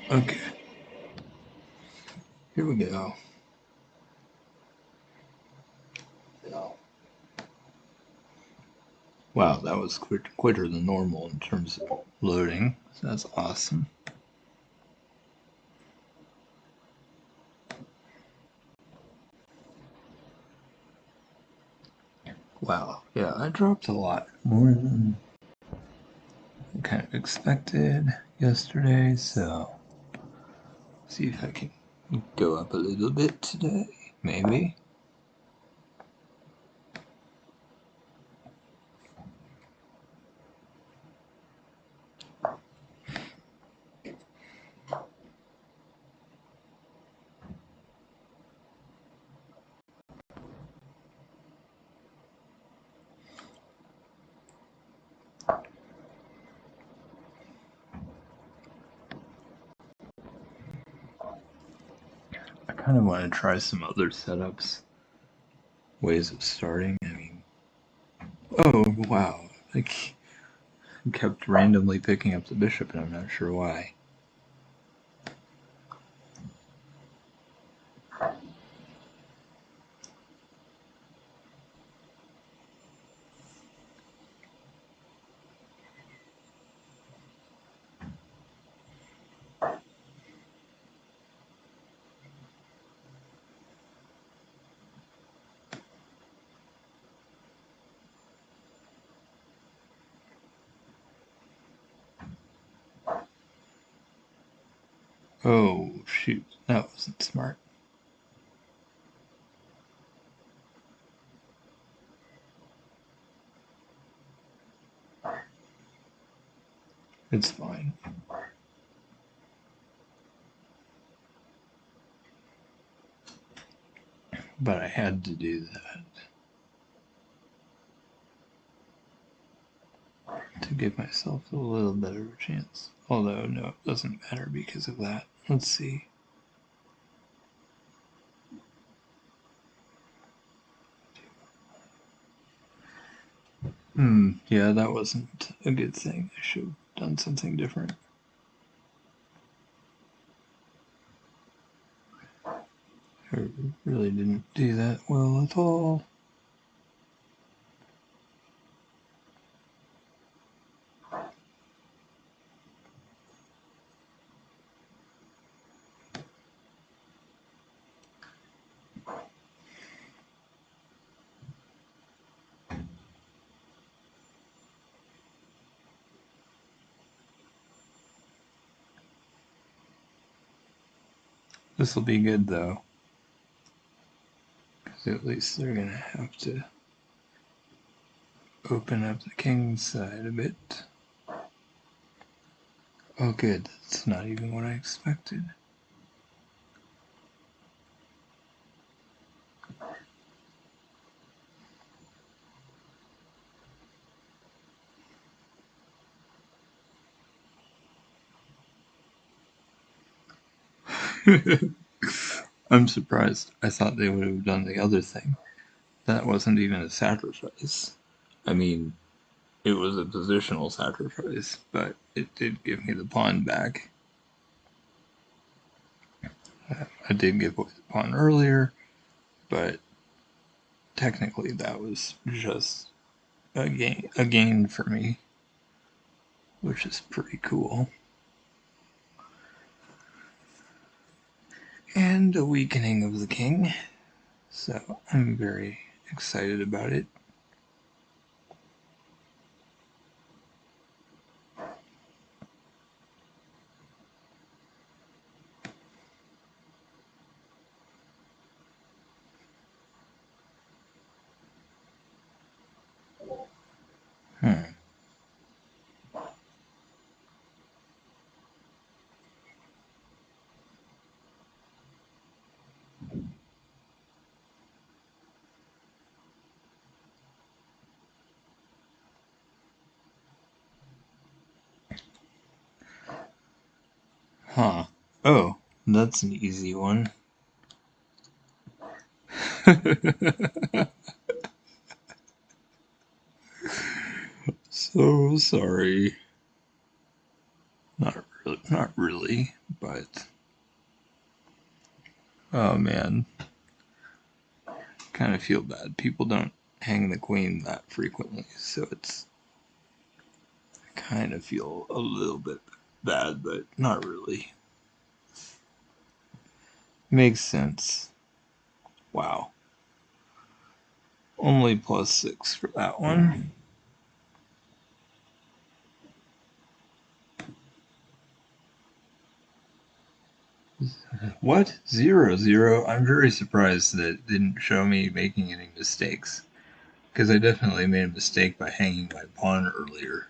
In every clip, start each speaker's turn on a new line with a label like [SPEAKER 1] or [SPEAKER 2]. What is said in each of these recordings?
[SPEAKER 1] Okay, here we go. Wow, that was quicker than normal in terms of loading. So that's awesome. Wow, yeah, I dropped a lot more than I kind of expected yesterday, so see if I can go up a little bit today, maybe. I kind of want to try some other setups, ways of starting. I mean, oh wow, I kept randomly picking up the bishop, and I'm not sure why. Oh shoot, that wasn't smart. It's fine. But I had to do that to give myself a little bit of a chance. Although, no, it doesn't matter because of that. Let's see. Yeah, that wasn't a good thing. I should have done something different. I really didn't do that well at all. This will be good though, because at least they're gonna have to open up the king's side a bit. Oh, good. That's not even what I expected. I'm surprised. I thought they would have done the other thing. That wasn't even a sacrifice. I mean, it was a positional sacrifice, but it did give me the pawn back. I did give away the pawn earlier, but technically that was just a gain for me, which is pretty cool. And a weakening of the king, so I'm very excited about it. Hmm. Huh. Oh, that's an easy one. So sorry. Not really. not really, but oh man, kind of feel bad. People don't hang the queen that frequently, so it's kind of feel a little bit bad, but not really. Makes sense. Wow. Only +6 for that one. What? 0-0? I'm very surprised that it didn't show me making any mistakes. Because I definitely made a mistake by hanging my pawn earlier.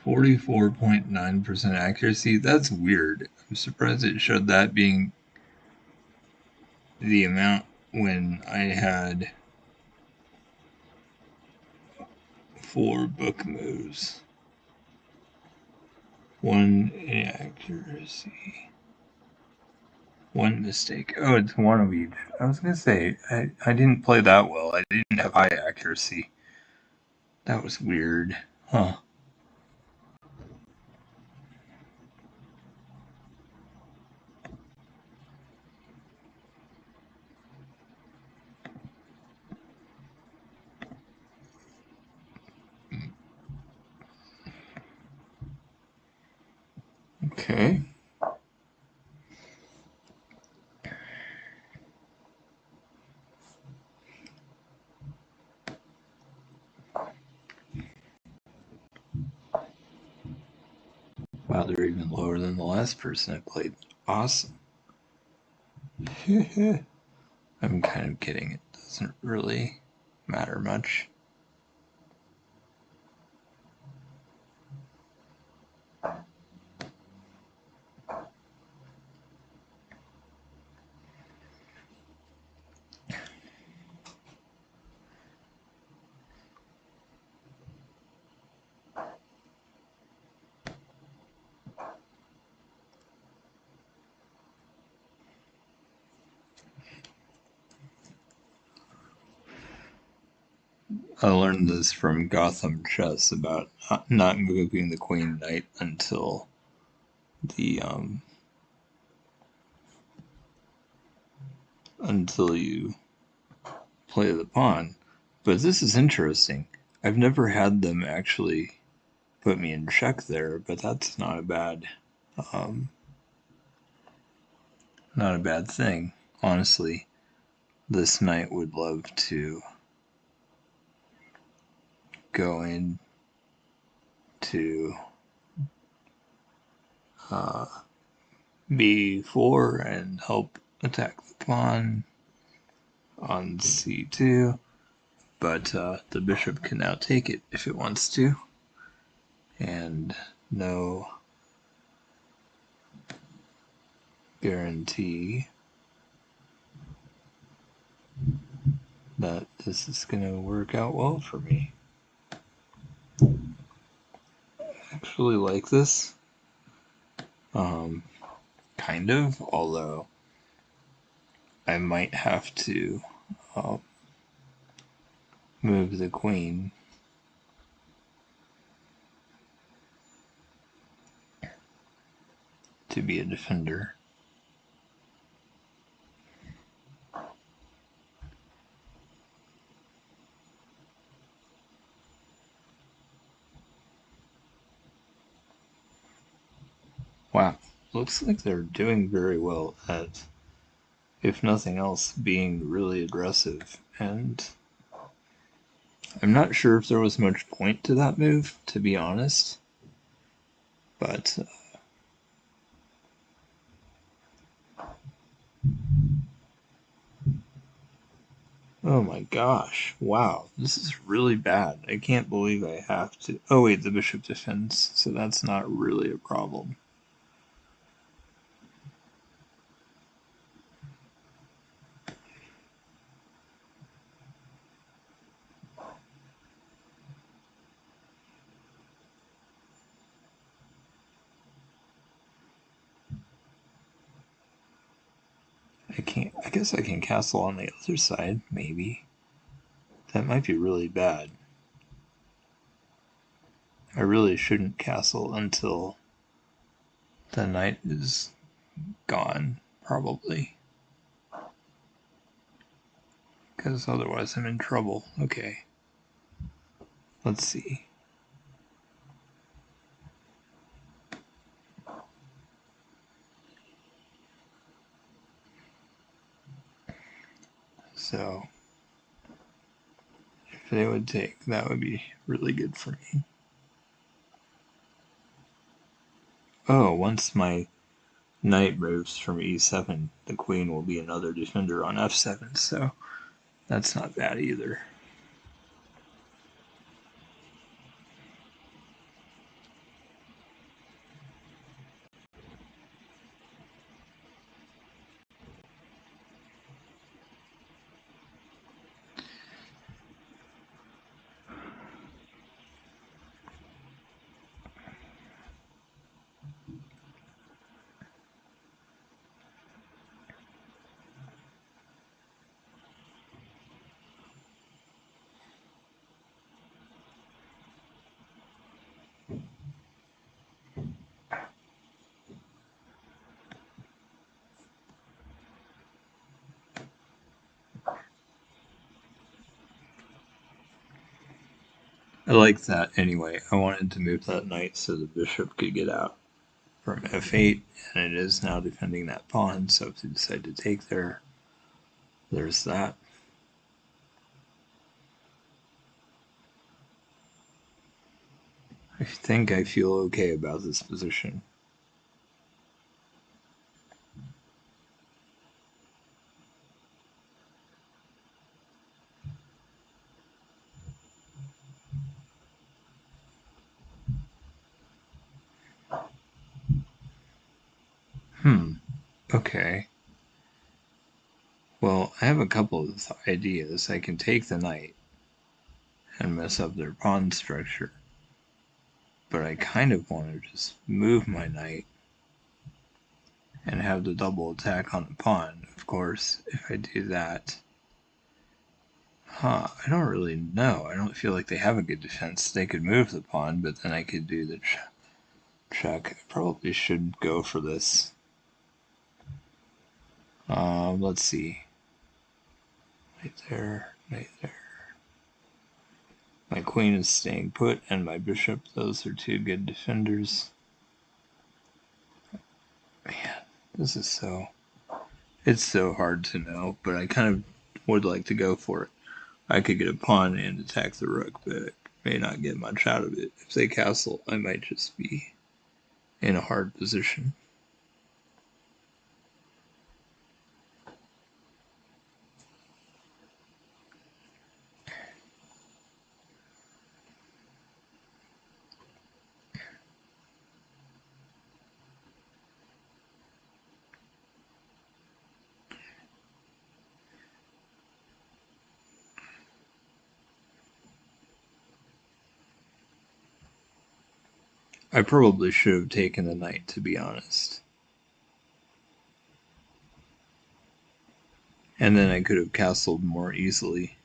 [SPEAKER 1] .9% accuracy? That's weird. I'm surprised it showed that being the amount when I had 4 book moves. 1 inaccuracy. 1 mistake. Oh, it's 1 of each. I was gonna say, I didn't play that well. I didn't have high accuracy. That was weird. Huh. Okay. Wow, they're even lower than the last person I played. Awesome. I'm kind of kidding. It doesn't really matter much. I learned this from Gotham Chess about not moving the queen knight until the until you play the pawn. But this is interesting. I've never had them actually put me in check there, but that's um, not a bad thing. Honestly, this knight would love to go in to uh, b4 and help attack the pawn on c2, but the bishop can now take it if it wants to, and no guarantee that this is going to work out well for me. I actually like this, kind of, although I might have to uh, move the queen to be a defender. Wow, looks like they're doing very well at, if nothing else, being really aggressive, and I'm not sure if there was much point to that move, to be honest, but oh my gosh, wow, this is really bad. I can't believe I have to. Oh wait, the bishop defends, so that's not really a problem. I guess I can castle on the other side, maybe. That might be really bad. I really shouldn't castle until the knight is gone, probably. Because otherwise I'm in trouble. Okay. Let's see. So, if they would take, that would be really good for me. Oh, once my knight moves from e7, the queen will be another defender on f7, so that's not bad either. I like that anyway. I wanted to move that knight so the bishop could get out from f8, and it is now defending that pawn, so if they decide to take there, there's that. I think I feel okay about this position. Okay. Well, I have a couple of ideas. I can take the knight and mess up their pawn structure, but I kind of want to just move my knight and have the double attack on the pawn. Of course, if I do that, I don't really know. I don't feel like they have a good defense. They could move the pawn, but then I could do the check. I probably should go for this. Let's see. Right there, right there. My queen is staying put, and my bishop. Those are two good defenders. Man, this is so... It's so hard to know, but I kind of would like to go for it. I could get a pawn and attack the rook, but I may not get much out of it. If they castle, I might just be in a hard position. I probably should have taken the knight, to be honest. And then I could have castled more easily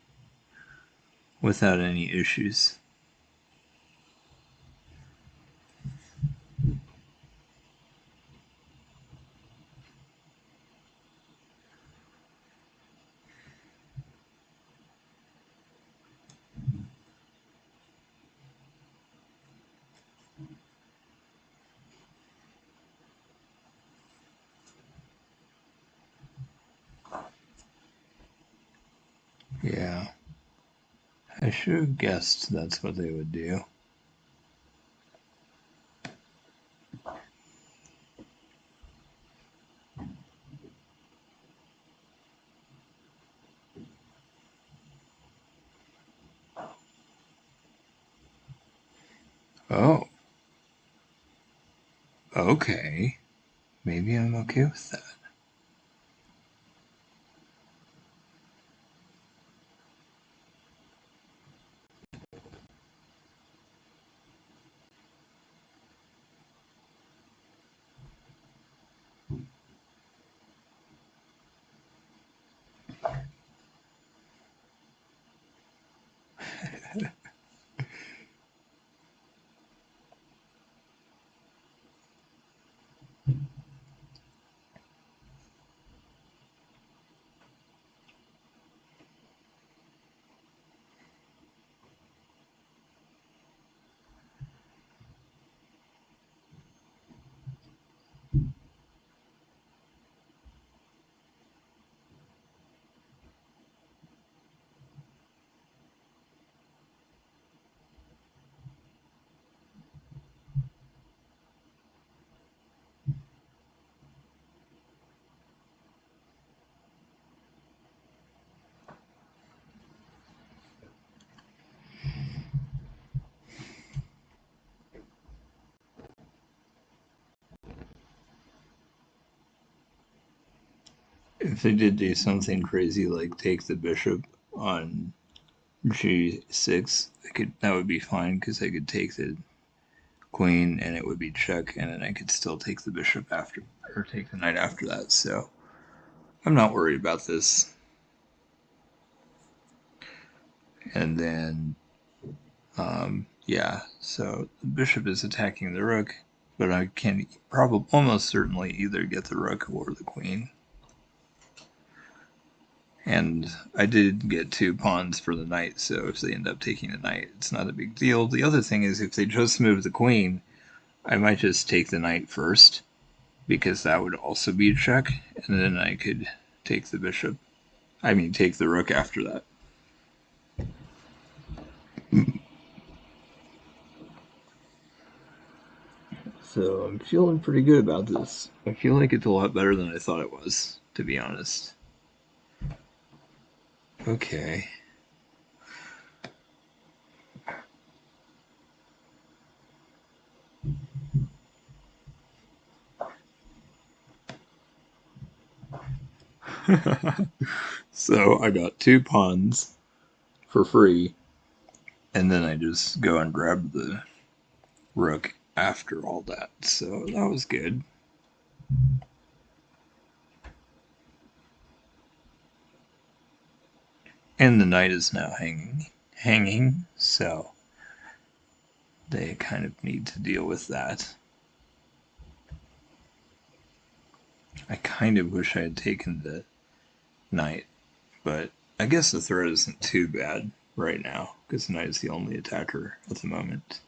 [SPEAKER 1] without any issues. Yeah. I should have guessed that's what they would do. Oh. Okay. Maybe I'm okay with that. If they did do something crazy like take the bishop on g6, that would be fine because I could take the queen and it would be check, and then I could still take the bishop after, or take the knight after that. So I'm not worried about this. And then, yeah, so the bishop is attacking the rook, but I can probably almost certainly either get the rook or the queen. And I did get 2 pawns for the knight, so if they end up taking the knight, it's not a big deal. The other thing is if they just move the queen, I might just take the knight first, because that would also be a check, and then I could take the bishop. I mean, take the rook after that. So I'm feeling pretty good about this. I feel like it's a lot better than I thought it was, to be honest. Okay. So I got 2 pawns for free, and then I just go and grab the rook after all that. So that was good. And the knight is now hanging, so they kind of need to deal with that. I kind of wish I had taken the knight, but I guess the threat isn't too bad right now, because the knight is the only attacker at the moment.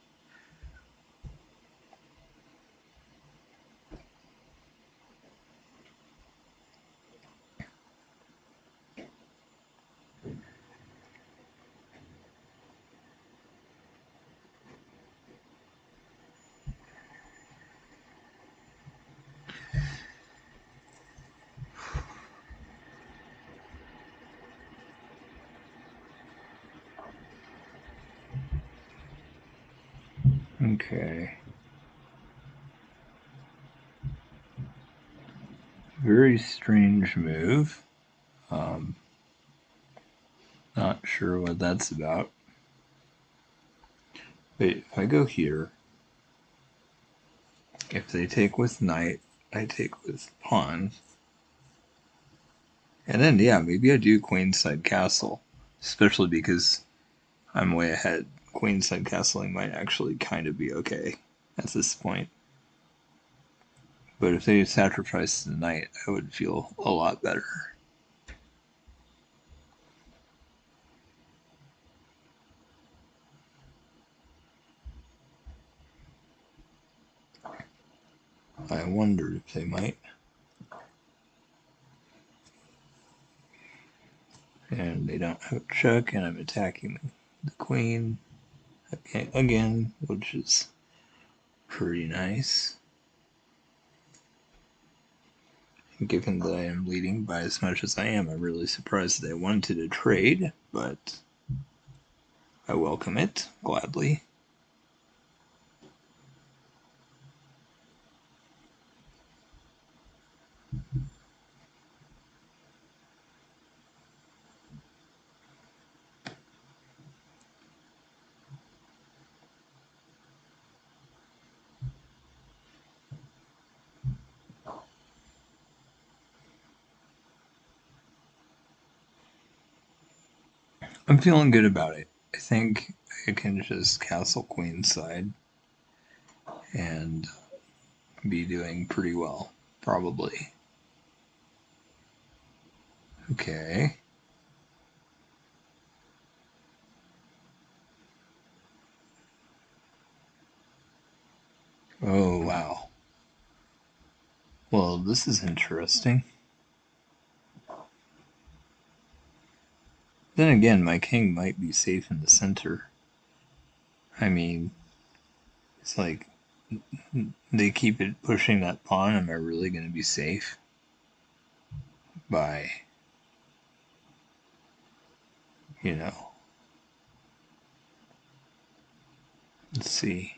[SPEAKER 1] Okay. Very strange move. Not sure what that's about. Wait, if I go here, if they take with knight, I take with pawn. And then, yeah, maybe I do queenside castle. Especially because I'm way ahead. Queenside castling might actually kind of be okay at this point. But if they sacrificed the knight, I would feel a lot better. I wonder if they might. And they don't have a check, and I'm attacking the queen again, which is pretty nice. Given that I am leading by as much as I am, I'm really surprised they wanted to trade, but I welcome it gladly. I'm feeling good about it. I think I can just castle queenside and be doing pretty well, probably. Okay. Oh, wow. Well, this is interesting. Then again, my king might be safe in the center. I mean, it's like they keep it pushing that pawn. Am I really going to be safe? By, you know, let's see.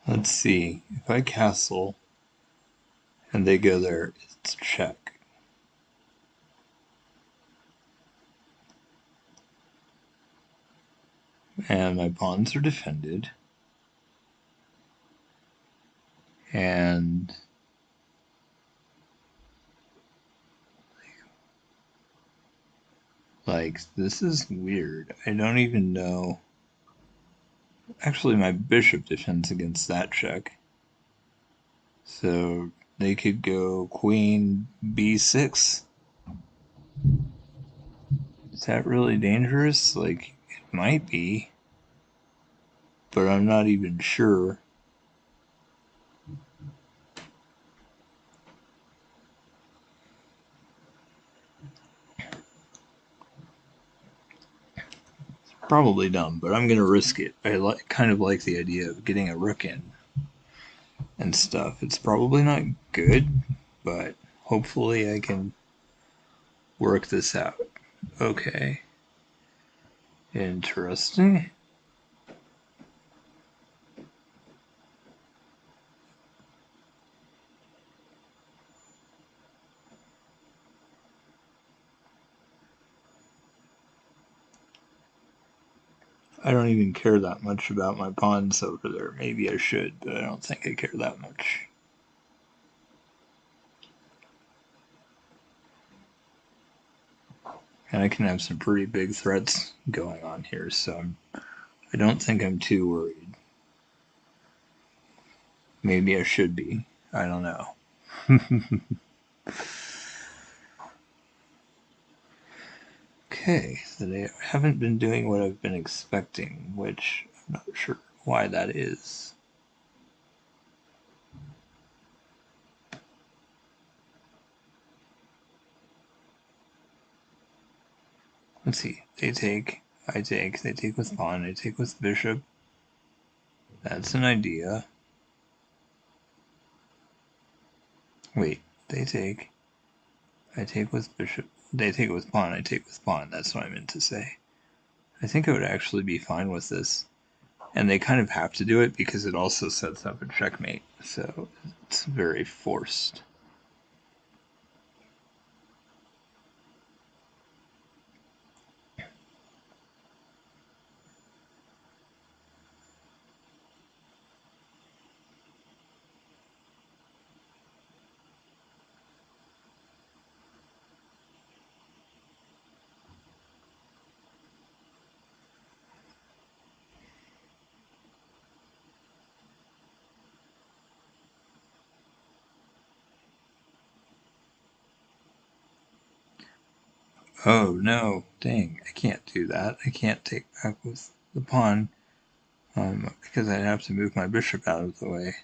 [SPEAKER 1] Let's see. If I castle and they go there, it's check. And my pawns are defended. And like, this is weird. I don't even know. Actually, my bishop defends against that check. So they could go queen b6. Is that really dangerous? Like, it might be, but I'm not even sure. It's probably dumb, but I'm gonna risk it. I kind of like the idea of getting a rook in and stuff. It's probably not good, but hopefully I can work this out. Okay. Interesting. I don't even care that much about my pawns over there. Maybe I should, but I don't think I care that much. And I can have some pretty big threats going on here, so I don't think I'm too worried. Maybe I should be. I don't know. Okay, so they haven't been doing what I've been expecting, which I'm not sure why that is. Let's see. They take, I take, they take with pawn, I take with bishop. That's an idea. Wait, they take, I take with bishop. They take it with pawn, I take with pawn. That's what I meant to say. I think I would actually be fine with this. And they kind of have to do it because it also sets up a checkmate. So it's very forced. Oh no, dang, I can't do that. I can't take back with the pawn. Because I'd have to move my bishop out of the way.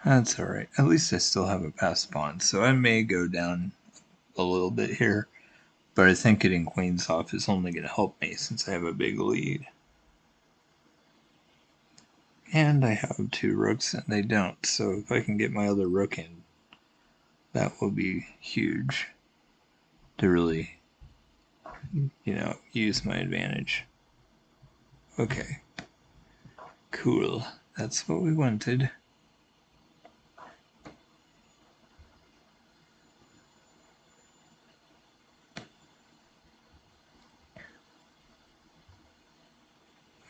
[SPEAKER 1] That's alright. At least I still have a passed pawn, so I may go down a little bit here, but I think getting queens off is only going to help me since I have a big lead. And I have 2 rooks and they don't, so if I can get my other rook in, that will be huge to really, use my advantage. Okay. Cool. That's what we wanted.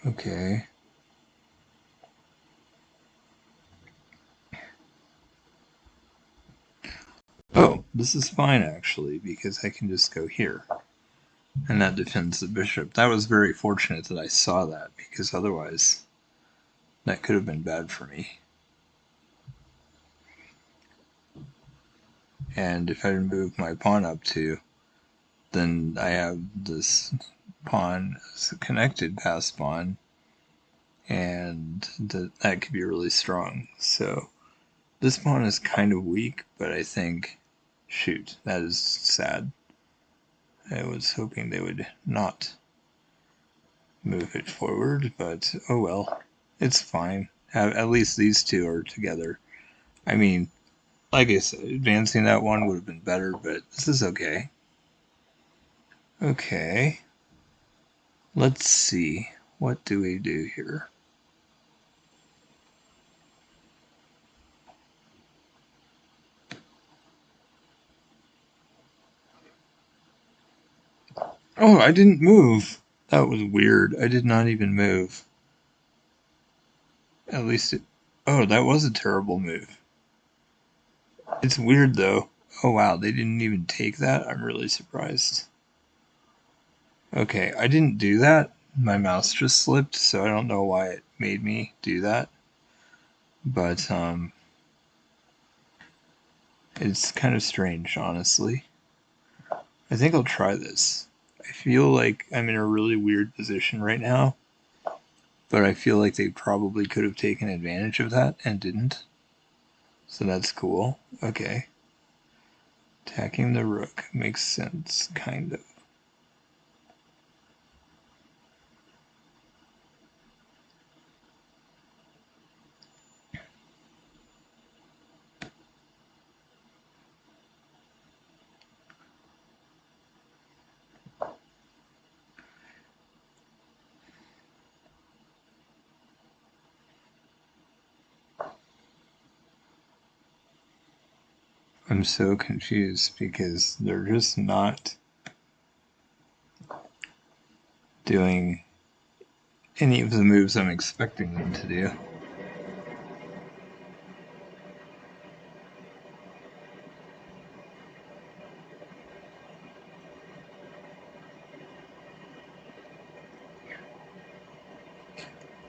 [SPEAKER 1] Okay. Oh, this is fine actually, because I can just go here. And that defends the bishop. That was very fortunate that I saw that, because otherwise that could have been bad for me. And if I move my pawn up too, then I have this pawn as a connected passed pawn, and that could be really strong. So this pawn is kind of weak, but I think, shoot, that is sad. I was hoping they would not move it forward, but oh well, it's fine. At least these two are together. I mean, like I said, advancing that one would have been better, but this is okay. Okay, let's see. What do we do here? Oh, I didn't move. That was weird. I did not even move. At least it... Oh, that was a terrible move. It's weird, though. Oh, wow, they didn't even take that? I'm really surprised. Okay, I didn't do that. My mouse just slipped, so I don't know why it made me do that. But, it's kind of strange, honestly. I think I'll try this. I feel like I'm in a really weird position right now, but I feel like they probably could have taken advantage of that and didn't. So that's cool. Okay. Attacking the rook makes sense, kind of. I'm so confused because they're just not doing any of the moves I'm expecting them to do.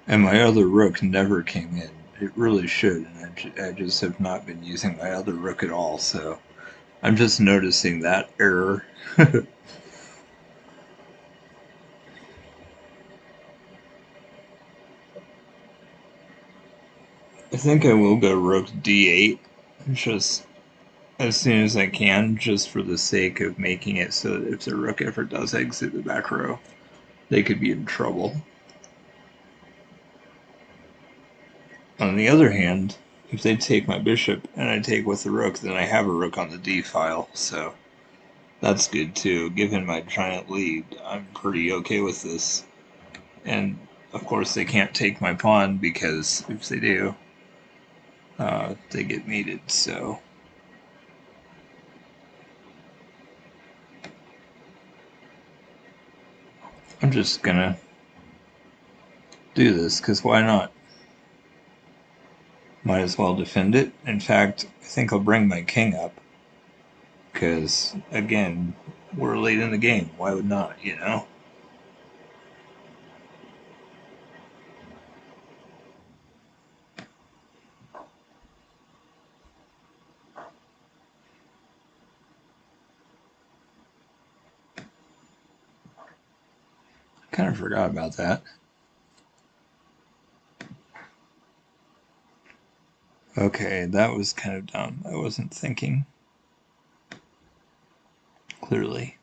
[SPEAKER 1] And my other rook never came in. It really should, and I just have not been using my other rook at all, so I'm just noticing that error. I think I will go rook d8, just as soon as I can, just for the sake of making it so that if the rook ever does exit the back row, they could be in trouble. On the other hand, if they take my bishop and I take with the rook, then I have a rook on the d file, so that's good too. Given my giant lead, I'm pretty okay with this. And of course they can't take my pawn, because if they do, they get mated, so... I'm just gonna do this, because why not? Might as well defend it. In fact, I think I'll bring my king up, because, again, we're late in the game. Why would not, you know? Kind of forgot about that. Okay, that was kind of dumb. I wasn't thinking clearly.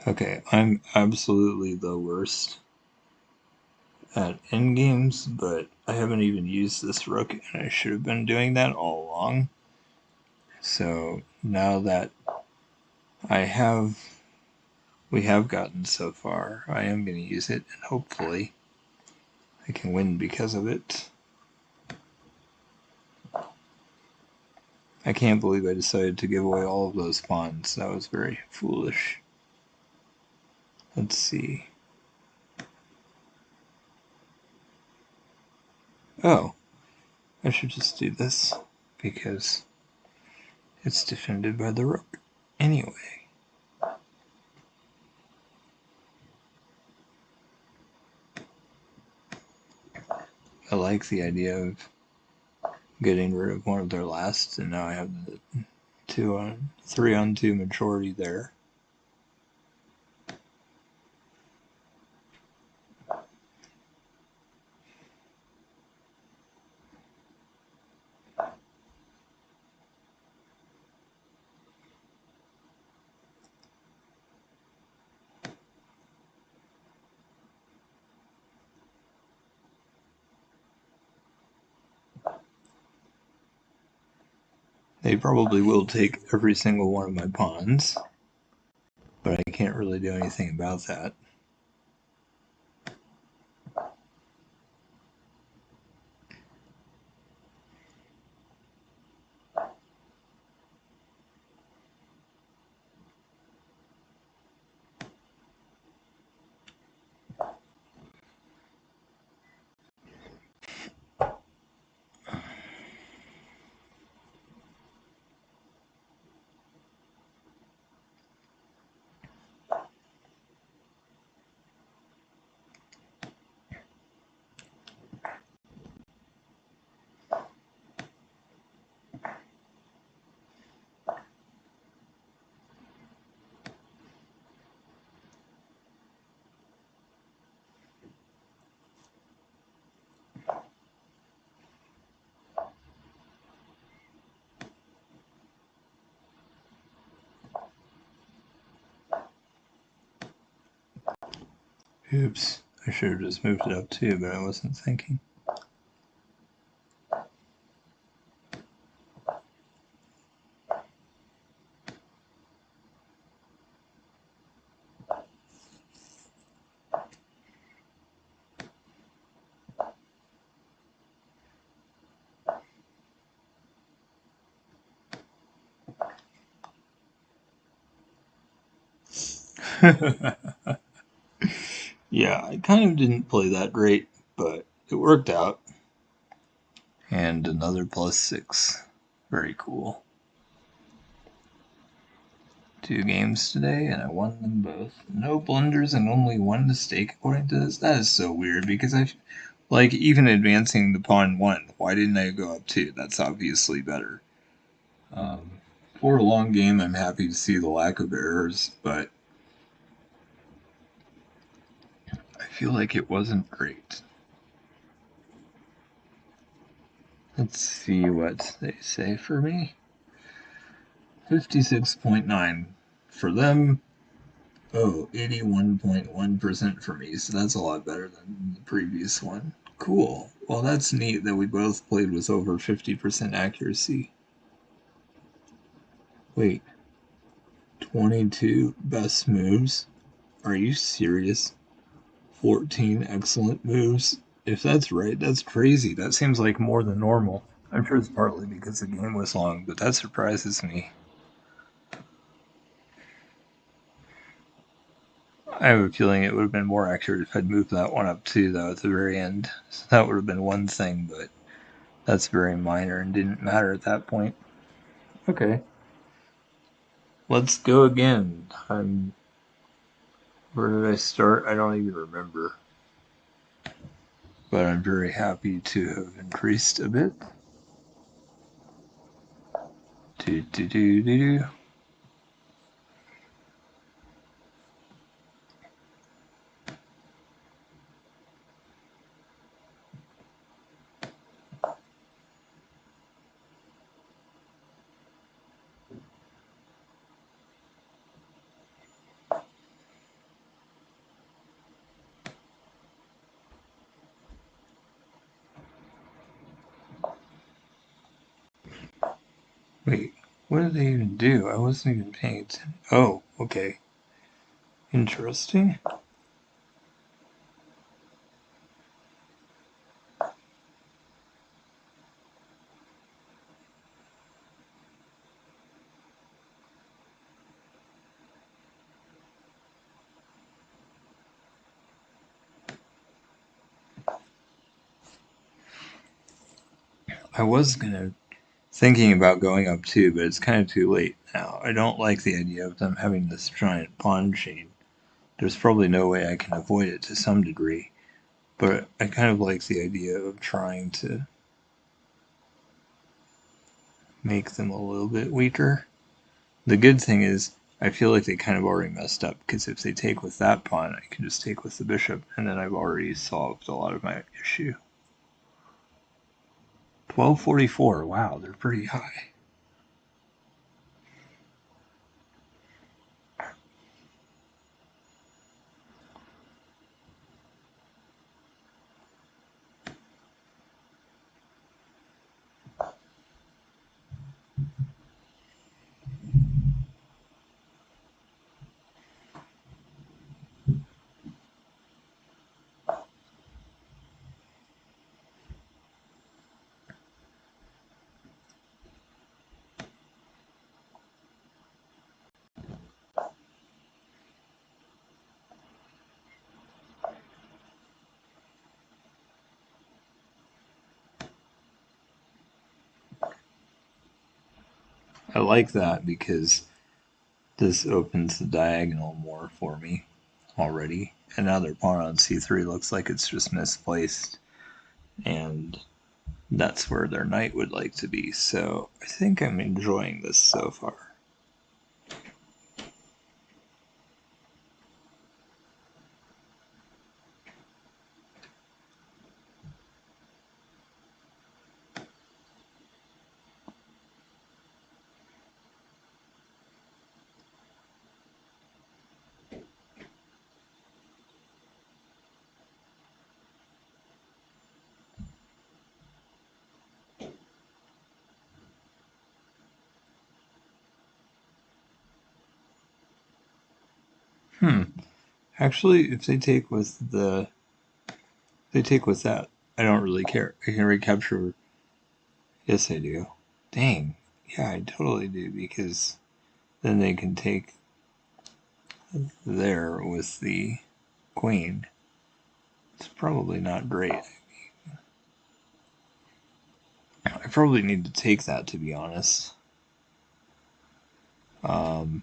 [SPEAKER 1] Okay, I'm absolutely the worst at endgames, but I haven't even used this rook, and I should have been doing that all along. So now that we have gotten so far, I am going to use it, and hopefully I can win because of it. I can't believe I decided to give away all of those pawns. That was very foolish. Let's see. Oh, I should just do this because it's defended by the rook. Anyway. I like the idea of getting rid of one of their last, and now I have the 3-on-2 majority there. They probably will take every single one of my pawns, but I can't really do anything about that. Oops, I should have just moved it up too, but I wasn't thinking. Yeah, I kind of didn't play that great, but it worked out. And another +6. Very cool. 2 games today, and I won them both. No blunders and only 1 mistake according to this? That is so weird, because like, even advancing the pawn 1, why didn't I go up 2? That's obviously better. For a long game, I'm happy to see the lack of errors, but I feel like it wasn't great. Let's see what they say for me. 56.9 for them. Oh, 81.1% for me, so that's a lot better than the previous one. Cool. Well, that's neat that we both played with over 50% accuracy. Wait, 22 best moves? Are you serious? 14 excellent moves? If that's right, that's crazy. That seems like more than normal. I'm sure it's partly because the game was long, but that surprises me. I have a feeling it would have been more accurate if I'd moved that one up too, though, at the very end. So that would have been one thing, but that's very minor and didn't matter at that point. Okay. Let's go again. Where did I start? I don't even remember. But I'm very happy to have increased a bit. Do do do do do. Wait, what did they even do? I wasn't even paying attention. Oh, okay. Interesting. I was thinking about going up too, but it's kind of too late now. I don't like the idea of them having this giant pawn chain. There's probably no way I can avoid it to some degree, but I kind of like the idea of trying to make them a little bit weaker. The good thing is, I feel like they kind of already messed up, because if they take with that pawn, I can just take with the bishop, and then I've already solved a lot of my issue. 1244, wow, they're pretty high. I like that because this opens the diagonal more for me already. And now their pawn on c3 looks like it's just misplaced, and that's where their knight would like to be. So I think I'm enjoying this so far. Actually, if they take with that, I don't really care. I can recapture. Yes, I do. Dang. Yeah, I totally do, because then they can take there with the queen. It's probably not great. I probably need to take that, to be honest. Um,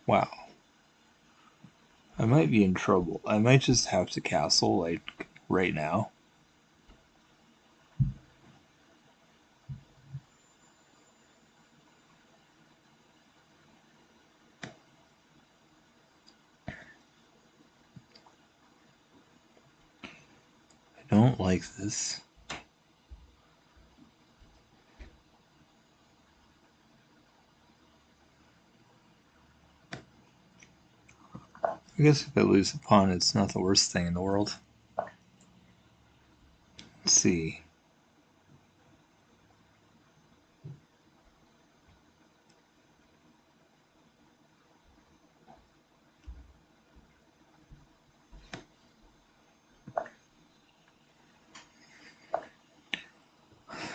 [SPEAKER 1] wow. I might be in trouble. I might just have to castle, like, right now. I don't like this. I guess if I lose a pawn, it's not the worst thing in the world. Let's see.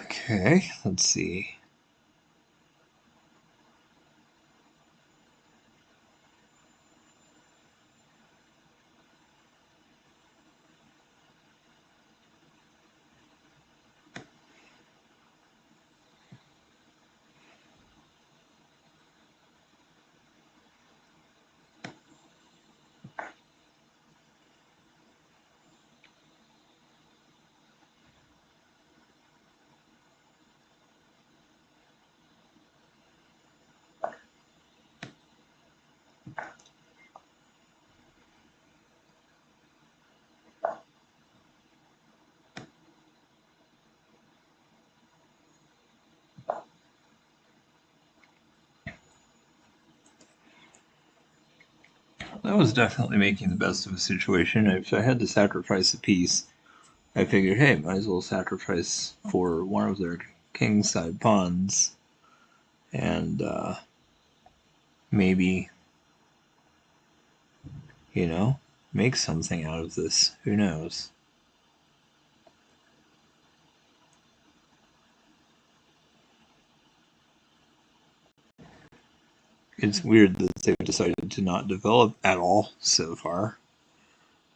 [SPEAKER 1] Okay, let's see. That was definitely making the best of a situation. If I had to sacrifice a piece, I figured, hey, might as well sacrifice for one of their kingside pawns, and maybe, you know, make something out of this. Who knows? It's weird that they've decided to not develop at all so far.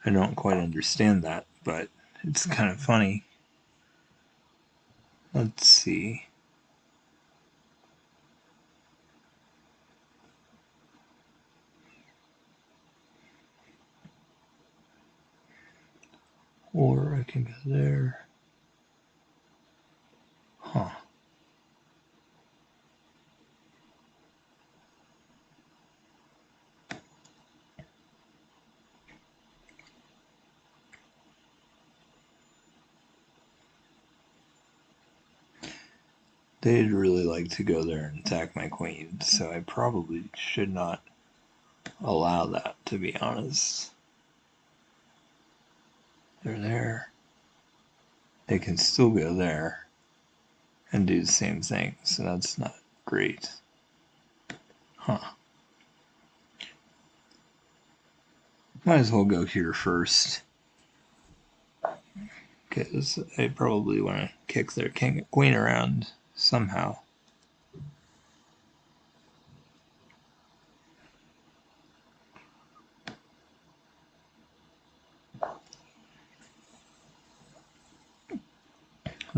[SPEAKER 1] I don't quite understand that, but it's kind of funny. Let's see. Or I can go there. Huh. They'd really like to go there and attack my queen, so I probably should not allow that, to be honest. They're there. They can still go there and do the same thing, so that's not great. Huh. Might as well go here first, because I probably want to kick their queen around somehow.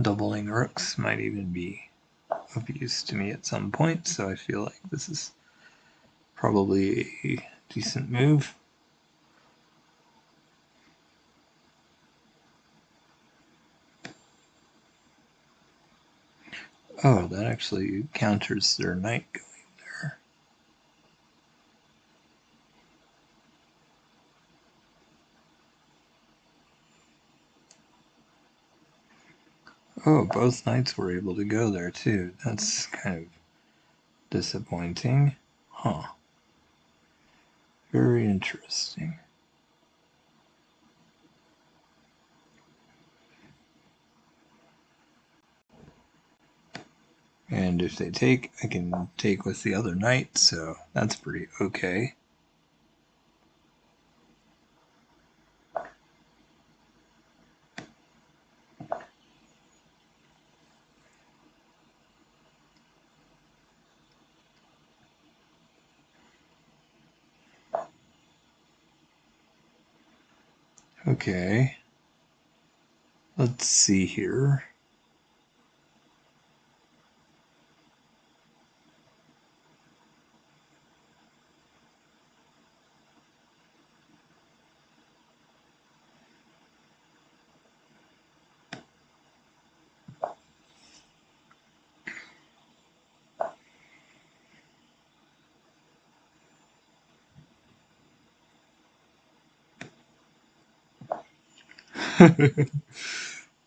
[SPEAKER 1] Doubling rooks might even be of use to me at some point, so I feel like this is probably a decent move. Oh, that actually counters their knight going there. Oh, both knights were able to go there too. That's kind of disappointing. Huh. Very interesting. And if they take, I can take with the other knight, so that's pretty okay. Okay. Let's see here.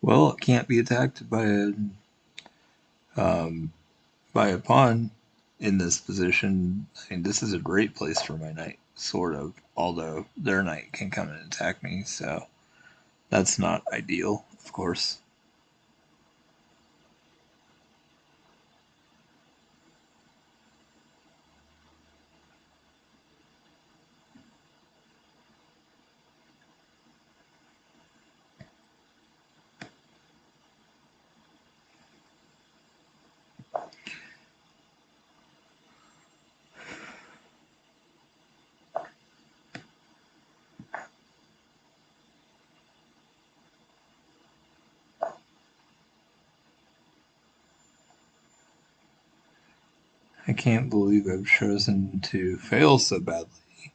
[SPEAKER 1] Well, it can't be attacked um, by a pawn in this position. I mean, this is a great place for my knight, sort of, although their knight can come and attack me, so that's not ideal, of course. I can't believe I've chosen to fail so badly.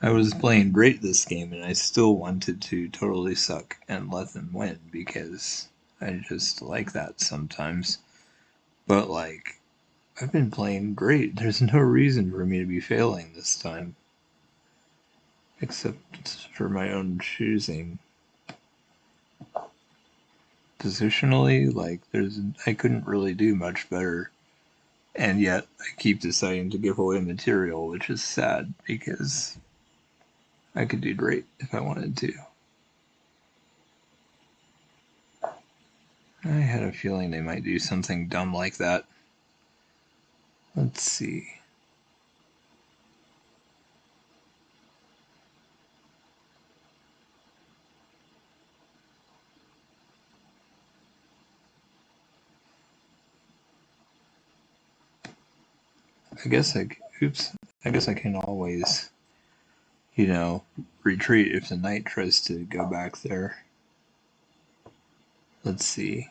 [SPEAKER 1] I was playing great this game, and I still wanted to totally suck and let them win because I just like that sometimes. But, like, I've been playing great. There's no reason for me to be failing this time. Except for my own choosing. Positionally, like, I couldn't really do much better. And yet, I keep deciding to give away material, which is sad because I could do great if I wanted to. I had a feeling they might do something dumb like that. Let's see. I guess I can always, retreat if the knight tries to go back there. Let's see.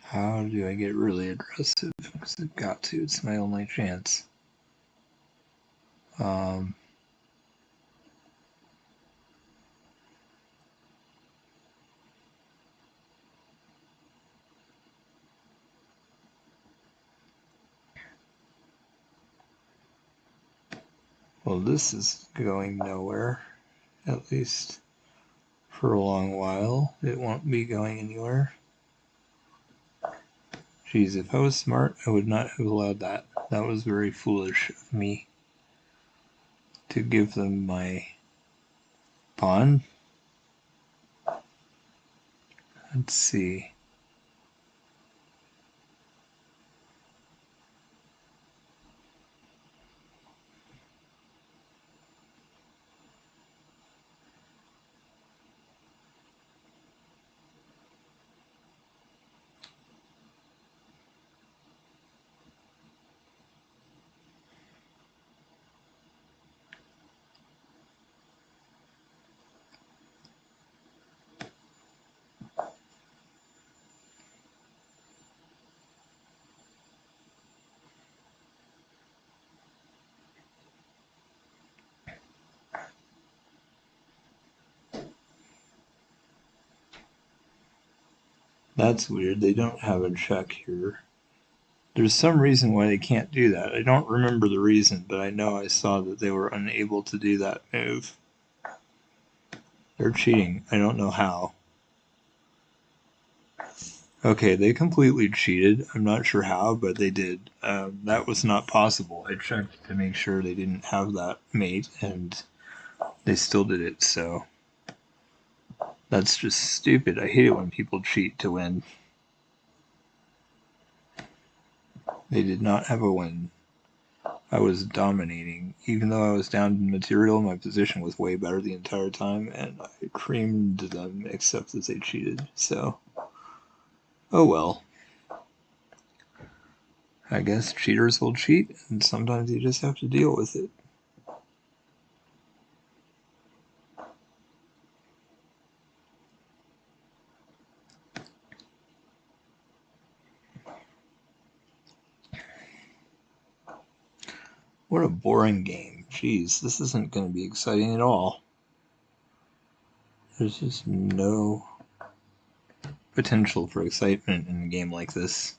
[SPEAKER 1] How do I get really aggressive? Because I've got to. It's my only chance. Well, this is going nowhere. At least for a long while. It won't be going anywhere. Geez, if I was smart, I would not have allowed that. That was very foolish of me to give them my pawn. Let's see. That's weird. They don't have a check here. There's some reason why they can't do that. I don't remember the reason, but I know I saw that they were unable to do that move. They're cheating. I don't know how. Okay, they completely cheated. I'm not sure how, but they did. That was not possible. I checked to make sure they didn't have that mate, and they still did it, so that's just stupid. I hate it when people cheat to win. They did not have a win. I was dominating. Even though I was down in material, my position was way better the entire time, and I creamed them, except that they cheated, so oh well. I guess cheaters will cheat, and sometimes you just have to deal with it. What a boring game. Jeez, this isn't going to be exciting at all. There's just no potential for excitement in a game like this.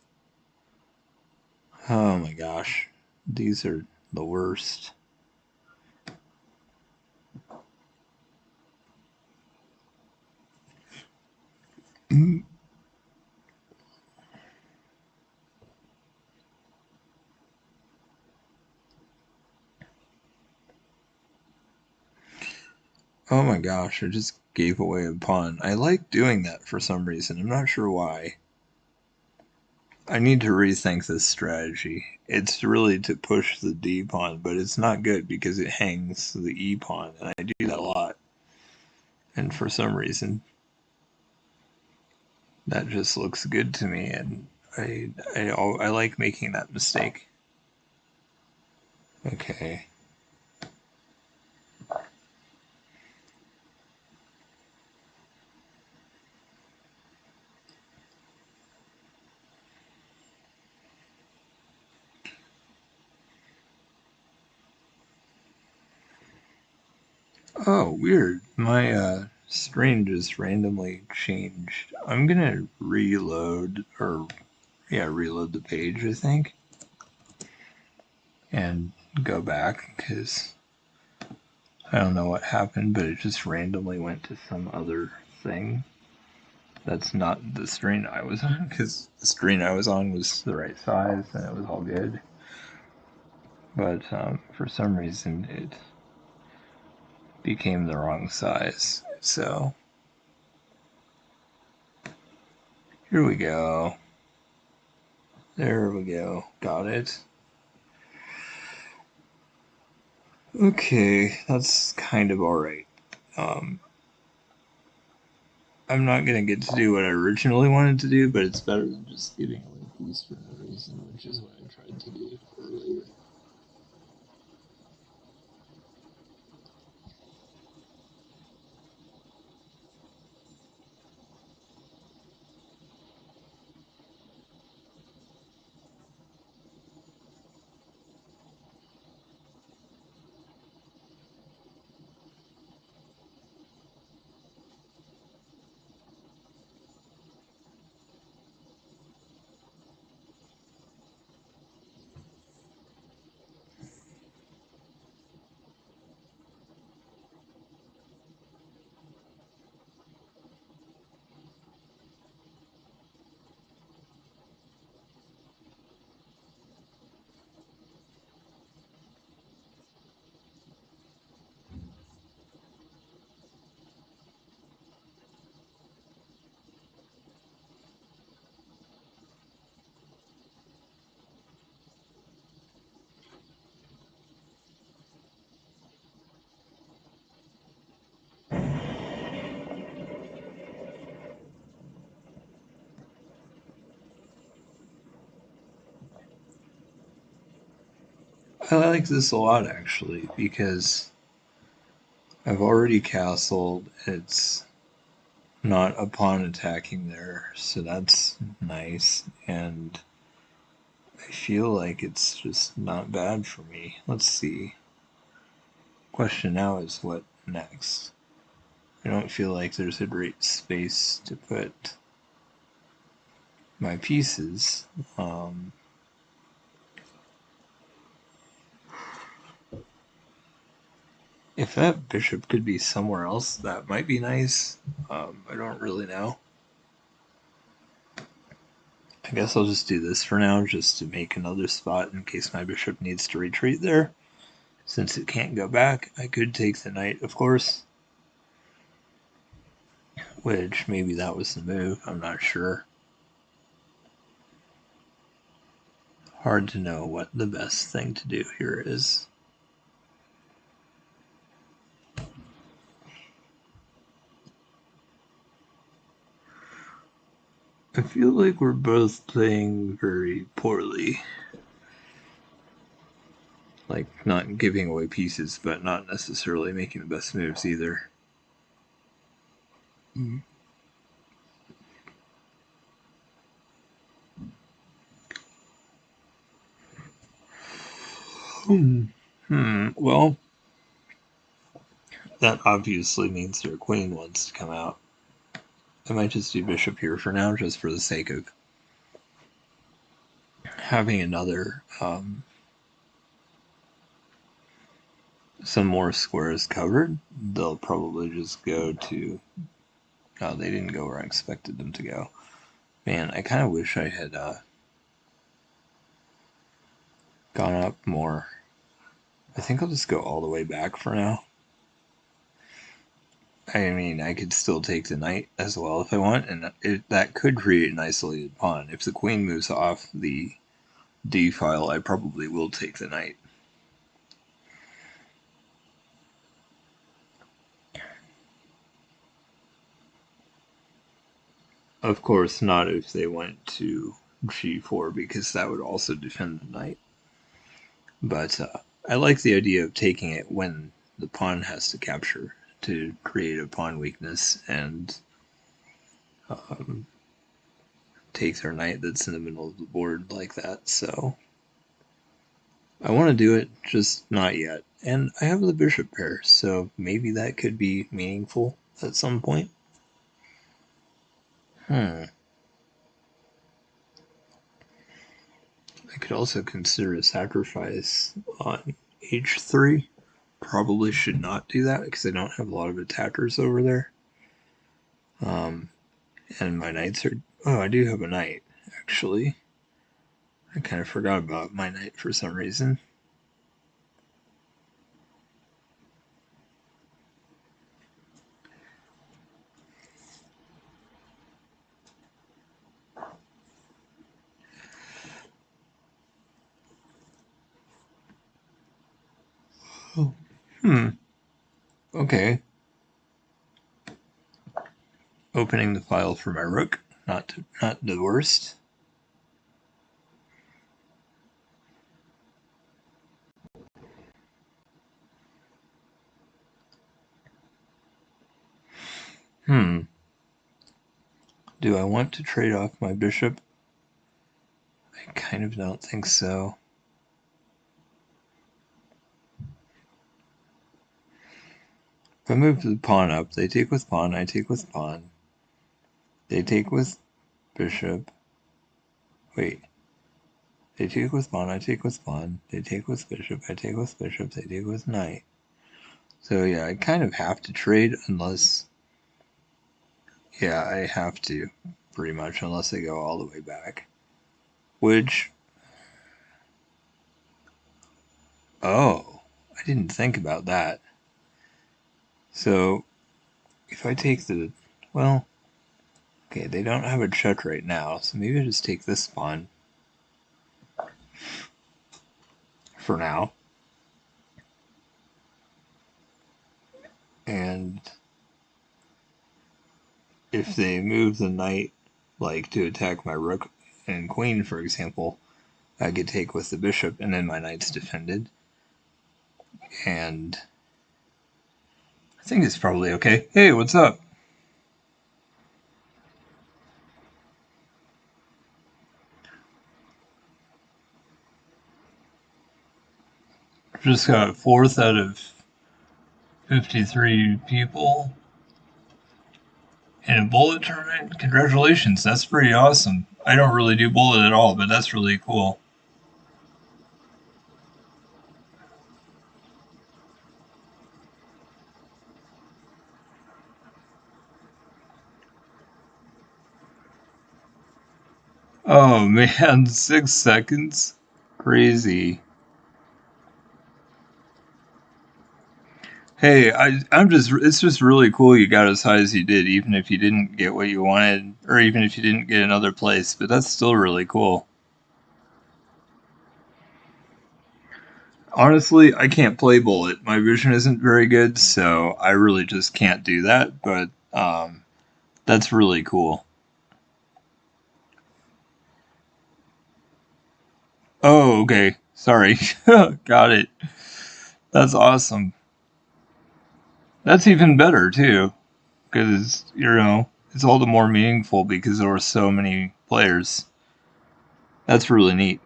[SPEAKER 1] Oh my gosh. These are the worst. Oh my gosh, I just gave away a pawn. I like doing that for some reason. I'm not sure why. I need to rethink this strategy. It's really to push the D pawn, but it's not good because it hangs the E pawn, and I do that a lot. And for some reason, that just looks good to me, and I like making that mistake. Okay. Oh, weird. My screen just randomly changed. I'm gonna reload, or yeah, reload the page, I think, and go back, because I don't know what happened, but it just randomly went to some other thing. That's not the screen I was on, because the screen I was on was the right size and it was all good. but for some reason it became the wrong size. So here we go. There we go. Got it. Okay, that's kind of alright. I'm not gonna get to do what I originally wanted to do, but it's better than just giving away peace for no reason, which is what I tried to do earlier. I like this a lot actually, because I've already castled. It's not a pawn attacking there, so that's nice, and I feel like it's just not bad for me. Let's see. Question now is what next? I don't feel like there's a great space to put my pieces. If that bishop could be somewhere else, that might be nice. I don't really know. I guess I'll just do this for now, just to make another spot in case my bishop needs to retreat there. Since it can't go back, I could take the knight, of course. Which, maybe that was the move, I'm not sure. Hard to know what the best thing to do here is. I feel like we're both playing very poorly. Like, not giving away pieces, but not necessarily making the best moves either. Well, that obviously means their queen wants to come out. I might just do bishop here for now, just for the sake of having another, some more squares covered. They'll probably just go to... No, they didn't go where I expected them to go. Man, I kind of wish I had gone up more. I think I'll just go all the way back for now. I mean, I could still take the knight as well if I want, and that could create an isolated pawn. If the queen moves off the d file, I probably will take the knight. Of course, not if they went to g4, because that would also defend the knight. But I like the idea of taking it when the pawn has to capture to create a pawn weakness and take their knight that's in the middle of the board like that. So I want to do it, just not yet. And I have the bishop pair, so maybe that could be meaningful at some point. I could also consider a sacrifice on h3. Probably should not do that because I don't have a lot of attackers over there. And my knights are... Oh, I do have a knight, actually. I kind of forgot about my knight for some reason. Okay. Opening the file for my rook. Not the worst. Do I want to trade off my bishop? I kind of don't think so. If I move the pawn up, they take with pawn, I take with pawn. They take with bishop. Wait. They take with pawn, I take with pawn. They take with bishop, I take with bishop. They take with knight. So yeah, I kind of have to trade unless... Yeah, I have to, pretty much, unless I go all the way back. Which... Oh, I didn't think about that. So, if I take the... Well, okay, they don't have a check right now, so maybe I just take this pawn. For now. And if they move the knight, like, to attack my rook and queen, for example, I could take with the bishop, and then my knight's defended. And I think it's probably okay. Hey, what's up? Just got 4th out of 53 people in a bullet tournament. Congratulations, that's pretty awesome. I don't really do bullet at all, but that's really cool. Oh man, 6 seconds? Crazy. Hey, it's just really cool you got as high as you did, even if you didn't get what you wanted, or even if you didn't get another place, but that's still really cool. Honestly, I can't play bullet. My vision isn't very good, so I really just can't do that, but that's really cool. Oh, okay. Sorry. Got it. That's awesome. That's even better, too, because, it's all the more meaningful because there were so many players. That's really neat.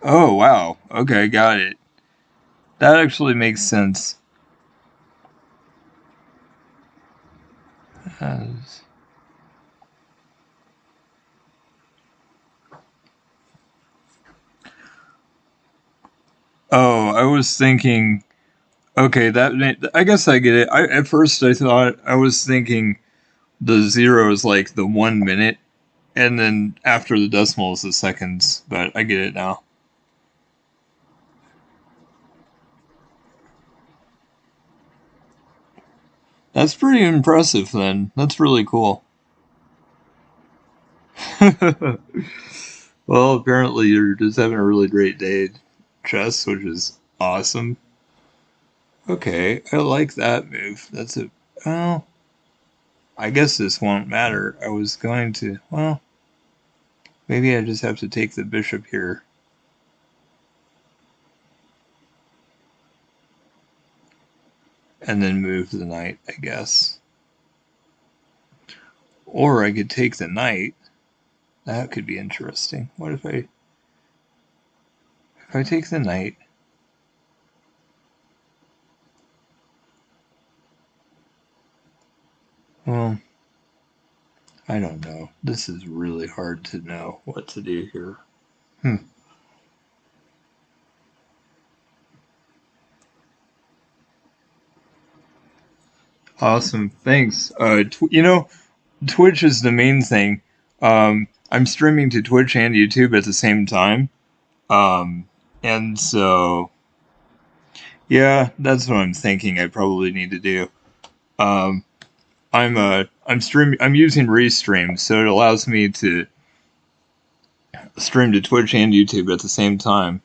[SPEAKER 1] Oh, wow. Okay, got it. That actually makes sense. As... Oh, I was thinking. Okay, I guess I get it. At first I thought I was thinking the 0 is like the 1 minute, and then after the decimal is the seconds. But I get it now. That's pretty impressive. Then that's really cool. Well, apparently you're just having a really great day at chess, which is awesome. Okay, I like that move. That's a... Well, I guess this won't matter. I was going to... Well, maybe I just have to take the bishop here. And then move the knight, I guess. Or I could take the knight. That could be interesting. What if I take the knight? Well, I don't know. This is really hard to know what to do here. Awesome. Thanks. Twitch is the main thing. I'm streaming to Twitch and YouTube at the same time. And so, yeah, that's what I'm thinking I probably need to do. Um, I'm using Restream, so it allows me to stream to Twitch and YouTube at the same time.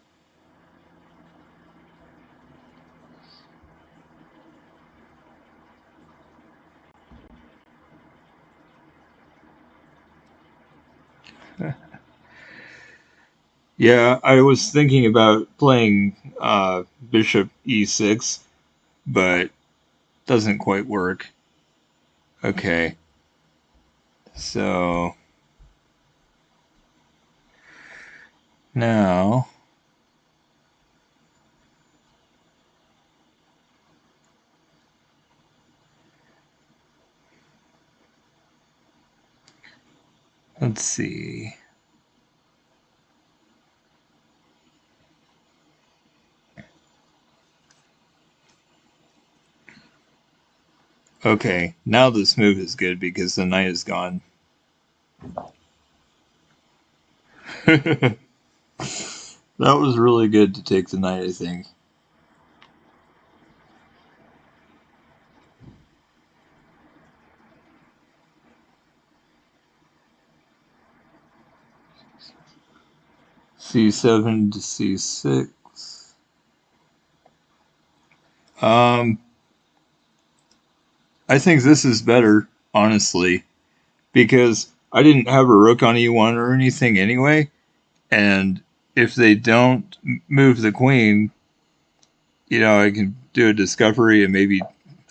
[SPEAKER 1] Yeah, I was thinking about playing Bishop E6, but doesn't quite work. Okay, so now let's see. Okay, now this move is good because the knight is gone. That was really good to take the knight, I think. C7 to C6. I think this is better, honestly, because I didn't have a rook on E1 or anything anyway, and if they don't move the queen, I can do a discovery and maybe,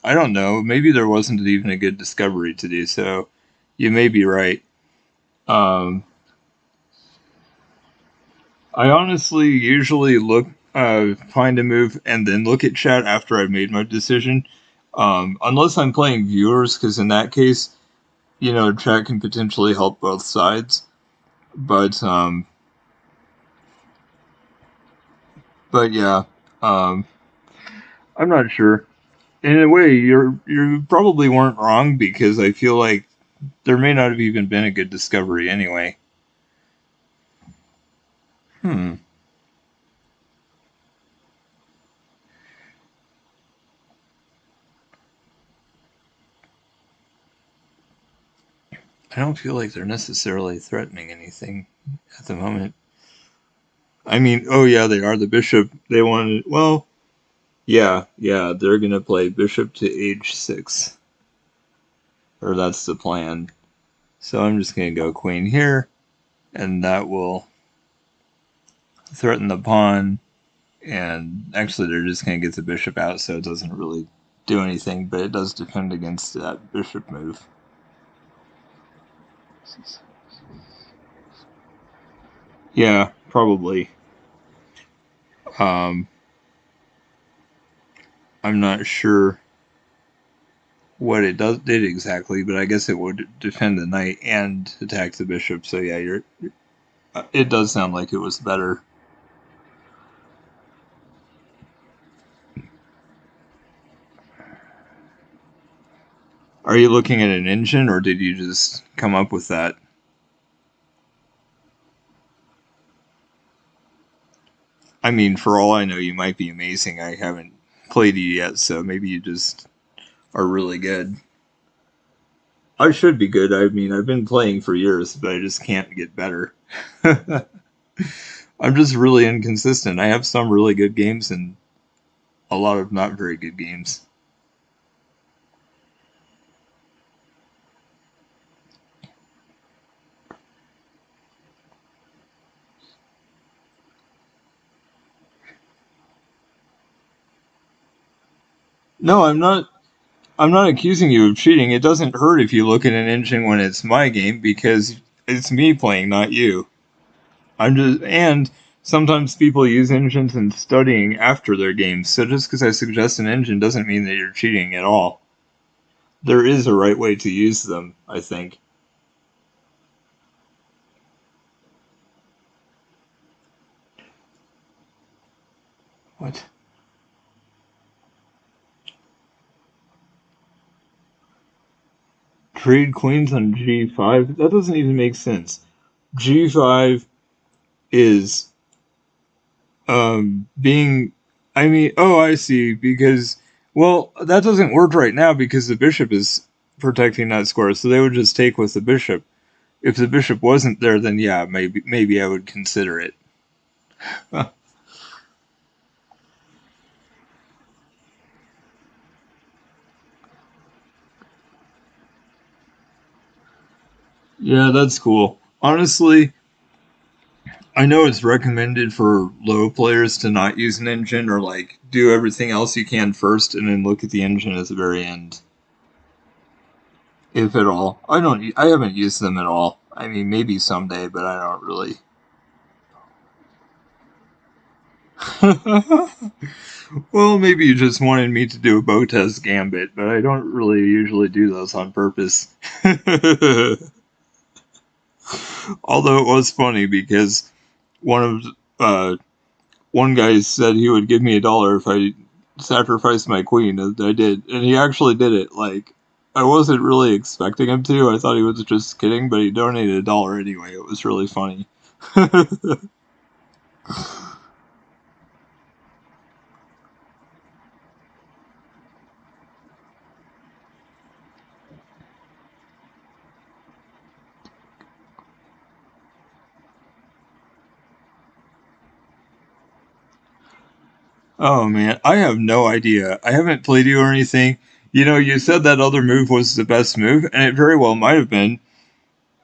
[SPEAKER 1] I don't know, maybe there wasn't even a good discovery to do, so you may be right. I honestly usually find a move and then look at chat after I've made my decision. Unless I'm playing viewers, because in that case, chat can potentially help both sides. But yeah, um, I'm not sure. In a way, you probably weren't wrong because I feel like there may not have even been a good discovery anyway. Hmm. I don't feel like they're necessarily threatening anything at the moment. I mean, oh yeah, they are. The bishop, they wanted, well, yeah, they're gonna play bishop to h6. Or that's the plan. So I'm just gonna go queen here, and that will threaten the pawn. And actually, they're just gonna get the bishop out, so it doesn't really do anything, but it does defend against that bishop move. Yeah, probably. I'm not sure what it did exactly, but I guess it would defend the knight and attack the bishop. So yeah, it does sound like it was better. Are you looking at an engine, or did you just come up with that? I mean, for all I know, you might be amazing. I haven't played you yet, so maybe you just are really good. I should be good. I mean, I've been playing for years, but I just can't get better. I'm just really inconsistent. I have some really good games and a lot of not very good games. No, I'm not. I'm not accusing you of cheating. It doesn't hurt if you look at an engine when it's my game because it's me playing, not you. And sometimes people use engines in studying after their games. So just because I suggest an engine doesn't mean that you're cheating at all. There is a right way to use them, I think. What? Trade queens on g5? That doesn't even make sense. G5 is being. I mean, oh, I see. Because, well, that doesn't work right now because the bishop is protecting that square, so they would just take with the bishop. If the bishop wasn't there, then yeah, maybe I would consider it. Yeah, that's cool. Honestly, I know it's recommended for low players to not use an engine or like do everything else you can first and then look at the engine at the very end. If at all. I haven't used them at all. I mean, maybe someday, but I don't really. Well, maybe you just wanted me to do a Botez Gambit, but I don't really usually do those on purpose. Although it was funny because one of one guy said he would give me $1 if I sacrificed my queen, and I did, and he actually did it. Like I wasn't really expecting him to. I thought he was just kidding, but he donated $1 anyway. It was really funny. Oh man, I have no idea. I haven't played you or anything. You know, you said that other move was the best move, and it very well might have been.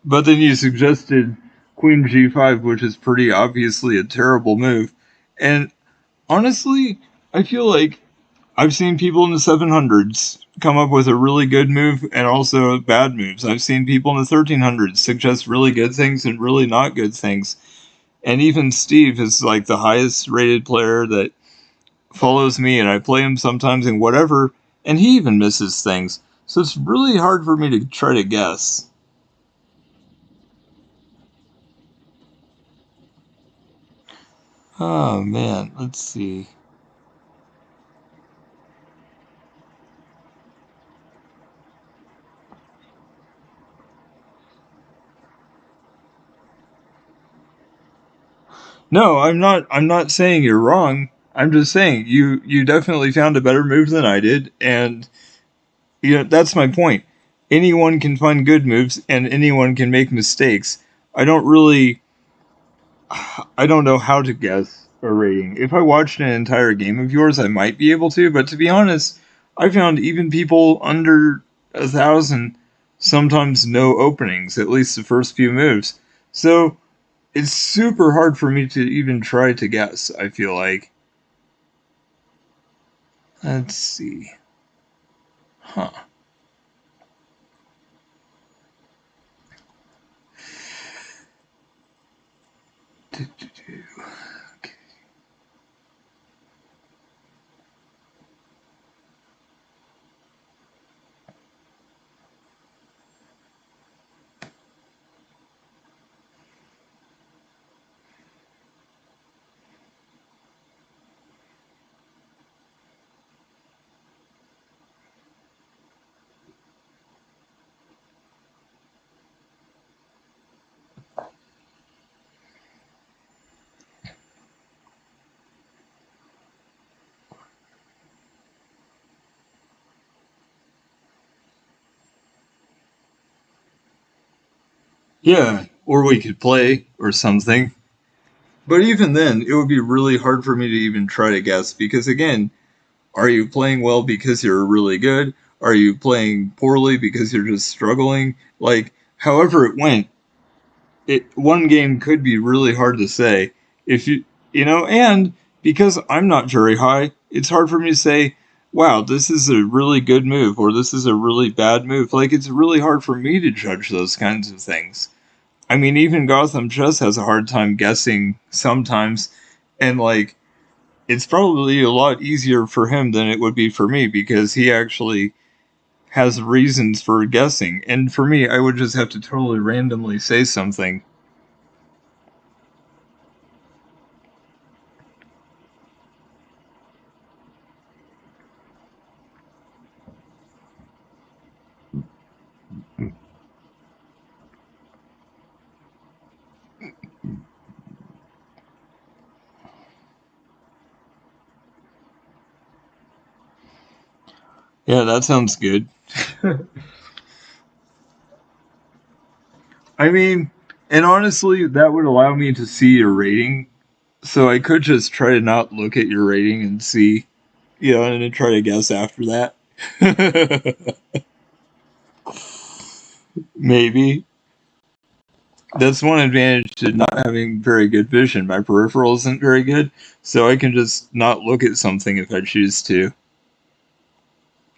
[SPEAKER 1] But then you suggested Queen G5, which is pretty obviously a terrible move. And honestly, I feel like I've seen people in the 700s come up with a really good move and also bad moves. I've seen people in the 1300s suggest really good things and really not good things. And even Steve is like the highest rated player that follows me, and I play him sometimes in whatever, and he even misses things. So it's really hard for me to try to guess. Oh man, let's see. No, I'm not saying you're wrong. I'm just saying you definitely found a better move than I did, and that's my point. Anyone can find good moves and anyone can make mistakes. I don't really I don't know how to guess a rating. If I watched an entire game of yours, I might be able to, but to be honest, I found even people under 1,000 sometimes no openings, at least the first few moves. So it's super hard for me to even try to guess, I feel like. Let's see. Huh. Yeah, or we could play or something. But even then, it would be really hard for me to even try to guess because, again, are you playing well because you're really good? Are you playing poorly because you're just struggling? Like, however it went, one game could be really hard to say. If and because I'm not very high, it's hard for me to say, wow, this is a really good move or this is a really bad move. Like, it's really hard for me to judge those kinds of things. I mean, even Gotham Chess has a hard time guessing sometimes, and like, it's probably a lot easier for him than it would be for me because he actually has reasons for guessing. And for me, I would just have to totally randomly say something. Yeah, that sounds good. I mean, and honestly, that would allow me to see your rating. So I could just try to not look at your rating and see, and then try to guess after that. Maybe. That's one advantage to not having very good vision. My peripheral isn't very good, so I can just not look at something if I choose to.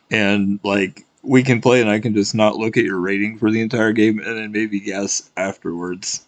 [SPEAKER 1] And, like, we can play and I can just not look at your rating for the entire game and then maybe guess afterwards.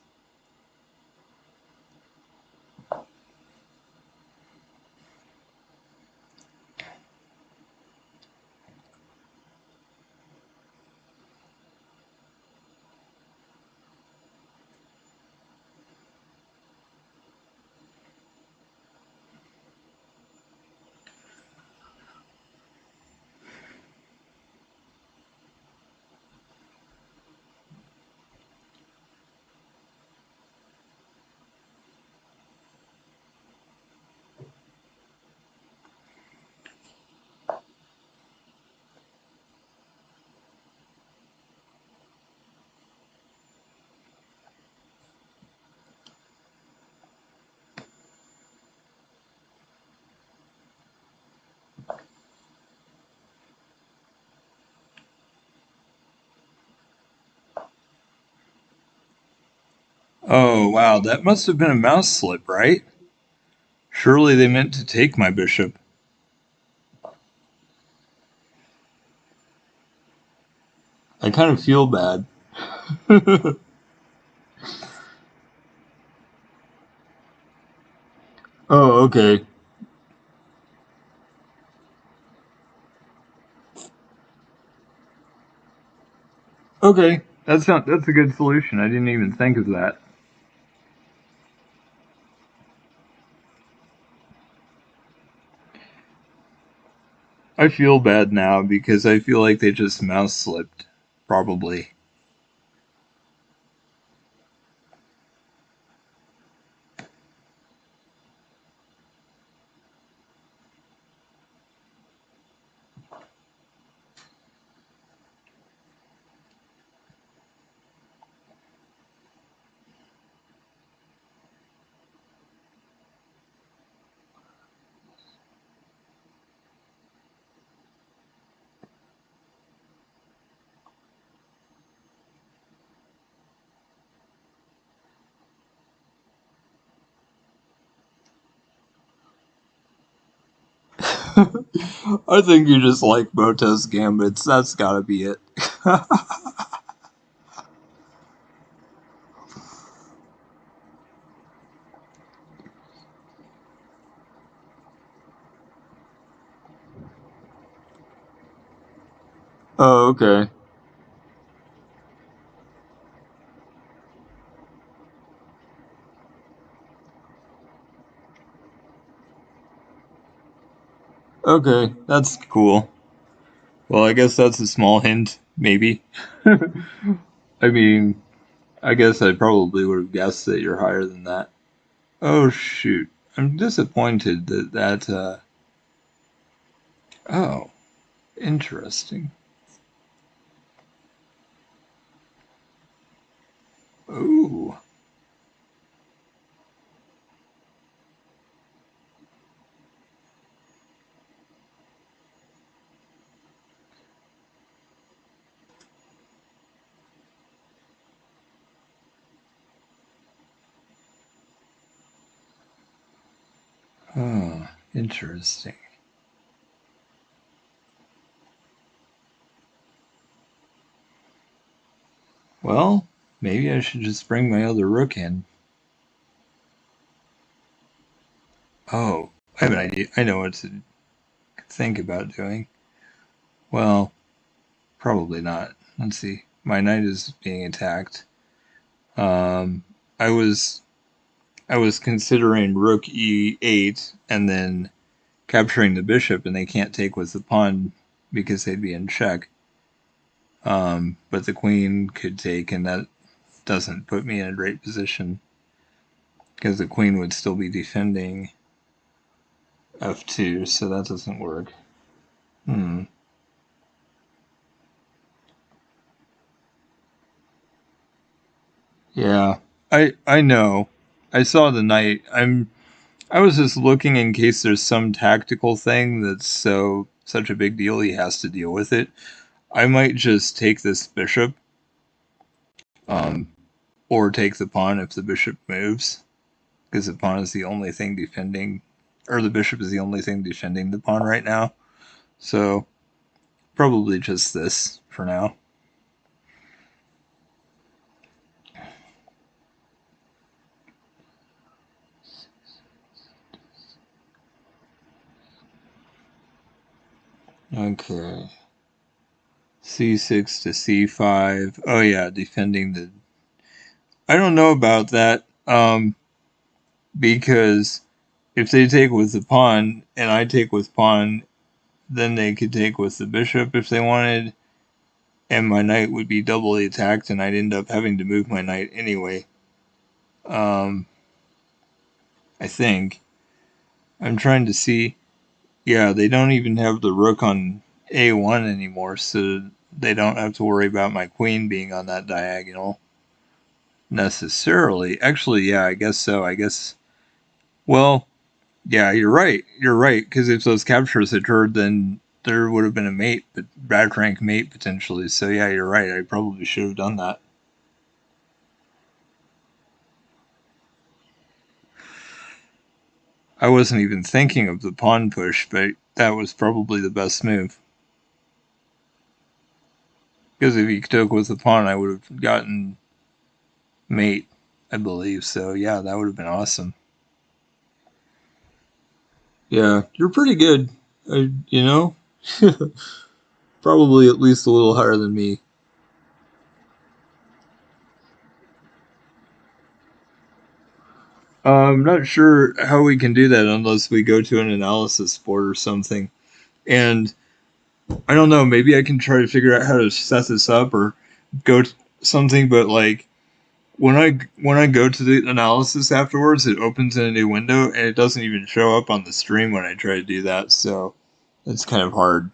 [SPEAKER 1] Oh, wow, that must have been a mouse slip, right? Surely they meant to take my bishop. I kind of feel bad. Oh, okay. Okay, that's a good solution. I didn't even think of that. I feel bad now because I feel like they just mouse slipped. Probably. I think you just like Moto's gambits. That's gotta be it. Oh, okay. Okay, that's cool. Well, I guess that's a small hint, maybe. I mean, I guess I probably would have guessed that you're higher than that. Oh, shoot. I'm disappointed that. Oh, interesting. Ooh. Oh, interesting. Well, maybe I should just bring my other rook in. Oh, I have an idea. I know what to think about doing. Well, probably not. Let's see. My knight is being attacked. Um, I was I was considering rook e8 and then capturing the bishop, and they can't take with the pawn because they'd be in check. But the queen could take, and that doesn't put me in a great position because the queen would still be defending f2, so that doesn't work. Hmm. Yeah, I know. I saw the knight. I was just looking in case there's some tactical thing that's such a big deal he has to deal with it. I might just take this bishop, um, or take the pawn if the bishop moves, because the pawn is the only thing defending, or the bishop is the only thing defending the pawn right now. So probably just this for now. Okay. C6 to C5. Oh yeah, defending the. I don't know about that. Because if they take with the pawn and I take with pawn, then they could take with the bishop if they wanted, and my knight would be doubly attacked, and I'd end up having to move my knight anyway. Um, I think. I'm trying to see. Yeah, they don't even have the rook on A1 anymore, so they don't have to worry about my queen being on that diagonal necessarily. Actually, yeah, I guess so. I guess. Well, yeah, you're right. You're right. Because if those captures occurred, then there would have been a mate, but back rank mate potentially. So yeah, you're right. I probably should have done that. I wasn't even thinking of the pawn push, but that was probably the best move. Because if he took with the pawn, I would have gotten mate, I believe. So yeah, that would have been awesome. Yeah, you're pretty good. You know, probably at least a little higher than me. I'm not sure how we can do that unless we go to an analysis board or something. And I don't know, maybe I can try to figure out how to set this up or go to something, but like when I go to the analysis afterwards, it opens in a new window and it doesn't even show up on the stream when I try to do that, so it's kind of hard.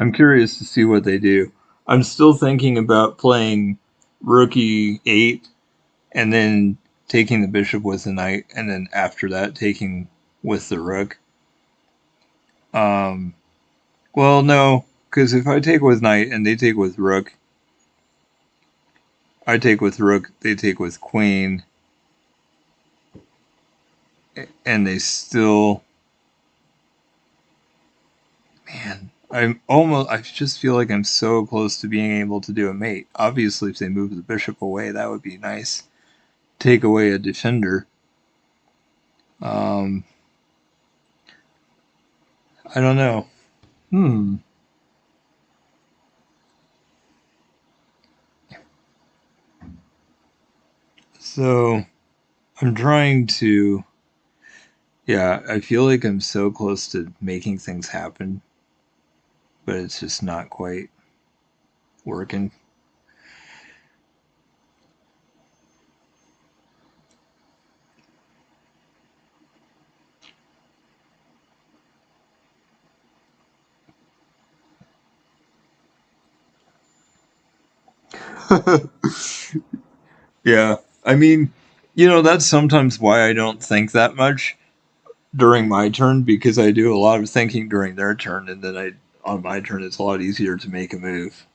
[SPEAKER 1] I'm curious to see what they do. I'm still thinking about playing rookie 8 and then taking the bishop with the knight, and then after that taking with the rook. Um, well, no, because if I take with knight and they take with rook, I take with rook, they take with queen, and they still. Man, I just feel like I'm so close to being able to do a mate. Obviously, if they move the bishop away, that would be nice. Take away a defender. Um, I don't know. Hmm. So I'm trying to. Yeah, I feel like I'm so close to making things happen, but it's just not quite working. Yeah, I mean, that's sometimes why I don't think that much during my turn because I do a lot of thinking during their turn, and then on my turn it's a lot easier to make a move.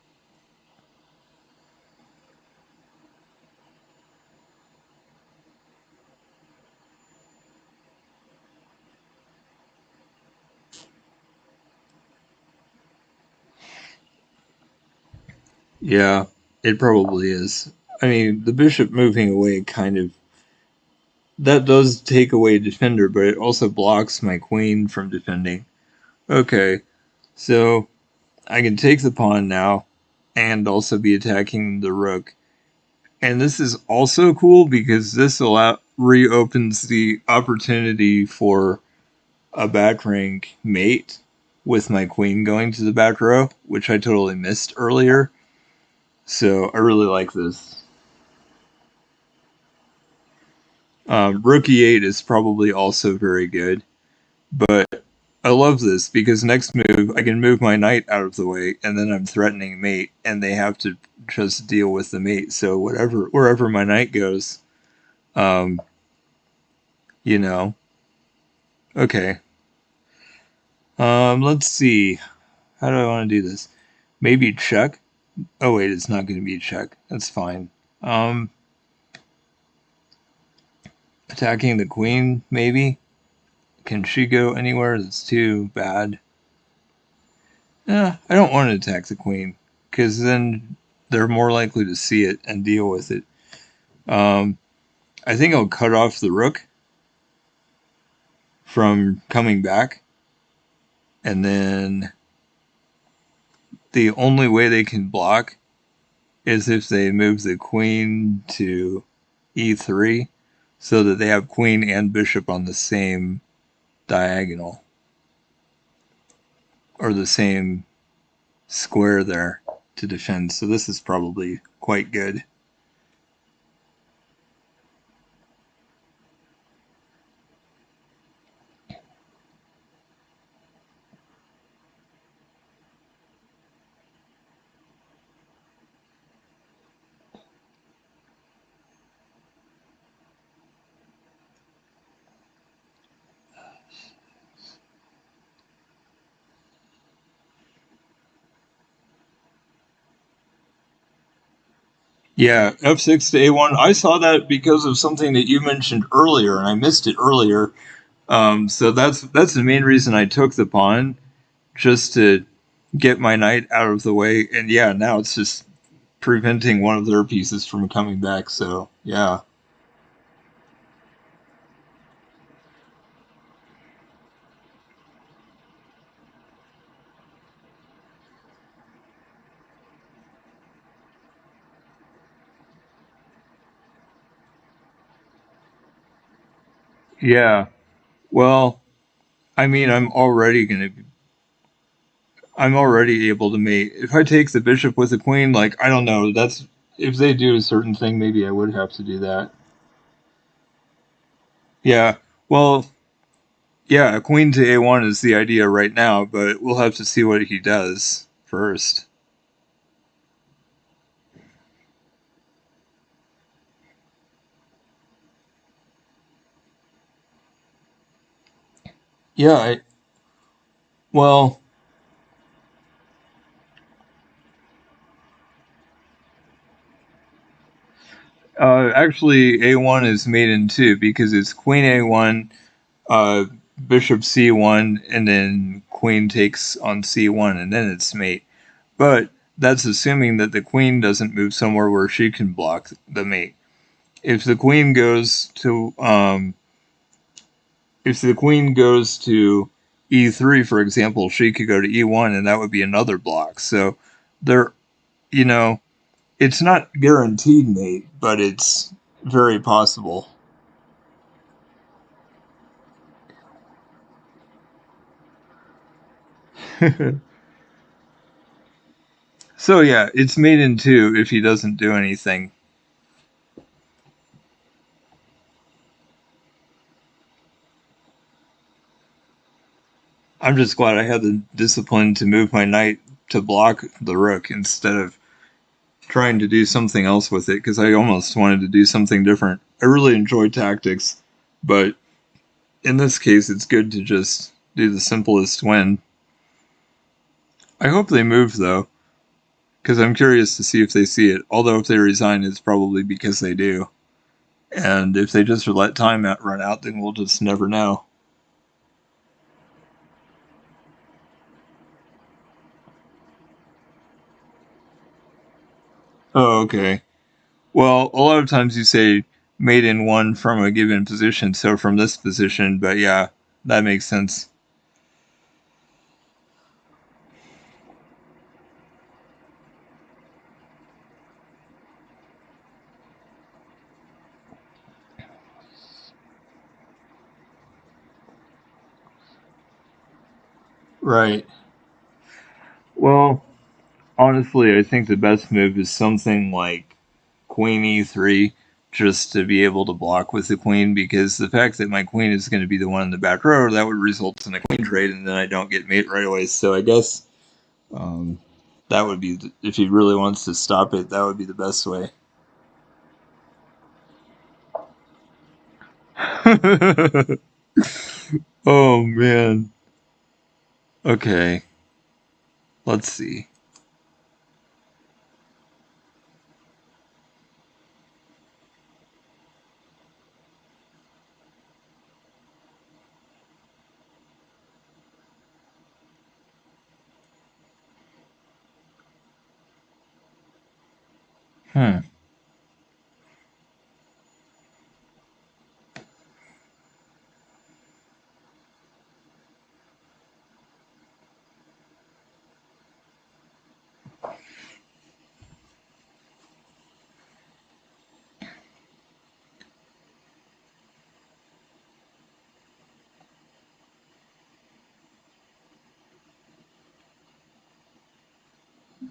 [SPEAKER 1] Yeah, it probably is. I mean, the bishop moving away kind of that does take away defender, but it also blocks my queen from defending. Okay, so I can take the pawn now and also be attacking the rook. And this is also cool because this reopens the opportunity for a back rank mate. with my queen going to the back row, which I totally missed earlier. So I really like this. Rook e8 is probably also very good, but I love this because next move I can move my knight out of the way, and then I'm threatening mate, and they have to just deal with the mate. So wherever my knight goes, um, you know. Okay. Let's see. How do I want to do this? Maybe check. Oh wait, it's not going to be a check. That's fine. Um, Attacking the queen, maybe. Can she go anywhere? That's too bad. I don't want to attack the queen because then they're more likely to see it and deal with it. I think I'll cut off the rook from coming back, and then the only way they can block is if they move the queen to e3 so that they have queen and bishop on the same diagonal or the same square there to defend. So this is probably quite good. Yeah, f6 to a1. I saw that because of something that you mentioned earlier, and I missed it earlier. So that's the main reason I took the pawn, just to get my knight out of the way. And yeah, now it's just preventing one of their pieces from coming back. So yeah. Yeah. Well, I mean, I'm already able to mate. If I take the bishop with the queen, like, I don't know, that's, if they do a certain thing, maybe I would have to do that. Yeah. Well, yeah, queen to a1 is the idea right now, but we'll have to see what he does first. Yeah, well, actually, a1 is mate in two because it's queen a1, uh, bishop c1, and then queen takes on c1, and then it's mate. But that's assuming that the queen doesn't move somewhere where she can block the mate. If the queen goes to if the queen goes to e3, for example, she could go to e1, and that would be another block. So there, you know, it's not guaranteed mate, but it's very possible. So yeah, it's mate in two if he doesn't do anything. I'm just glad I had the discipline to move my knight to block the rook instead of trying to do something else with it, because I almost wanted to do something different. I really enjoy tactics, but in this case, it's good to just do the simplest win. I hope they move, though, because I'm curious to see if they see it. Although, if they resign, it's probably because they do. And if they just let time run out, then we'll just never know. Oh, okay. Well, a lot of times you say mate in one from a given position, so from this position, but yeah, that makes sense. Right. Well, honestly, I think the best move is something like Queen E3, just to be able to block with the queen, because the fact that my queen is going to be the one in the back row, that would result in a queen trade, and then I don't get mate right away. So I guess um, that would be, if he really wants to stop it, that would be the best way. Oh man. Okay. Let's see. Hmm.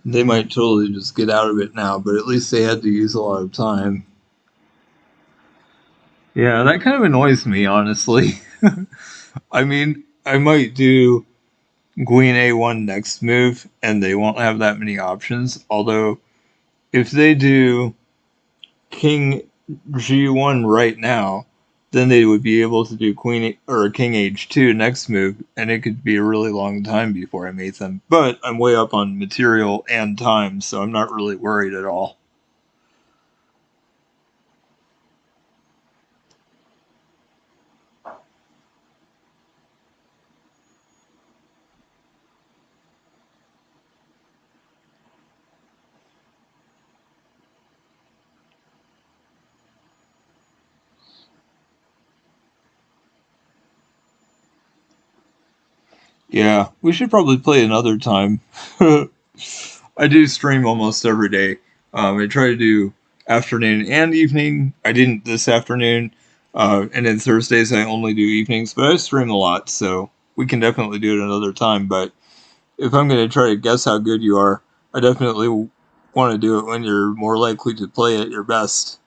[SPEAKER 1] They might totally just get out of it now, but at least they had to use a lot of time. Yeah, that kind of annoys me, honestly. I mean, I might do Queen A1 next move, and they won't have that many options. Although, if they do King G1 right now, then they would be able to do Queen or King H2 next move, and it could be a really long time before I mate them. But I'm way up on material and time, so I'm not really worried at all. Yeah, we should probably play another time. I do stream almost every day. I try to do afternoon and evening. I didn't this afternoon. And then Thursdays I only do evenings, but I stream a lot, so we can definitely do it another time. But if I'm going to try to guess how good you are, I definitely want to do it when you're more likely to play at your best.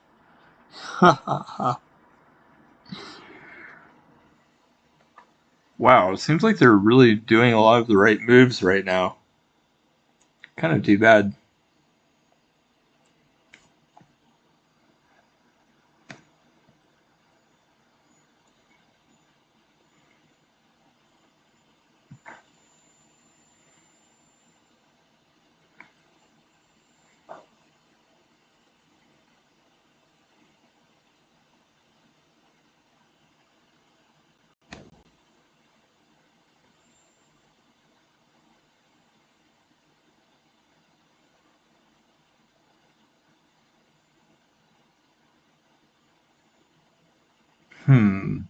[SPEAKER 1] Wow, it seems like they're really doing a lot of the right moves right now. Kind of too bad. Hmm.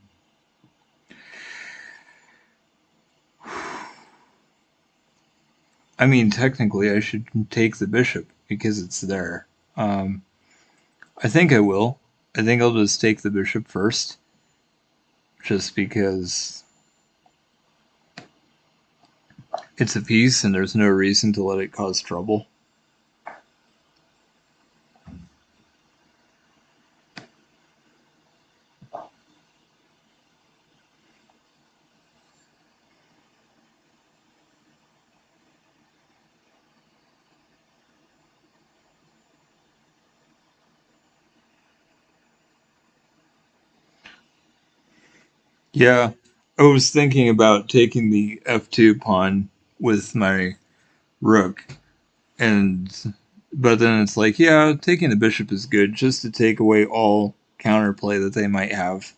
[SPEAKER 1] I mean, technically, I should take the bishop because it's there. Um, I think I will. I think I'll just take the bishop first, just because it's a piece and there's no reason to let it cause trouble. Yeah, I was thinking about taking the f2 pawn with my rook, and but then it's like, yeah, taking the bishop is good just to take away all counterplay that they might have.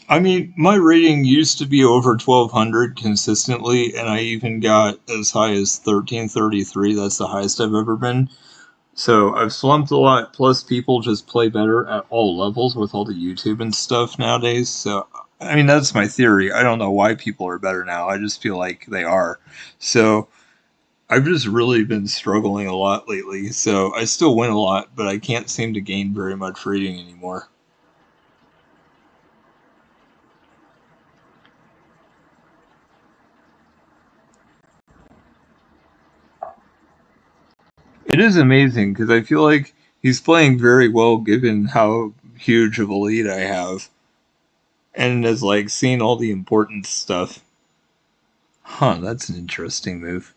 [SPEAKER 1] I mean, my rating used to be over 1200 consistently, and I even got as high as 1333. That's the highest I've ever been. So I've slumped a lot, plus people just play better at all levels with all the YouTube and stuff nowadays. So, I mean, that's my theory. I don't know why people are better now. I just feel like they are. So, I've just really been struggling a lot lately. So, I still win a lot, but I can't seem to gain very much rating anymore. It is amazing because I feel like he's playing very well given how huge of a lead I have and has like seen all the important stuff. Huh, that's an interesting move.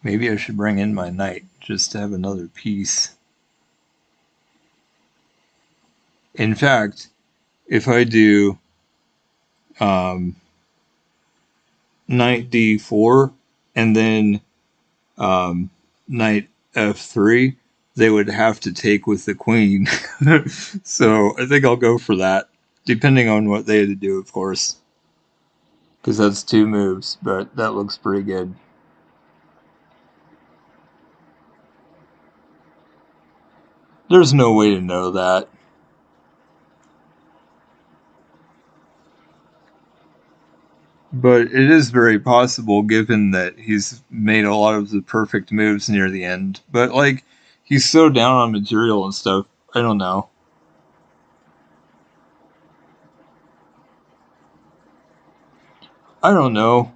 [SPEAKER 1] Maybe I should bring in my knight just to have another piece. In fact, if I do um, knight d4 and then um, knight f3, they would have to take with the queen. So I think I'll go for that, depending on what they had to do, of course, because that's two moves, but that looks pretty good. There's no way to know that. But it is very possible given that he's made a lot of the perfect moves near the end. But, like, he's so down on material and stuff. I don't know. I don't know.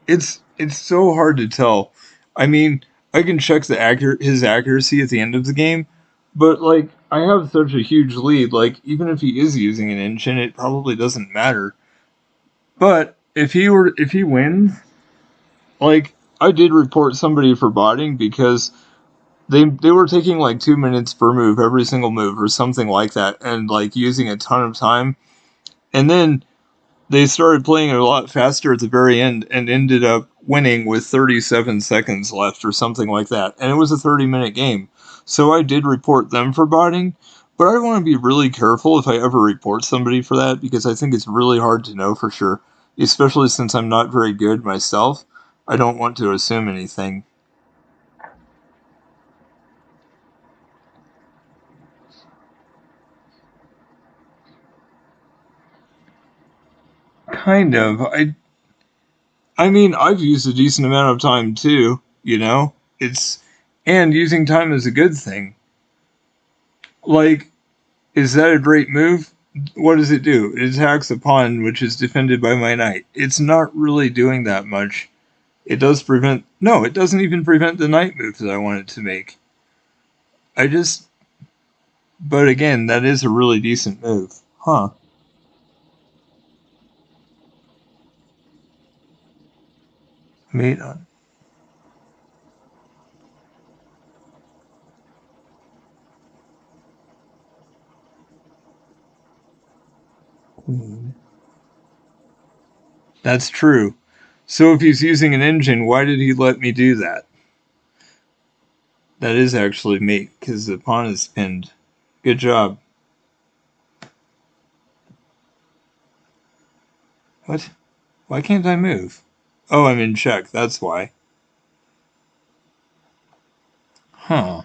[SPEAKER 1] It's so hard to tell. I mean, I can check his accuracy at the end of the game, but like I have such a huge lead. Like even if he is using an engine, it probably doesn't matter. But if he wins, like I did report somebody for botting because they were taking like 2 minutes per move every single move or something like that, and like using a ton of time, and then they started playing it a lot faster at the very end and ended up winning with 37 seconds left or something like that. And it was a 30-minute game. So I did report them for botting, but I want to be really careful if I ever report somebody for that because I think it's really hard to know for sure, especially since I'm not very good myself. I don't want to assume anything. Kind of. I mean, I've used a decent amount of time too, you know? It's and using time is a good thing. Like is that a great move? What does it do? It attacks a pawn which is defended by my knight. It's not really doing that much. It does prevent. No, it doesn't even prevent the knight move that I wanted to make. I just. But again, that is a really decent move. Huh. Mate on queen. That's true. So if he's using an engine, why did he let me do that? That is actually mate, because the pawn is pinned. Good job. What? Why can't I move? Oh, I'm in check. That's why. Huh.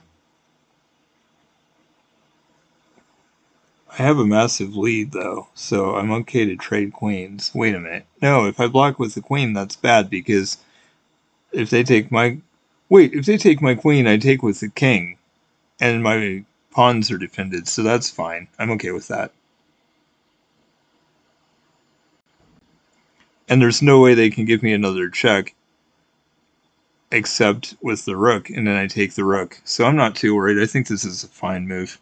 [SPEAKER 1] I have a massive lead, though, so I'm okay to trade queens. Wait a minute. No, if I block with the queen, that's bad, because if they take my... Wait, if they take my queen, I take with the king, and my pawns are defended, so that's fine. I'm okay with that. And there's no way they can give me another check, except with the rook, and then I take the rook. So I'm not too worried. I think this is a fine move.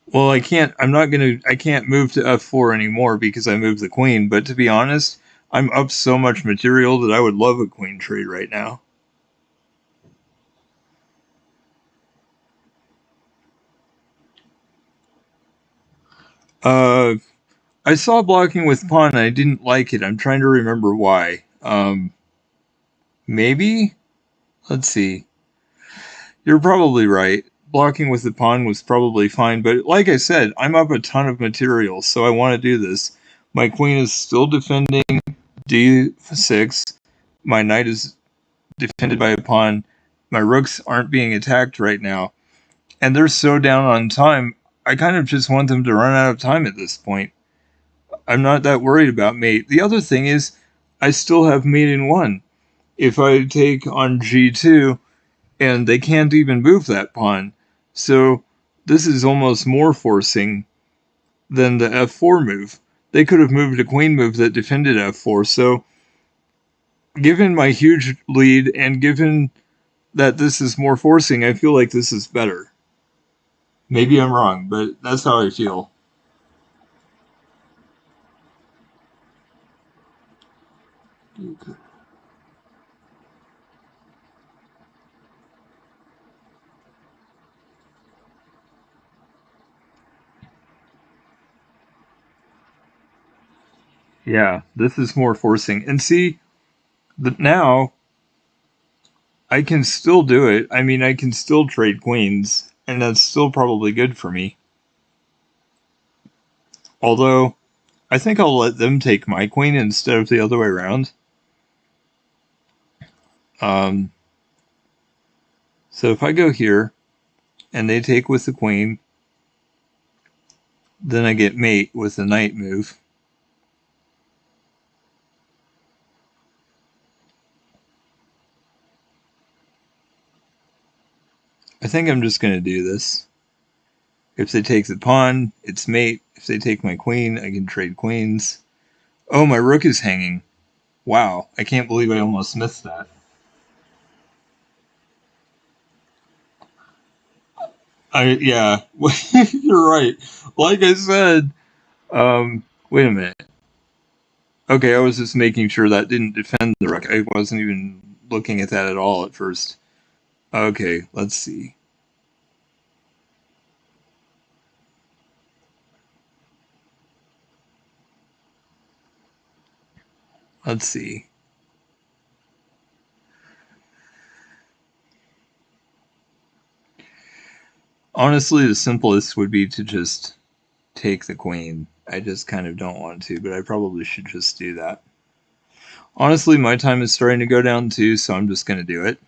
[SPEAKER 1] Well, I can't move to f4 anymore because I moved the queen, but to be honest, I'm up so much material that I would love a queen trade right now. Uh, I saw blocking with pawn and I didn't like it. I'm trying to remember why. Maybe? Let's see. You're probably right. Blocking with the pawn was probably fine, but like I said, I'm up a ton of material, so I want to do this. My queen is still defending d6. My knight is defended by a pawn. My rooks aren't being attacked right now. And they're so down on time, I kind of just want them to run out of time at this point. I'm not that worried about mate. The other thing is, I still have mate in 1. If I take on g2, and they can't even move that pawn. So this is almost more forcing than the f4 move. They could have moved a queen move that defended f4. So given my huge lead and given that this is more forcing, I feel like this is better. Maybe I'm wrong, but that's how I feel. Yeah, this is more forcing. And see, now I can still do it. I mean, I can still trade queens, and that's still probably good for me. Although, I think I'll let them take my queen instead of the other way around. Um, so if I go here, and they take with the queen, then I get mate with the knight move. I think I'm just going to do this. If they take the pawn, it's mate. If they take my queen, I can trade queens. Oh, my rook is hanging. Wow, I can't believe I almost missed that. Yeah, you're right. Like I said, wait a minute. Okay, I was just making sure that didn't defend the rook. I wasn't even looking at that at all at first. Okay, let's see. Let's see. Honestly, the simplest would be to just take the queen. I just kind of don't want to, but I probably should just do that. Honestly, my time is starting to go down too, so I'm just going to do it.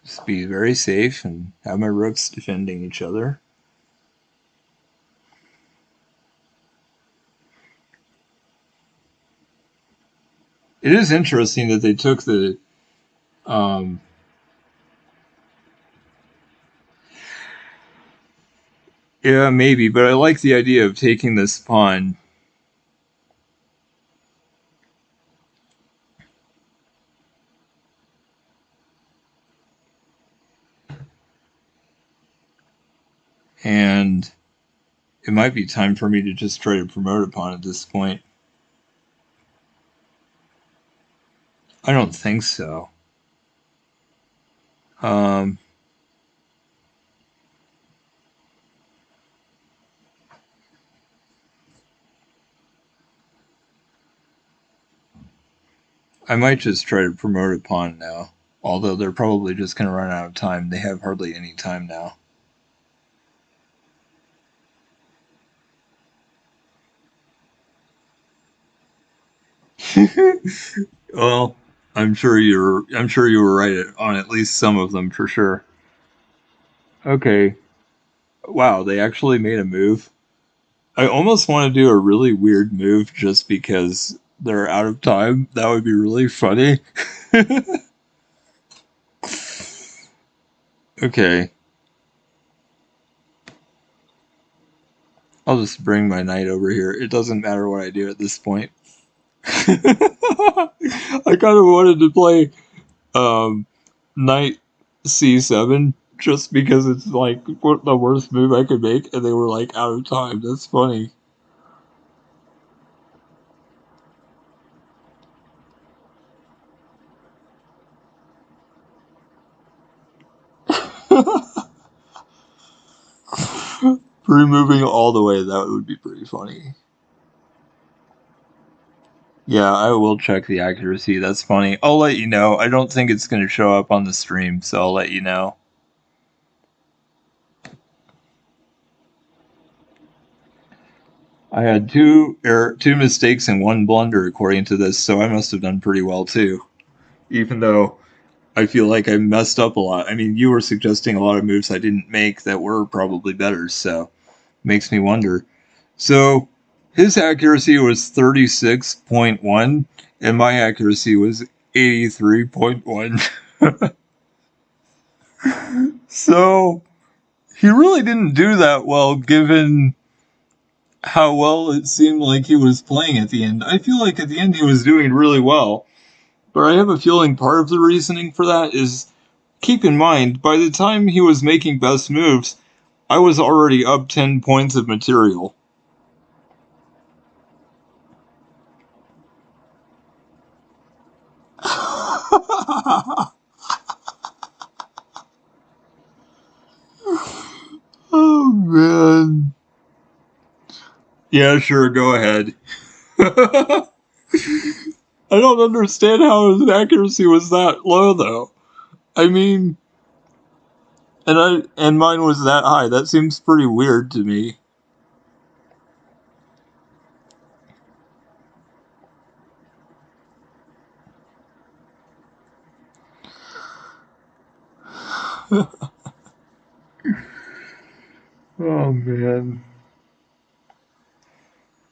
[SPEAKER 1] Just be very safe and have my rooks defending each other. It is interesting that they took the yeah, maybe, but I like the idea of taking this pawn. And it might be time for me to just try to promote a pawn at this point. I don't think so. Um, I might just try to promote a pawn now. Although they're probably just going to run out of time. They have hardly any time now. Well, I'm sure you were right on at least some of them for sure. Okay. Wow, they actually made a move. I almost want to do a really weird move just because they're out of time. That would be really funny. Okay. I'll just bring my knight over here. It doesn't matter what I do at this point. I kind of wanted to play um, knight c7 just because it's like what the worst move I could make, and they were like out of time. That's funny. Removing all the way, that would be pretty funny. Yeah, I will check the accuracy. That's funny. I'll let you know. I don't think it's going to show up on the stream, so I'll let you know. I had two mistakes and one blunder according to this, so I must have done pretty well too. Even though I feel like I messed up a lot. I mean, you were suggesting a lot of moves I didn't make that were probably better, so makes me wonder. So his accuracy was 36.1 and my accuracy was 83.1. So he really didn't do that well given how well it seemed like he was playing at the end. I feel like at the end he was doing really well. But I have a feeling part of the reasoning for that is, keep in mind, by the time he was making best moves, I was already up 10 points of material. Oh, man. Yeah, sure, go ahead. I don't understand how his accuracy was that low, though. I mean, and mine was that high. That seems pretty weird to me. Oh, man.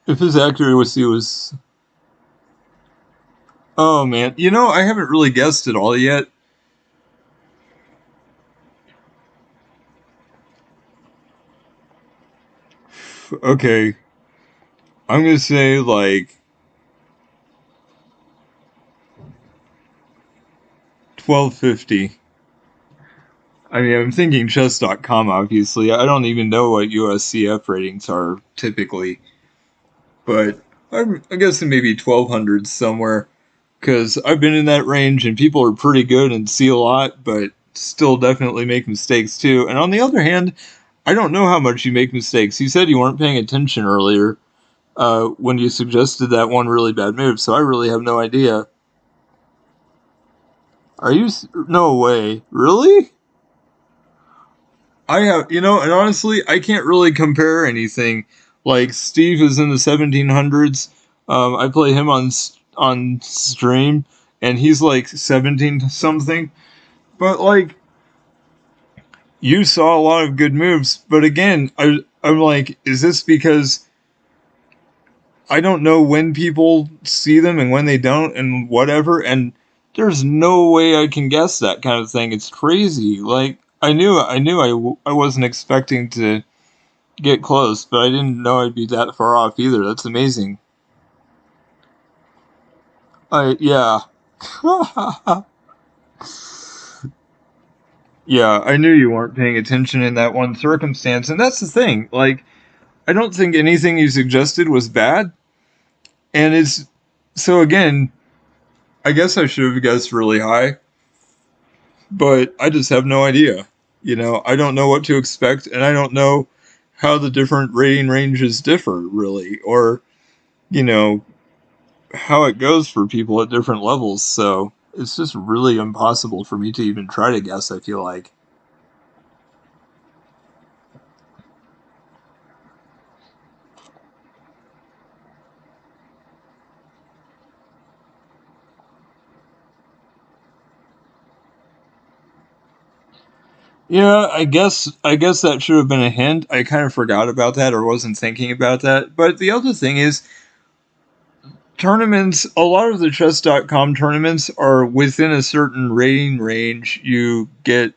[SPEAKER 1] If his accuracy was... Oh, man. You know, I haven't really guessed it all yet. Okay. I'm gonna say, like... 1250. I mean, I'm thinking chess.com, obviously. I don't even know what USCF ratings are, typically. But I'm guessing maybe 1200 somewhere. Because I've been in that range, and people are pretty good and see a lot, but still definitely make mistakes, too. And on the other hand, I don't know how much you make mistakes. You said you weren't paying attention earlier when you suggested that one really bad move, so I really have no idea. Are you... No way. Really? I have, you know, and honestly, I can't really compare anything. Like, Steve is in the 1700s. I play him on stream, and he's like 17 something. But, like, you saw a lot of good moves. But again, I'm like, is this because I don't know when people see them and when they don't and whatever? And there's no way I can guess that kind of thing. It's crazy. Like, I wasn't expecting to get close, but I didn't know I'd be that far off either. That's amazing. Yeah. Yeah, I knew you weren't paying attention in that one circumstance, and that's the thing. Like, I don't think anything you suggested was bad, and it's... So again, I guess I should have guessed really high, but I just have no idea. You know, I don't know what to expect, and I don't know how the different rating ranges differ, really, or, you know, how it goes for people at different levels, so it's just really impossible for me to even try to guess, I feel like. Yeah, I guess that should have been a hint. I kind of forgot about that or wasn't thinking about that. But the other thing is, tournaments, a lot of the chess.com tournaments are within a certain rating range. You get,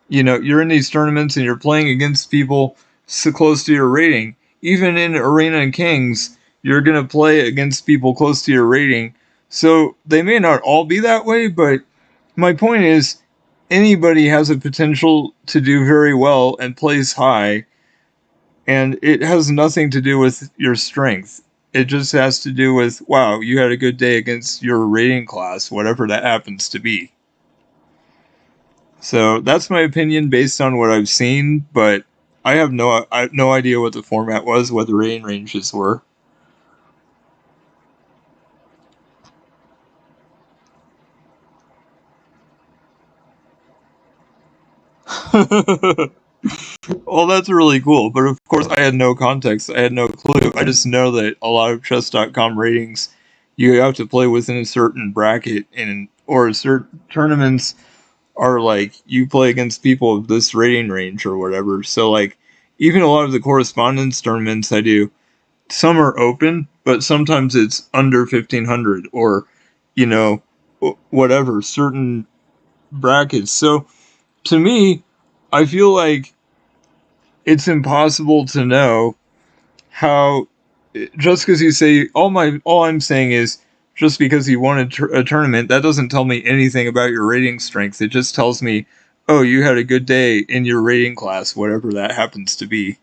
[SPEAKER 1] you know, you're in these tournaments and you're playing against people so close to your rating. Even in Arena and Kings, you're going to play against people close to your rating. So they may not all be that way, but my point is, anybody has a potential to do very well and plays high, and it has nothing to do with your strength. It just has to do with, wow, you had a good day against your rating class, whatever that happens to be. So that's my opinion based on what I've seen, but I have no idea what the format was, what the rating ranges were. Well, that's really cool, but of course I had no context. I had no clue. I just know that a lot of chess.com ratings, you have to play within a certain bracket, and or certain tournaments are like you play against people of this rating range or whatever. So like even a lot of the correspondence tournaments I do, some are open, but sometimes it's under 1500 or you know whatever certain brackets. So to me, I feel like it's impossible to know how just because you say all I'm saying is just because you won a tournament that doesn't tell me anything about your rating strength. It just tells me, oh, you had a good day in your rating class, whatever that happens to be.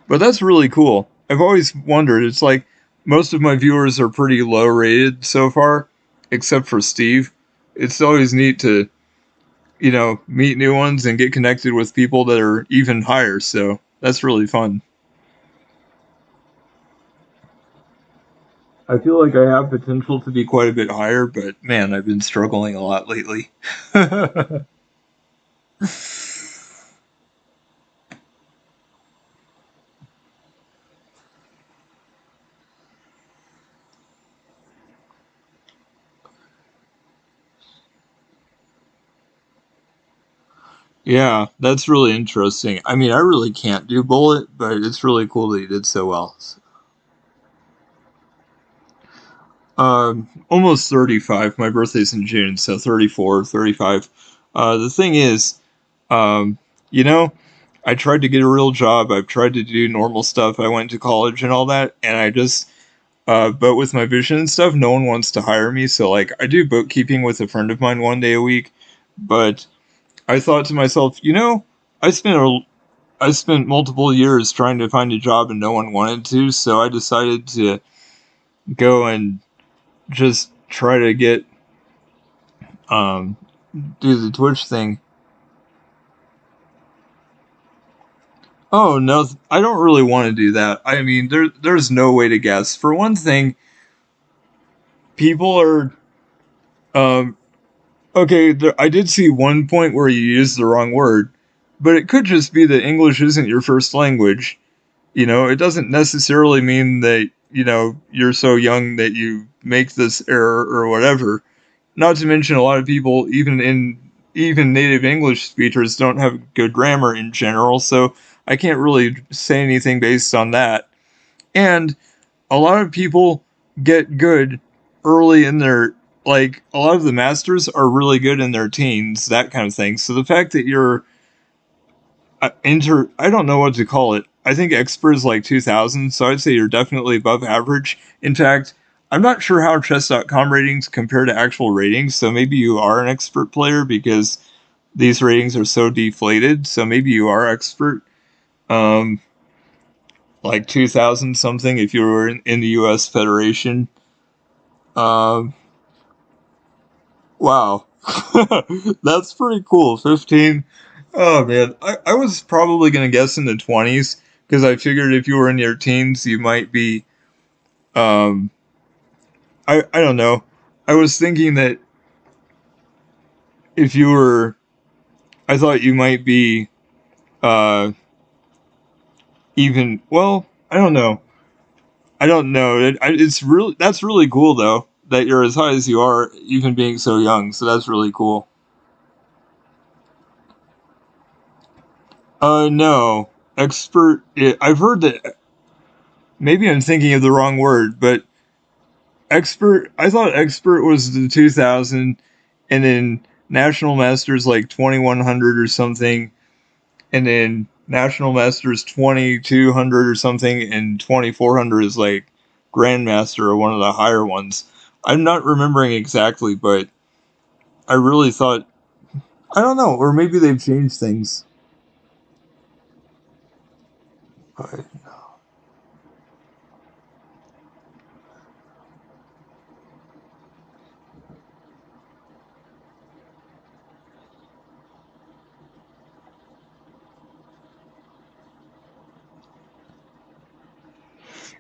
[SPEAKER 1] But that's really cool. I've always wondered. It's like most of my viewers are pretty low rated so far, except for Steve. It's always neat to meet new ones and get connected with people that are even higher. So that's really fun. I feel like I have potential to be quite a bit higher, but man, I've been struggling a lot lately. Yeah, that's really interesting. I mean, I really can't do bullet, but it's really cool that you did so well. Almost 35. My birthday's in June, so 34, 35. The thing is, um, you know, I tried to get a real job. I've tried to do normal stuff. I went to college and all that, and but with my vision and stuff, no one wants to hire me. So, like, I do bookkeeping with a friend of mine one day a week, but I thought to myself, I spent a, I spent multiple years trying to find a job and no one wanted to, so I decided to go and just try to um, do the Twitch thing. Oh no, I don't really want to do that. I mean, there's no way to guess. For one thing, people are um, okay. I did see one point where you used the wrong word, but it could just be that English isn't your first language. It doesn't necessarily mean that you're so young that you make this error or whatever. Not to mention, a lot of people, even native English speakers, don't have good grammar in general. So I can't really say anything based on that. And a lot of people get good early in their like a lot of the masters are really good in their teens, that kind of thing. So the fact that you're I don't know what to call it. I think expert is like 2000, so I'd say you're definitely above average. In fact, I'm not sure how chess.com ratings compare to actual ratings, so maybe you are an expert player because these ratings are so deflated, so maybe you are expert. Um, like 2000 something if you were in the US Federation. Um, wow. That's pretty cool. 15. Oh man, I was probably gonna guess in the 20s because I figured if you were in your teens, you might be. Um, I don't know. I was thinking that if you were, I thought you might be. Uh, even well, I don't know. I don't know. It's really that's really cool though that you're as high as you are, even being so young. So that's really cool. No, expert. I've heard that. Maybe I'm thinking of the wrong word, but expert. I thought expert was the 2000, and then national masters like 2100 or something, and then national masters 2200 or something, and 2400 is like grandmaster or one of the higher ones. I'm not remembering exactly, but I really thought I don't know, or maybe they've changed things. But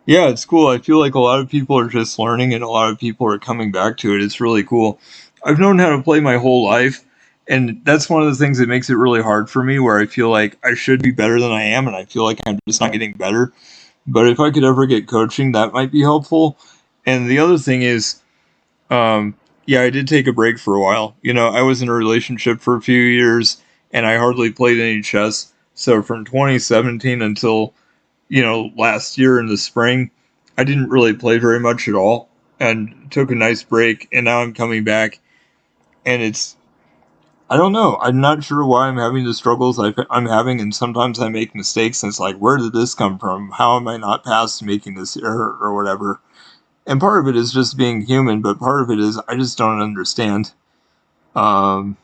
[SPEAKER 1] Yeah, it's cool. I feel like a lot of people are just learning and a lot of people are coming back to it. It's really cool. I've known how to play my whole life, and that's one of the things that makes it really hard for me where I feel like I should be better than I am and I feel like I'm just not getting better. But if I could ever get coaching, that might be helpful. And the other thing is, um, yeah, I did take a break for a while. You know, I was in a relationship for a few years and I hardly played any chess. So from 2017 until last year in the spring, I didn't really play very much at all and took a nice break. And now I'm coming back, and I don't know. I'm not sure why I'm having the struggles I'm having, and sometimes I make mistakes, and it's like, where did this come from? How am I not past making this error or whatever? And part of it is just being human, but part of it is I just don't understand. Um,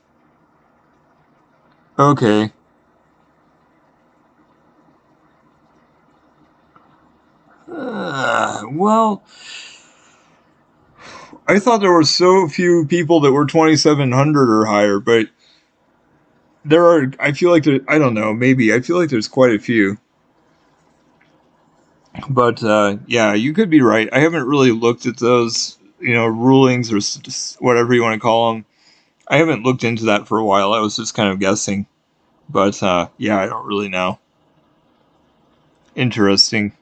[SPEAKER 1] okay. Well, I thought there were so few people that were 2,700 or higher, but there are. I feel like there. I don't know. Maybe I feel like there's quite a few. But yeah, you could be right. I haven't really looked at those, rulings or whatever you want to call them. I haven't looked into that for a while. I was just kind of guessing. But yeah, I don't really know. Interesting.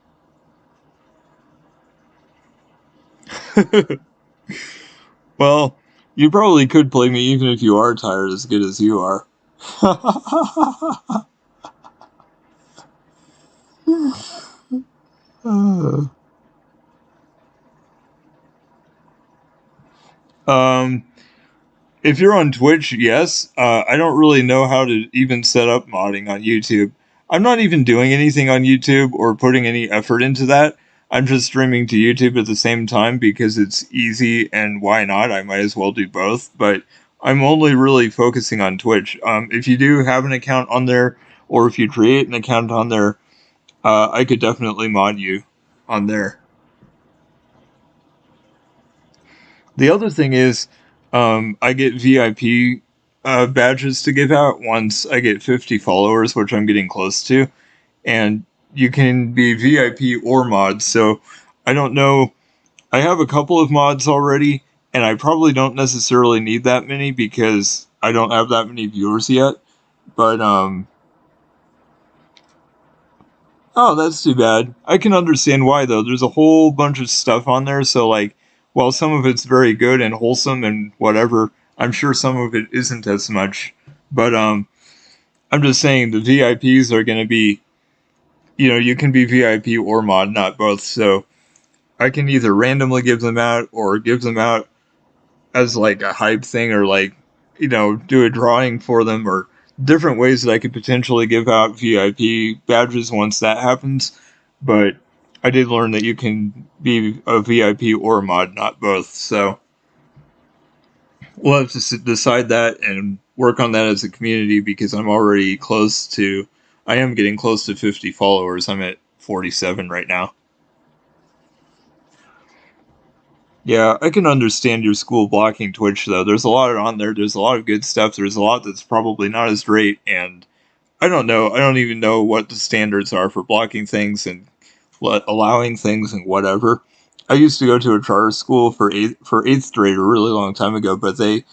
[SPEAKER 1] Well, you probably could play me even if you are tired as good as you are. um, if you're on Twitch, yes. I don't really know how to even set up modding on YouTube. I'm not even doing anything on YouTube or putting any effort into that. I'm just streaming to YouTube at the same time because it's easy and why not? I might as well do both. But I'm only really focusing on Twitch. If you do have an account on there, or if you create an account on there, I could definitely mod you on there. The other thing is, I get VIP badges to give out once I get 50 followers, which I'm getting close to. And you can be VIP or mod. So I don't know. I have a couple of mods already, and I probably don't necessarily need that many because I don't have that many viewers yet. But oh, that's too bad. I can understand why though. There's a whole bunch of stuff on there, so like, while some of it's very good and wholesome and whatever, I'm sure some of it isn't as much. But I'm just saying the VIPs are going to be, you can be VIP or mod, not both. So I can either randomly give them out or give them out as like a hype thing or like, do a drawing for them or different ways that I could potentially give out VIP badges once that happens. But I did learn that you can be a VIP or a mod, not both. So we'll have to decide that and work on that as a community because I am getting close to 50 followers. I'm at 47 right now. Yeah, I can understand your school blocking Twitch though. There's a lot on there. There's a lot of good stuff. There's a lot that's probably not as great, and I don't know. I don't even know what the standards are for blocking things and allowing things and whatever. I used to go to a charter school for eighth grade a really long time ago, but they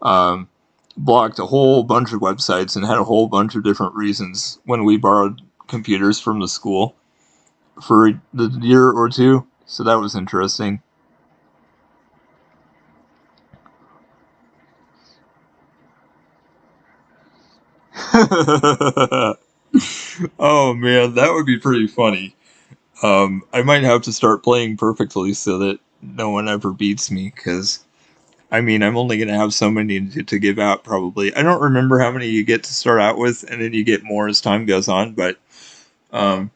[SPEAKER 1] um, blocked a whole bunch of websites and had a whole bunch of different reasons when we borrowed computers from the school for the year or two. So that was interesting. Oh man, that would be pretty funny. I might have to start playing perfectly so that no one ever beats me, because I mean, I'm only gonna have so many to give out probably. I don't remember how many you get to start out with, and then you get more as time goes on. But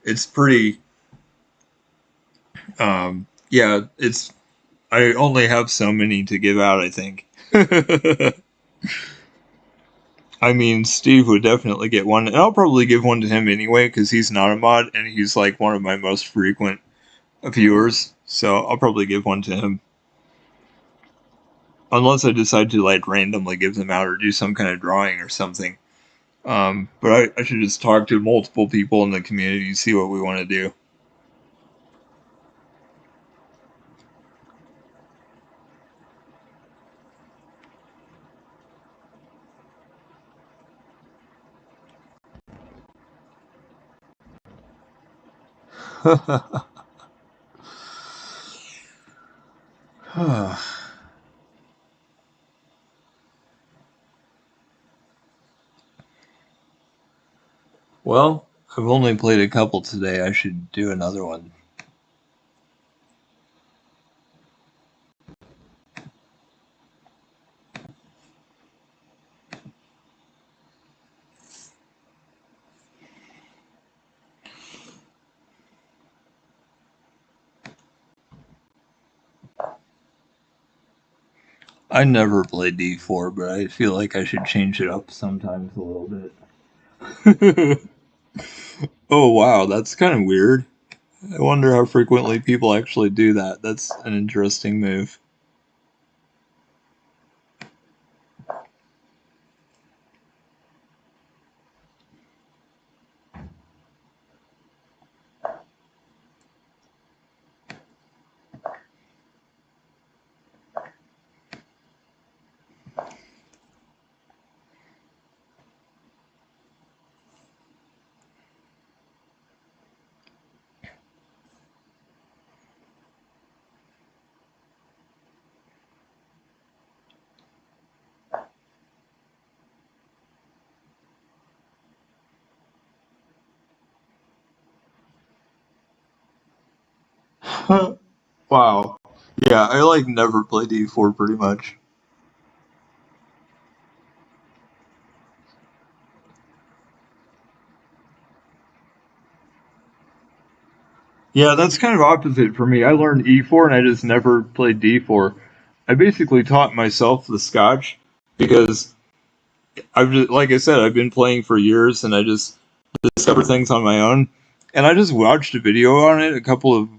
[SPEAKER 1] it's pretty. Yeah, it's. I only have so many to give out. I think. I mean, Steve would definitely get one, and I'll probably give one to him anyway because he's not a mod and he's like one of my most frequent viewers. So I'll probably give one to him, unless I decide to like randomly give them out or do some kind of drawing or something. But I should just talk to multiple people in the community, see what we want to do. Well, I've only played a couple today. I should do another one. I never play D4, but I feel like I should change it up sometimes a little bit. Oh wow, that's kind of weird. I wonder how frequently people actually do that. That's an interesting move. Wow. Yeah, I like never play D4 pretty much. Yeah, that's kind of opposite for me. I learned E4 and I just never played D4. I basically taught myself the Scotch because I've just, like I said, I've been playing for years and I just discover things on my own. And I just watched a video on it a couple of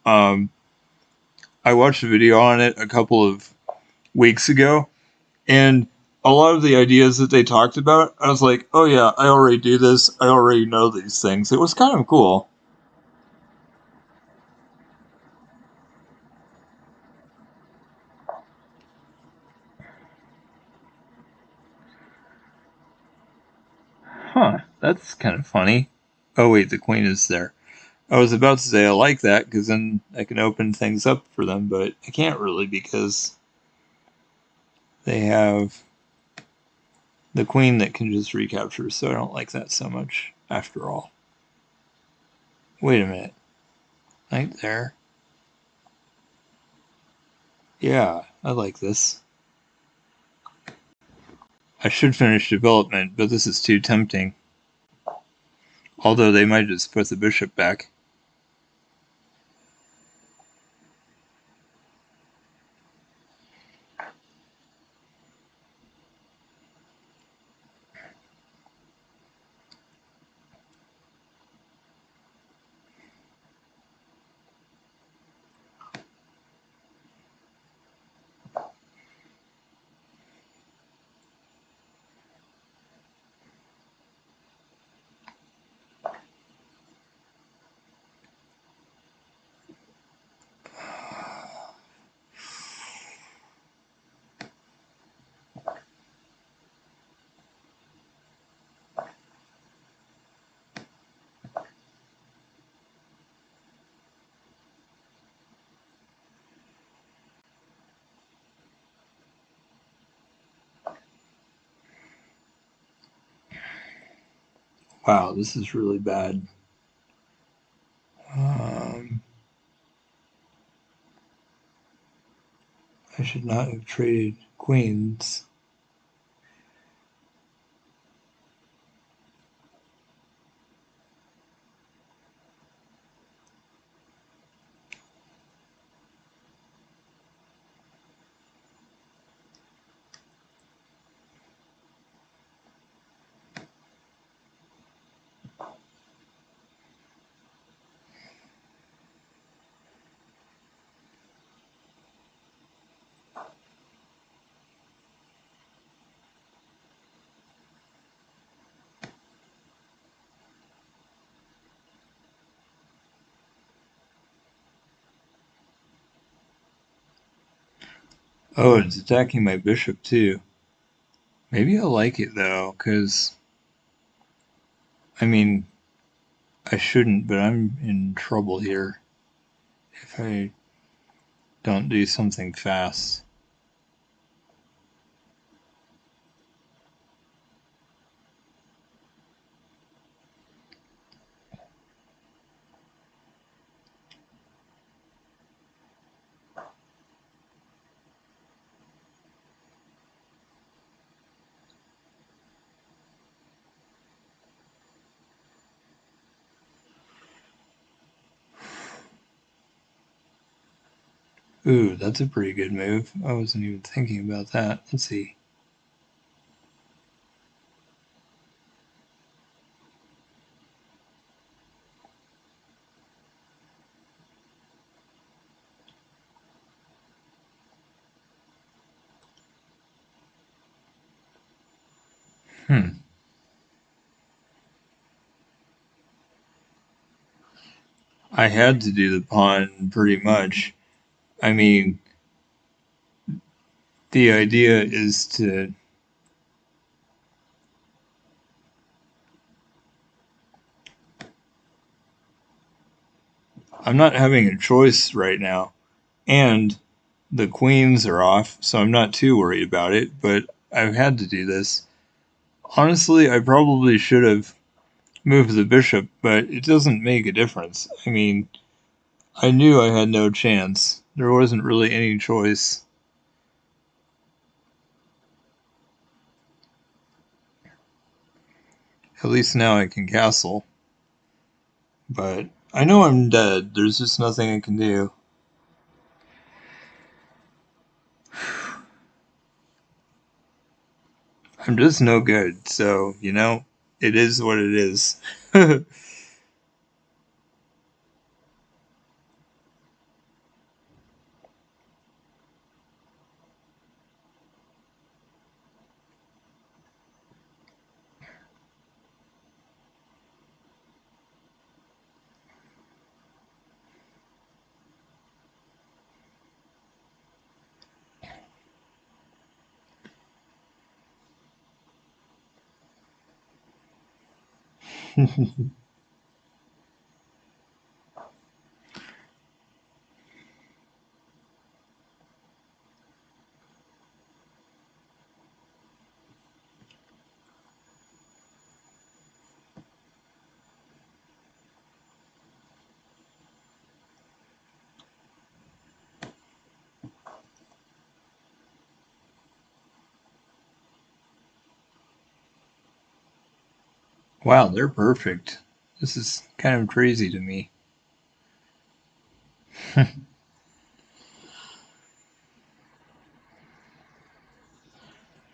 [SPEAKER 1] um I watched a video on it a couple of weeks ago, and a lot of the ideas that they talked about, I was like, "Oh yeah, I already do this. I already know these things." It was kind of cool. Huh, that's kind of funny. Oh wait, the queen is there. I was about to say I like that because then I can open things up for them, but I can't really because they have the queen that can just recapture, so I don't like that so much after all. Wait a minute. Right there. Yeah, I like this. I should finish development, but this is too tempting. Although they might just put the bishop back. Wow, this is really bad. Um, I should not have traded queens. Oh, it's attacking my bishop too. Maybe I'll like it though, because I mean, I shouldn't, but I'm in trouble here if I don't do something fast. Ooh, that's a pretty good move. I wasn't even thinking about that. Let's see. Hmm. I had to do the pawn pretty much. I mean, the idea is to. I'm not having a choice right now. And the queens are off, so I'm not too worried about it, but I've had to do this. Honestly, I probably should have moved the bishop, but it doesn't make a difference. I mean, I knew I had no chance. There wasn't really any choice. At least now I can castle. But I know I'm dead. There's just nothing I can do. I'm just no good, so, it is what it is. Wow, they're perfect. This is kind of crazy to me.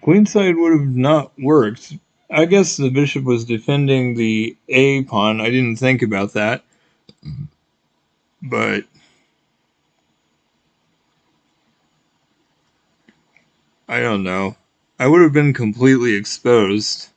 [SPEAKER 1] Queenside would have not worked. I guess the bishop was defending the A pawn. I didn't think about that, but I don't know. I would have been completely exposed.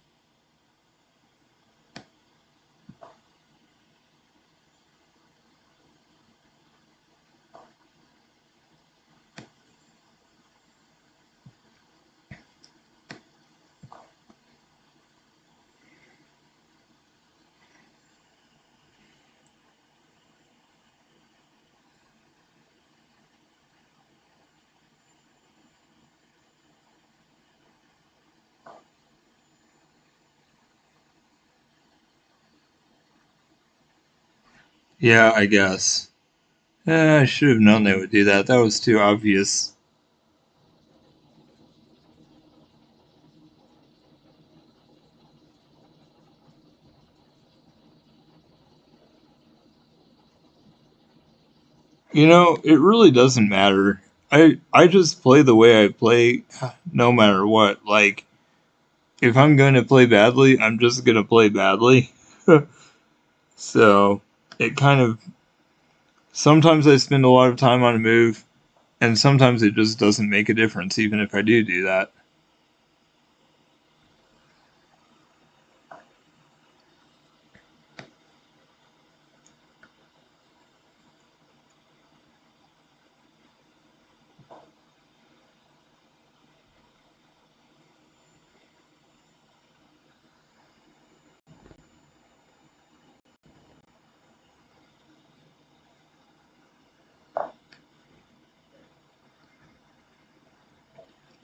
[SPEAKER 1] Yeah, I guess. I should have known they would do that. That was too obvious. It really doesn't matter. I just play the way I play no matter what. Like, if I'm going to play badly, I'm just going to play badly. So, it kind of. Sometimes I spend a lot of time on a move, and sometimes it just doesn't make a difference, even if I do that.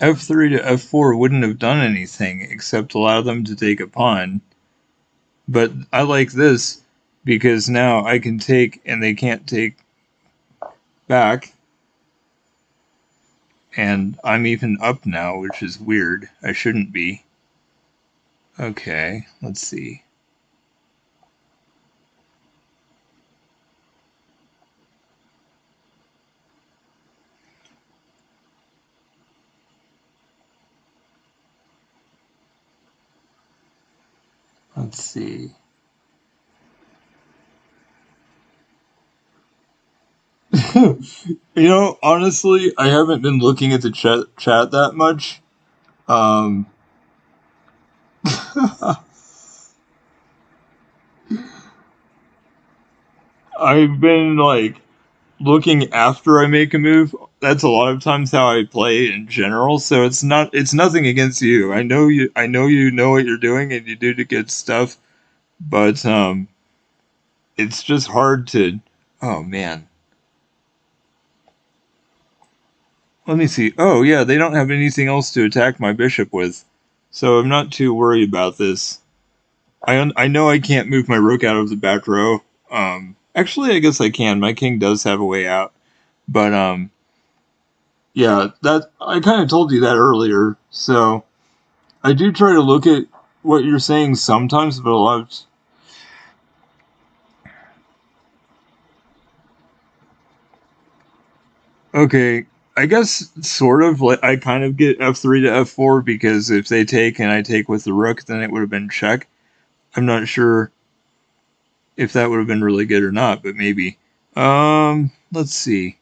[SPEAKER 1] f3 to f4 wouldn't have done anything except allow them to take a pawn. But I like this because now I can take and they can't take back. And I'm even up now, which is weird. I shouldn't be. Okay, let's see. Let's see. You know, honestly, I haven't been looking at the chat that much. I've been like looking after I make a move. That's a lot of times how I play in general. So it's nothing against you. I know you know what you're doing and you do the good stuff. But it's just hard to. Oh man. Let me see. Oh yeah, they don't have anything else to attack my bishop with, so I'm not too worried about this. I know I can't move my rook out of the back row. Actually, I guess I can. My king does have a way out, but yeah, that I kind of told you that earlier. So I do try to look at what you're saying sometimes, but a lot of. Okay, I guess sort of like I kind of get f3 to f4 because if they take and I take with the rook, then it would have been check. I'm not sure if that would have been really good or not, but maybe. Let's see.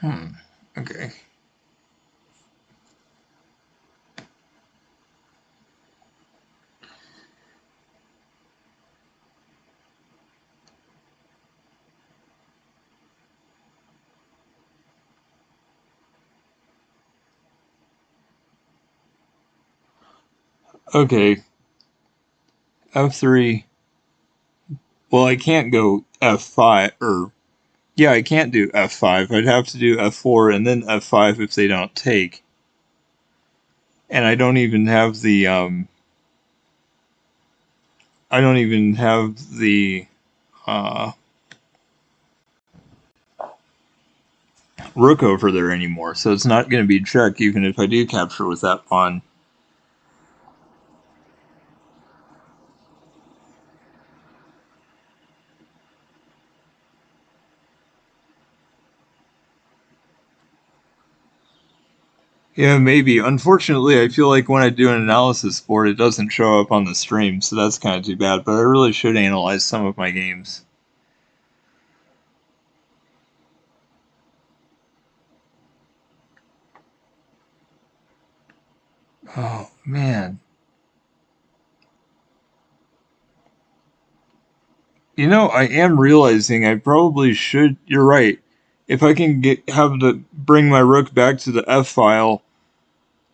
[SPEAKER 1] Okay. Okay. F3. Well, I can't go F5 or yeah, I can't do F5. I'd have to do F4 and then F5 if they don't take. And I don't even have the I don't even have the rook over there anymore, so it's not going to be check even if I do capture with that pawn. Yeah, maybe. Unfortunately, I feel like when I do an analysis for it, it doesn't show up on the stream, so that's kind of too bad, but I really should analyze some of my games. Oh, man. You know, I am realizing I probably should. You're right. If I can bring my rook back to the F file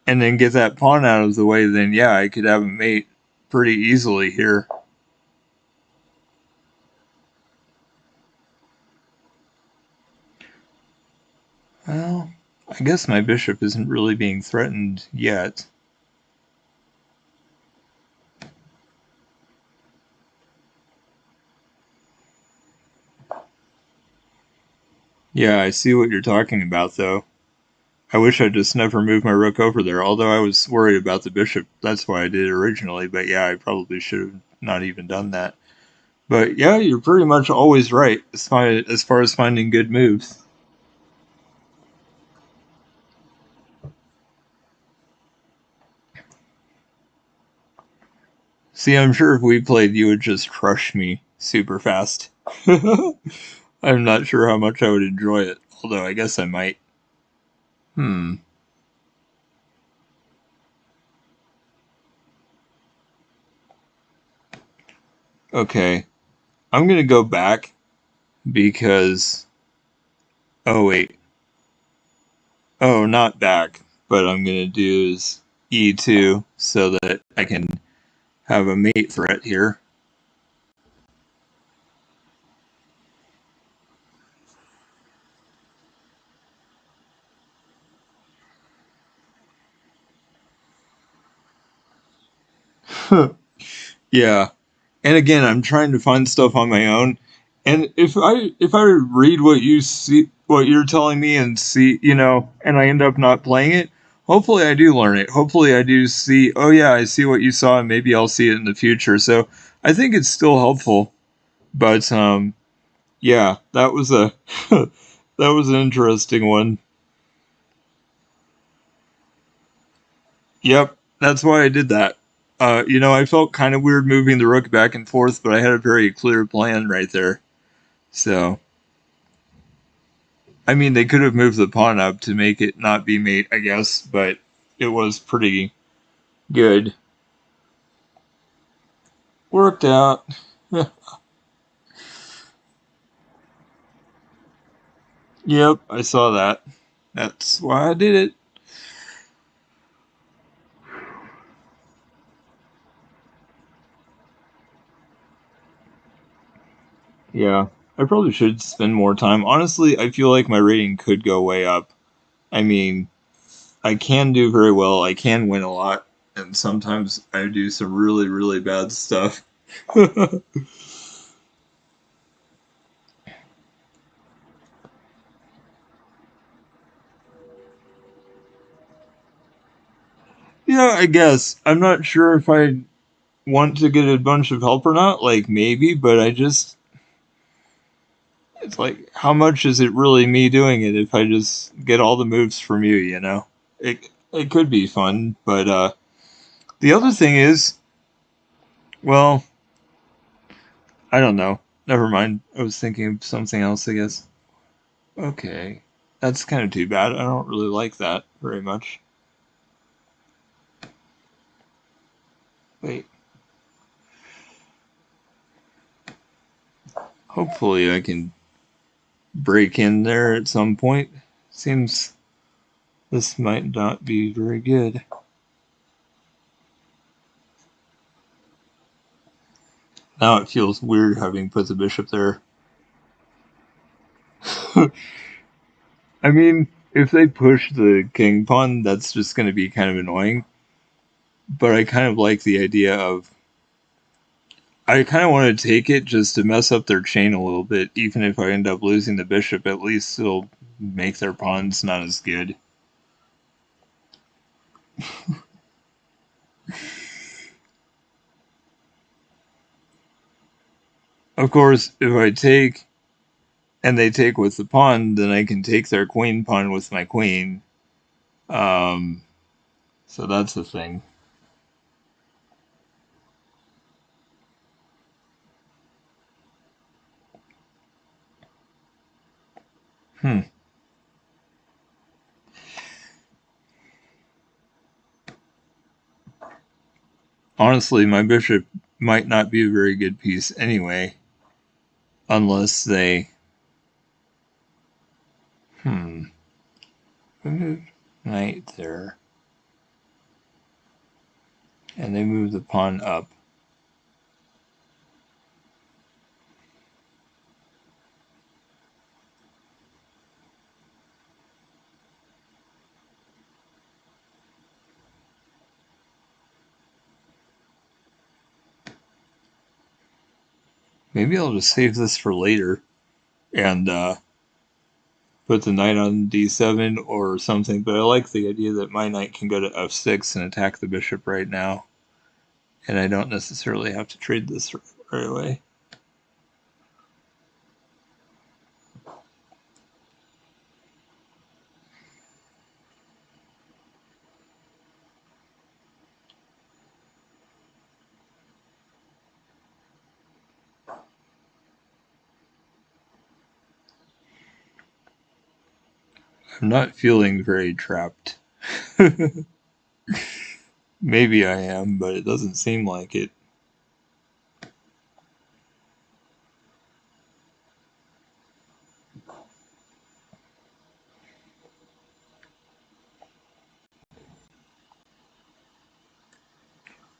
[SPEAKER 1] and then get that pawn out of the way, then yeah, I could have a mate pretty easily here. Well, I guess my bishop isn't really being threatened yet. Yeah, I see what you're talking about, though. I wish I just never moved my rook over there, although I was worried about the bishop. That's why I did it originally, but yeah, I probably should have not even done that. But yeah, you're pretty much always right as far as finding good moves. See, I'm sure if we played, you would just crush me super fast. I'm not sure how much I would enjoy it, although I guess I might. Okay, I'm gonna go back because. Oh, wait. Oh, not back. But I'm gonna do is E2 so that I can have a mate threat here. Yeah. And again, I'm trying to find stuff on my own. And if I read what you see, what you're telling me, and see, and I end up not playing it, hopefully I do learn it. Hopefully I do see. Oh yeah, I see what you saw, and maybe I'll see it in the future. So I think it's still helpful. But yeah, that was a that was an interesting one. Yep, that's why I did that. I felt kind of weird moving the rook back and forth, but I had a very clear plan right there. So, I mean, they could have moved the pawn up to make it not be mate, I guess, but it was pretty good. Worked out. Yep, I saw that. That's why I did it. Yeah, I probably should spend more time. Honestly, I feel like my rating could go way up. I mean, I can do very well. I can win a lot, and sometimes I do some really, really bad stuff. Yeah, I guess. I'm not sure if I want to get a bunch of help or not. Like, maybe, but it's like, how much is it really me doing it if I just get all the moves from you? It could be fun, but the other thing is, well, I don't know. Never mind. I was thinking of something else, I guess. Okay. That's kind of too bad. I don't really like that very much. Wait. Hopefully I can break in there at some point. Seems this might not be very good. Now it feels weird having put the bishop there. I mean, if they push the king pawn, that's just going to be kind of annoying. But I kind of like the idea of. I kind of want to take it just to mess up their chain a little bit. Even if I end up losing the bishop, at least it'll make their pawns not as good. Of course, if I take and they take with the pawn, then I can take their queen pawn with my queen. Um, so that's the thing. Hmm. Honestly, my bishop might not be a very good piece anyway, unless they. Hmm. Move knight there, and they move the pawn up. Maybe I'll just save this for later and put the knight on d7 or something. But I like the idea that my knight can go to f6 and attack the bishop right now, and I don't necessarily have to trade this right away. I'm not feeling very trapped. Maybe I am, but it doesn't seem like it.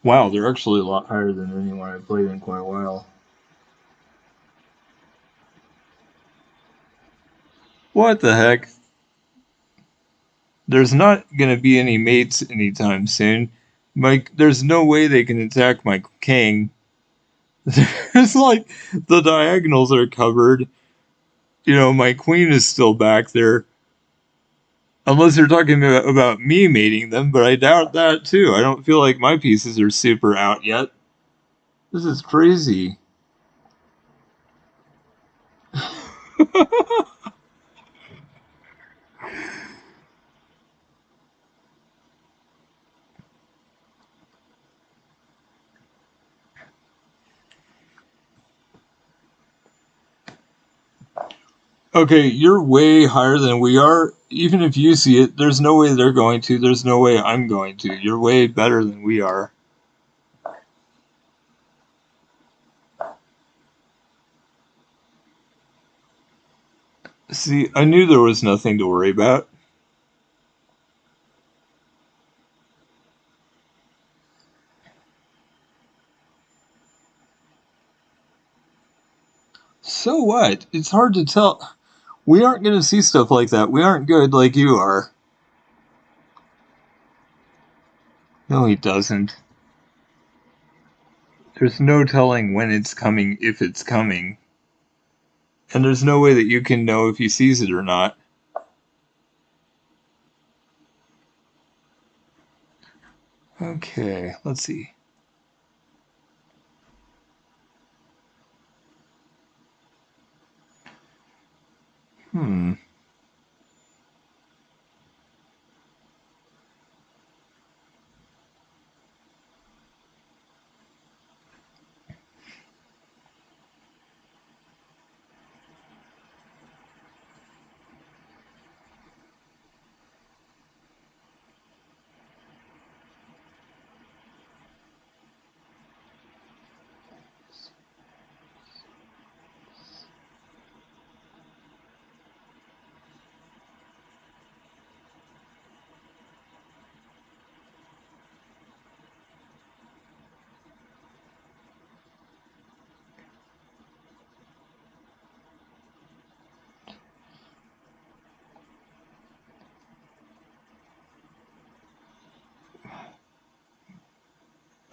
[SPEAKER 1] Wow, they're actually a lot higher than anyone I've played in quite a while. What the heck? There's not going to be any mates anytime soon. There's no way they can attack my king. There's like, the diagonals are covered. You know, my queen is still back there. Unless you're talking about me mating them, but I doubt that too. I don't feel like my pieces are super out yet. This is crazy. Okay, you're way higher than we are. Even if you see it, there's no way they're going to. There's no way I'm going to. You're way better than we are. See, I knew there was nothing to worry about. So what? It's hard to tell. We aren't going to see stuff like that. We aren't good like you are. No, he doesn't. There's no telling when it's coming, if it's coming. And there's no way that you can know if he sees it or not. Okay, let's see. Hmm.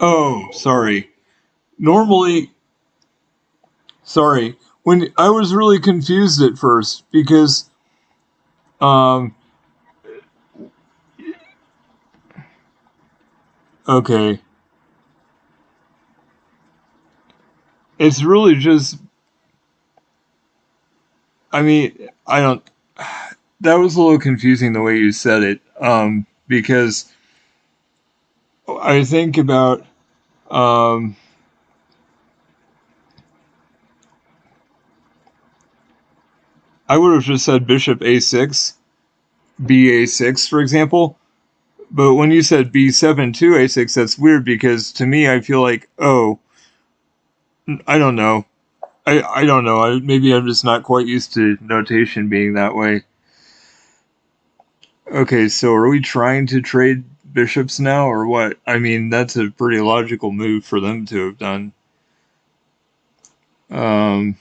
[SPEAKER 1] Oh, sorry. Normally, sorry. When I was really confused at first because um okay. It's really just I mean, I don't that was a little confusing the way you said it. Because I think about um I would have just said bishop a6, ba6 for example. But when you said b7 to a6, that's weird because to me I feel like, oh, I don't know. I don't know. Maybe I'm just not quite used to notation being that way. Okay, so are we trying to trade bishops now or what? I mean, that's a pretty logical move for them to have done. Um,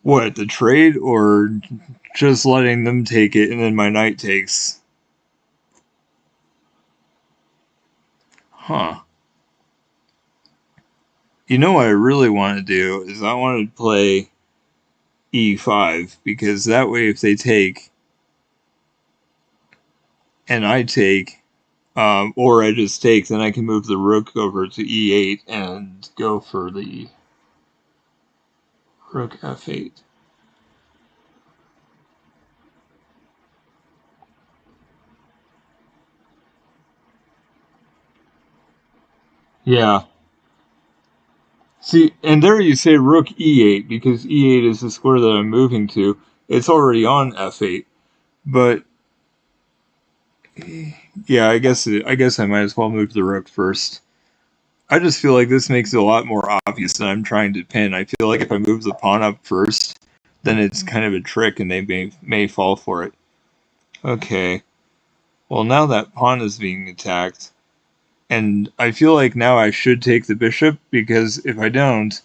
[SPEAKER 1] what, the trade or just letting them take it and then my knight takes? Huh. You know what I really want to do is I want to play e5 because that way if they take and I take, or I just take, then I can move the rook over to e8 and go for the rook f8. Yeah. See, and there you say rook e8 because e8 is the square that I'm moving to. It's already on f8, but yeah, I guess I might as well move the rook first. I just feel like this makes it a lot more obvious that I'm trying to pin. I feel like if I move the pawn up first, then it's kind of a trick and they may fall for it. Okay. Well, now that pawn is being attacked, and I feel like now I should take the bishop because if I don't,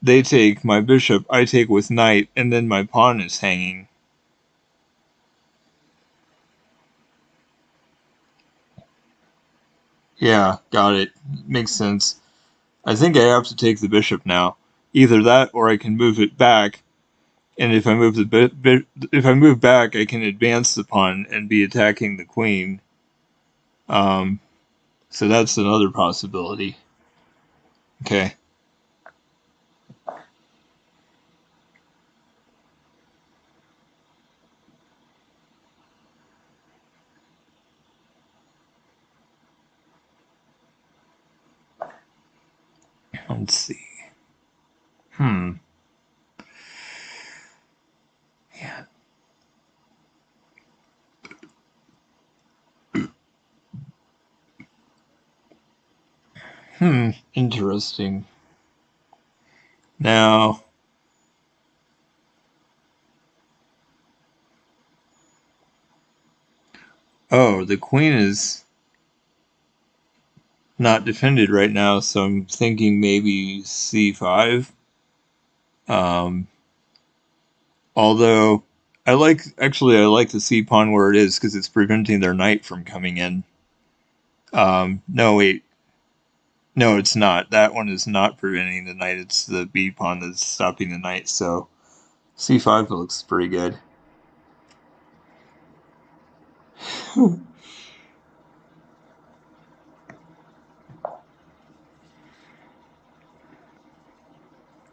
[SPEAKER 1] they take my bishop, I take with knight, and then my pawn is hanging. Yeah, got it. Makes sense. I think I have to take the bishop now. Either that, or I can move it back. And if I move if I move back, I can advance the pawn and be attacking the queen. So that's another possibility. Okay. Let's see. Hmm. Yeah. Interesting. Now, oh, the queen is not defended right now, so I'm thinking maybe c5. Um, although I like the c pawn where it is because it's preventing their knight from coming in. No, wait, no, it's not. That one is not preventing the knight. It's the b pawn that's stopping the knight. So c5 looks pretty good.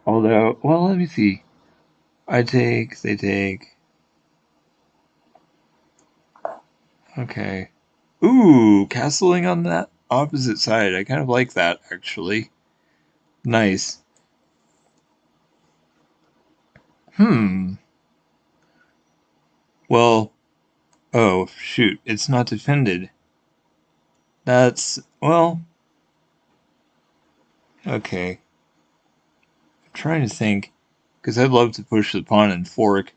[SPEAKER 1] Although, well, let me see. I take, they take. Okay. Ooh, castling on that opposite side. I kind of like that, actually. Nice. Hmm. Well, oh, shoot. It's not defended. That's, well, okay. I'm trying to think. Because I'd love to push the pawn and fork.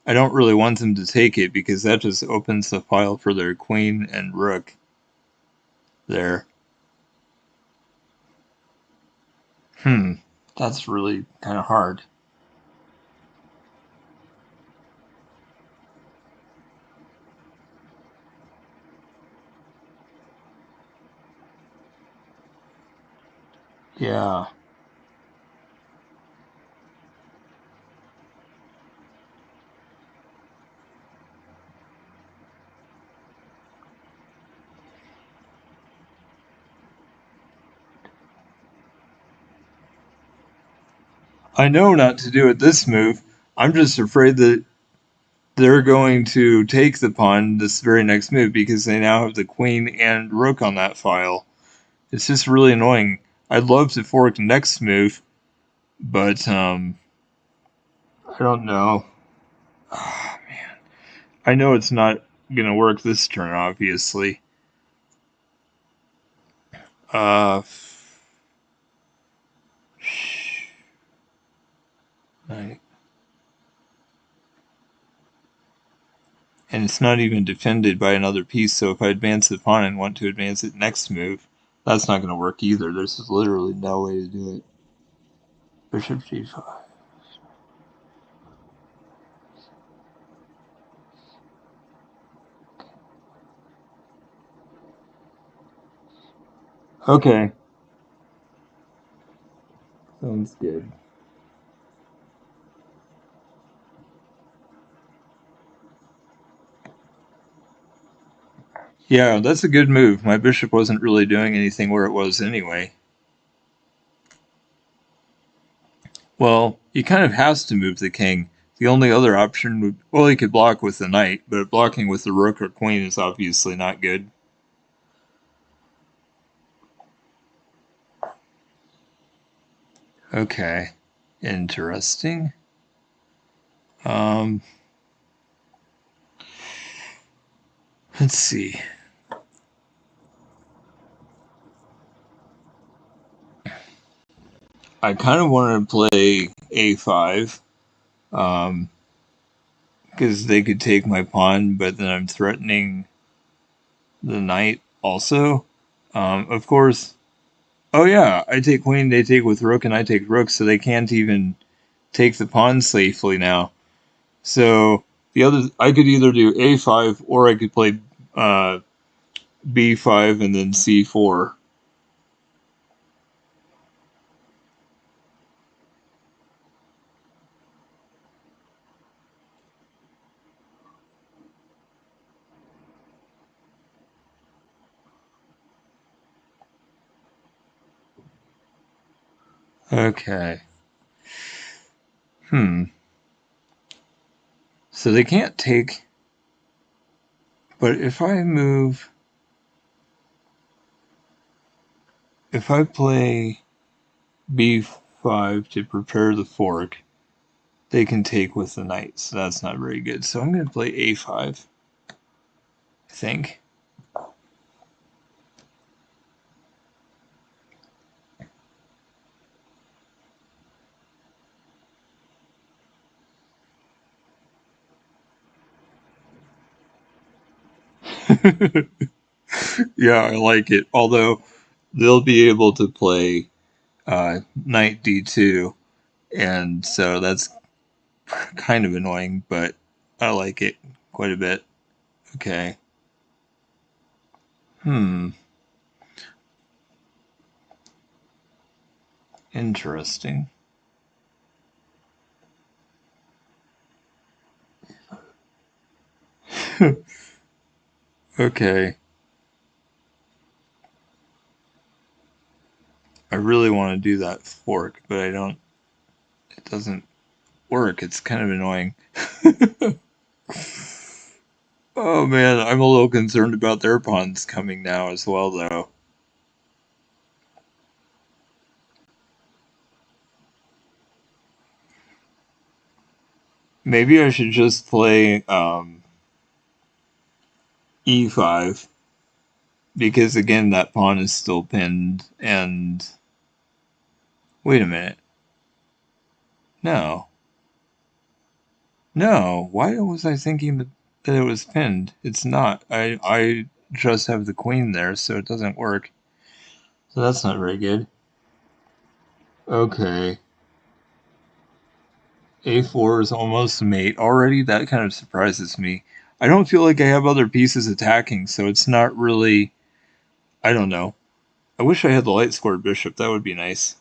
[SPEAKER 1] I don't really want them to take it because that just opens the file for their queen and rook there. Hmm. That's really kind of hard. Yeah. I know not to do it this move. I'm just afraid that they're going to take the pawn this very next move because they now have the queen and rook on that file. It's just really annoying. I'd love to fork next move, but I don't know. Oh, man. I know it's not gonna work this turn, obviously. Uh, and it's not even defended by another piece. So if I advance the pawn and want to advance it next move, that's not gonna work either. There's literally no way to do it. Bishop g5. Okay, sounds good. Yeah, that's a good move. My bishop wasn't really doing anything where it was anyway. Well, he kind of has to move the king. The only other option would, well, he could block with the knight, but blocking with the rook or queen is obviously not good. Okay, interesting. Um, let's see. I kind of want to play a5, because they could take my pawn, but then I'm threatening the knight also. Of course, Oh yeah, I take queen, they take with rook, and I take rook, so they can't even take the pawn safely now. So the other, I could either do a5 or I could play b5 and then c4. Okay. So they can't take, but if I play b5 to prepare the fork, they can take with the knight, so that's not very good. So I'm going to play a5, I think. Yeah, I like it. Although they'll be able to play knight d2, and so that's kind of annoying, but I like it quite a bit. Okay. Interesting. Okay. I really want to do that fork, but I don't. It doesn't work. It's kind of annoying. Oh man, I'm a little concerned about their pawns coming now as well, though. Maybe I should just play e5 because again that pawn is still pinned. And wait a minute. No, no. Why was I thinking that it was pinned? It's not. I just have the queen there, so it doesn't work. So that's not very good. Okay. A4 is almost mate already. That kind of surprises me. I don't feel like I have other pieces attacking, so it's not really. I don't know. I wish I had the light squared bishop. That would be nice.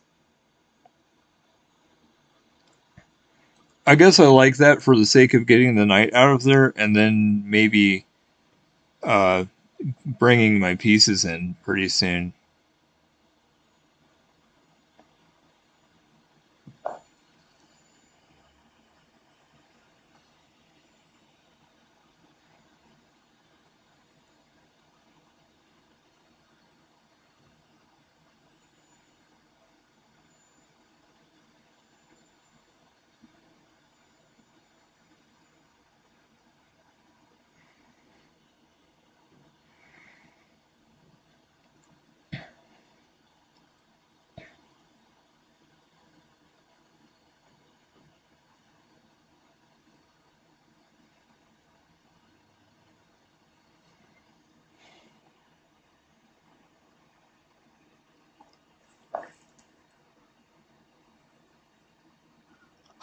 [SPEAKER 1] I guess I like that for the sake of getting the knight out of there, and then maybe uh, bringing my pieces in pretty soon.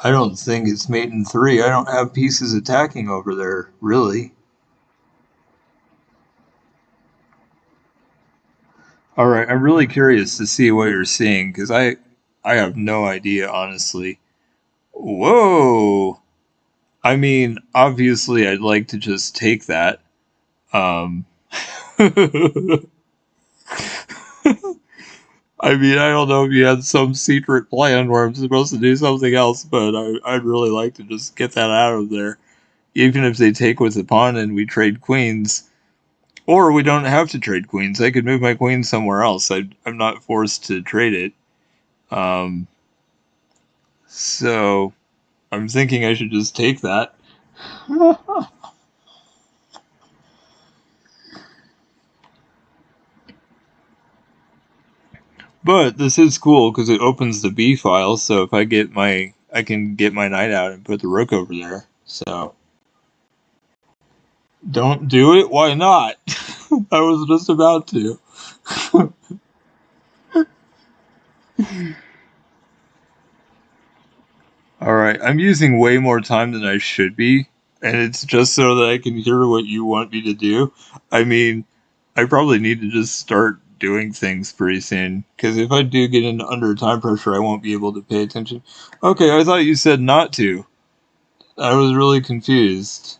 [SPEAKER 1] I don't think it's mate in 3. I don't have pieces attacking over there, really. All right, I'm really curious to see what you're seeing because I have no idea, honestly. Whoa! I mean, obviously, I'd like to just take that. Um, I mean, I don't know if you had some secret plan where I'm supposed to do something else, but I'd really like to just get that out of there. Even if they take with the pawn and we trade queens, or we don't have to trade queens. I could move my queen somewhere else. I'm not forced to trade it. Um, so I'm thinking I should just take that. But this is cool because it opens the B file, so if I can get my knight out and put the rook over there. So don't do it. Why not? I was just about to. Alright, I'm using way more time than I should be, and it's just so that I can hear what you want me to do. I mean, I probably need to just start doing things pretty soon, because if I do get under time pressure, I won't be able to pay attention. Okay, I thought you said not to. I was really confused.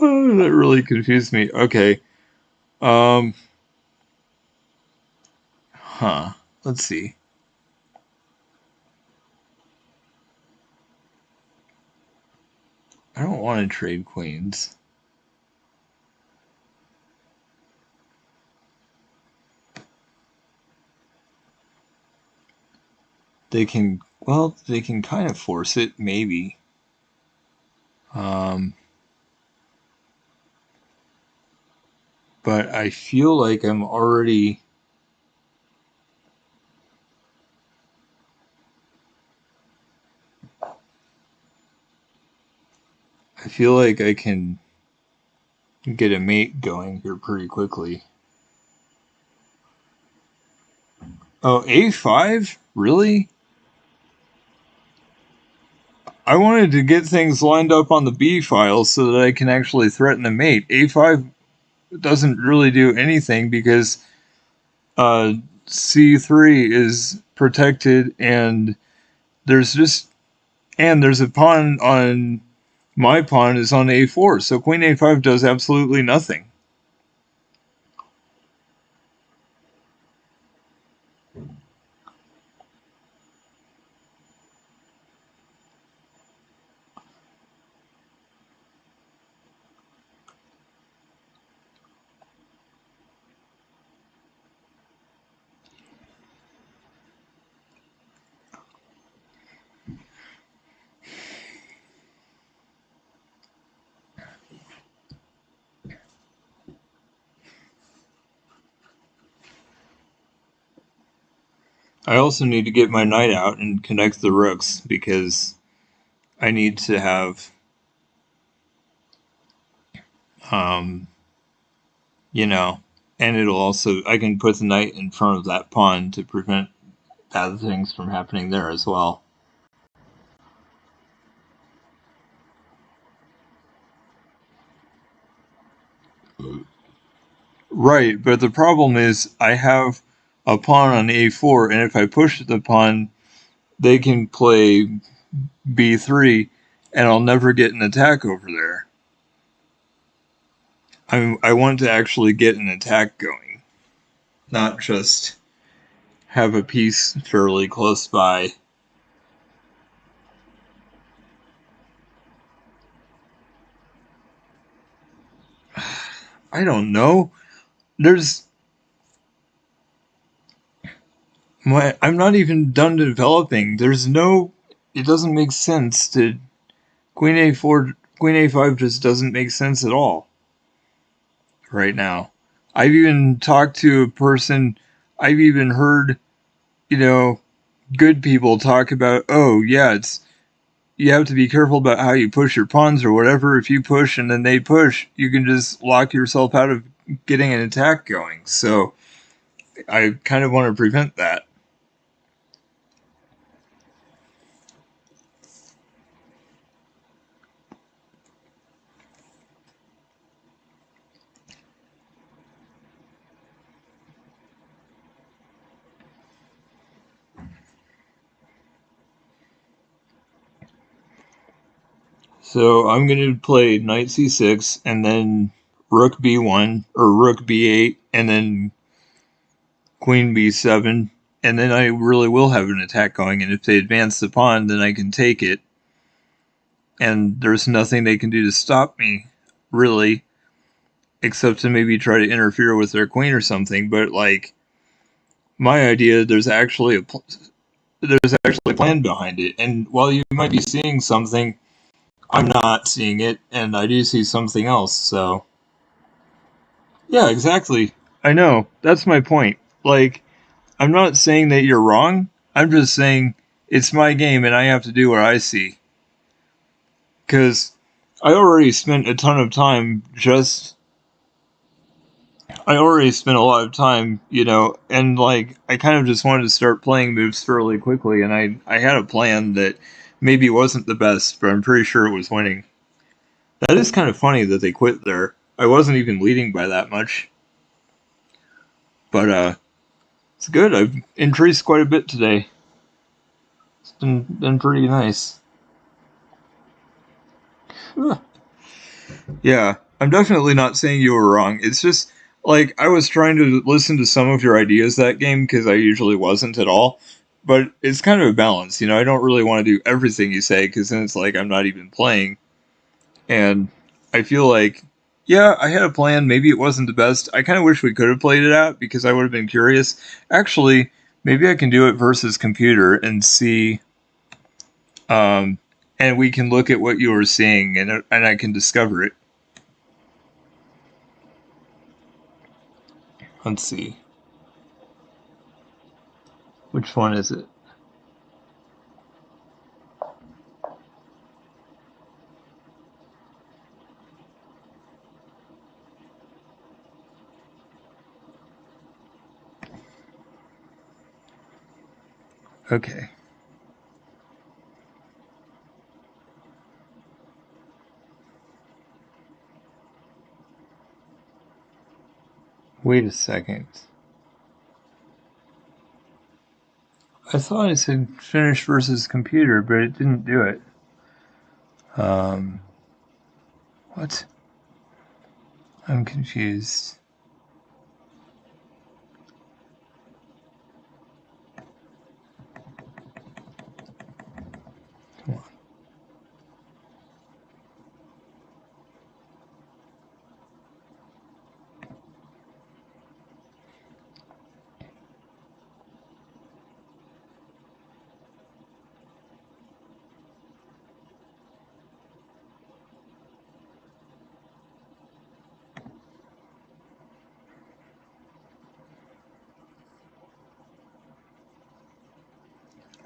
[SPEAKER 1] Oh, that really confused me. Okay. Um, huh. Let's see. I don't want to trade queens. They can, well, they can kind of force it, maybe. Um, but I feel like I'm already. I feel like I can get a mate going here pretty quickly. Oh, A5? Really? I wanted to get things lined up on the B file so that I can actually threaten a mate. A5 doesn't really do anything because C3 is protected and there's just there's a pawn on my pawn is on A4, so Queen A5 does absolutely nothing. I also need to get my knight out and connect the rooks because I need to have, um, you know, and it'll also, I can put the knight in front of that pawn to prevent bad things from happening there as well. Right, but the problem is I have a pawn on A4, and if I push the pawn, they can play B3, and I'll never get an attack over there. I want to actually get an attack going, not just have a piece fairly close by. I don't know. There's I'm not even done developing. There's no. It doesn't make sense to Queen A4. Queen A5 just doesn't make sense at all right now. I've even talked to a person. I've even heard, good people talk about. Oh yeah, it's you have to be careful about how you push your pawns or whatever. If you push and then they push, you can just lock yourself out of getting an attack going. So I kind of want to prevent that. So I'm going to play knight c6 and then rook b1 or rook b8 and then queen b7. And then I really will have an attack going. And if they advance the pawn, then I can take it. And there's nothing they can do to stop me, really, except to maybe try to interfere with their queen or something. But like my idea, there's actually a plan behind it. And while you might be seeing something, I'm not seeing it, and I do see something else. So yeah, exactly. I know. That's my point. Like, I'm not saying that you're wrong. I'm just saying it's my game and I have to do what I see. Because I already spent a ton of time I already spent a lot of time, and like I kind of just wanted to start playing moves fairly quickly, and I had a plan that maybe wasn't the best, but I'm pretty sure it was winning. That is kind of funny that they quit there. I wasn't even leading by that much, but it's good. I've increased quite a bit today. It's been pretty nice. Yeah, I'm definitely not saying you were wrong. It's just like I was trying to listen to some of your ideas that game because I usually wasn't at all. But it's kind of a balance, I don't really want to do everything you say because then it's like I'm not even playing. And I feel like, yeah, I had a plan. Maybe it wasn't the best. I kind of wish we could have played it out because I would have been curious. Actually, maybe I can do it versus computer and see, um, and we can look at what you were seeing and I can discover it. Let's see. Which one is it? Okay. Wait a second. I thought it said finish versus computer, but it didn't do it. Um, what? I'm confused. Come on.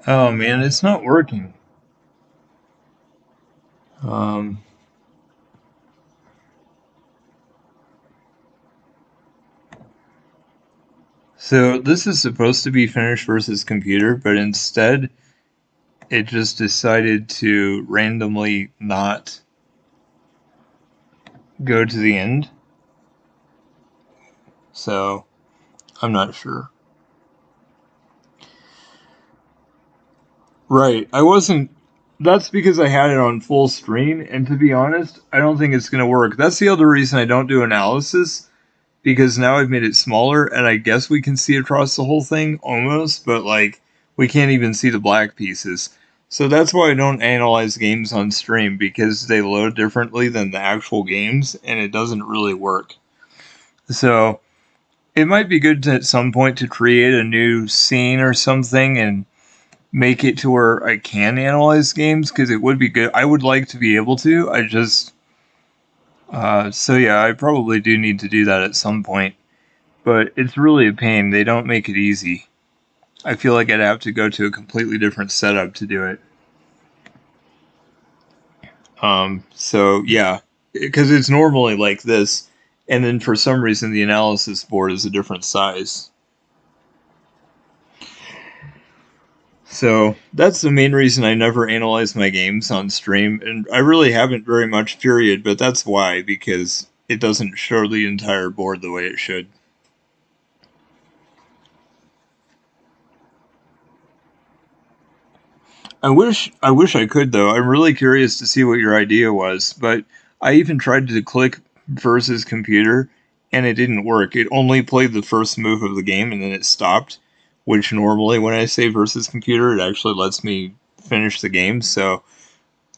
[SPEAKER 1] Oh man, it's not working. Um, so this is supposed to be finish versus computer, but instead it just decided to randomly not go to the end. So I'm not sure. Right. I wasn't. That's because I had it on full screen, and to be honest, I don't think it's going to work. That's the other reason I don't do analysis, because now I've made it smaller, and I guess we can see across the whole thing almost, but like we can't even see the black pieces. So that's why I don't analyze games on stream, because they load differently than the actual games, and it doesn't really work. So it might be good to, at some point to create a new scene or something and make it to where I can analyze games because it would be good. I would like to be able to. I just so yeah, I probably do need to do that at some point. But it's really a pain. They don't make it easy. I feel like I'd have to go to a completely different setup to do it. So yeah, because it's normally like this, and then for some reason the analysis board is a different size. So that's the main reason I never analyze my games on stream, and I really haven't very much, period, but that's why, because it doesn't show the entire board the way it should. I wish I could though. I'm really curious to see what your idea was, but I even tried to click versus computer and it didn't work. It only played the first move of the game and then it stopped, which normally when I say versus computer, it actually lets me finish the game. So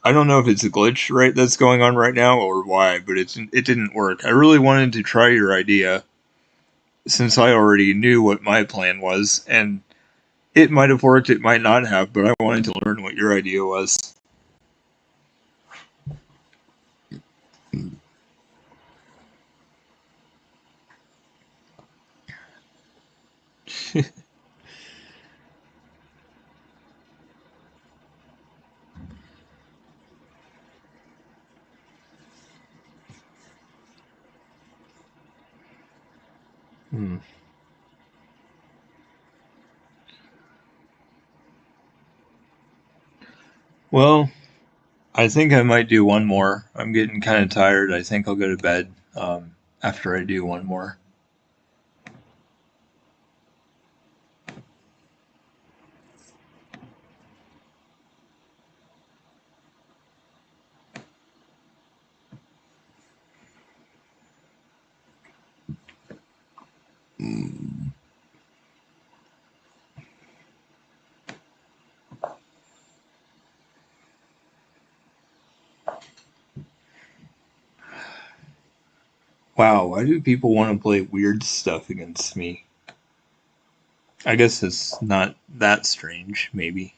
[SPEAKER 1] I don't know if it's a glitch right that's going on right now or why, but it didn't work. I really wanted to try your idea since I already knew what my plan was, and it might have worked, it might not have, but I wanted to learn what your idea was. Hmm. Well, I think I might do one more. I'm getting kind of tired. I think I'll go to bed after I do one more. Wow, why do people want to play weird stuff against me? I guess it's not that strange, maybe.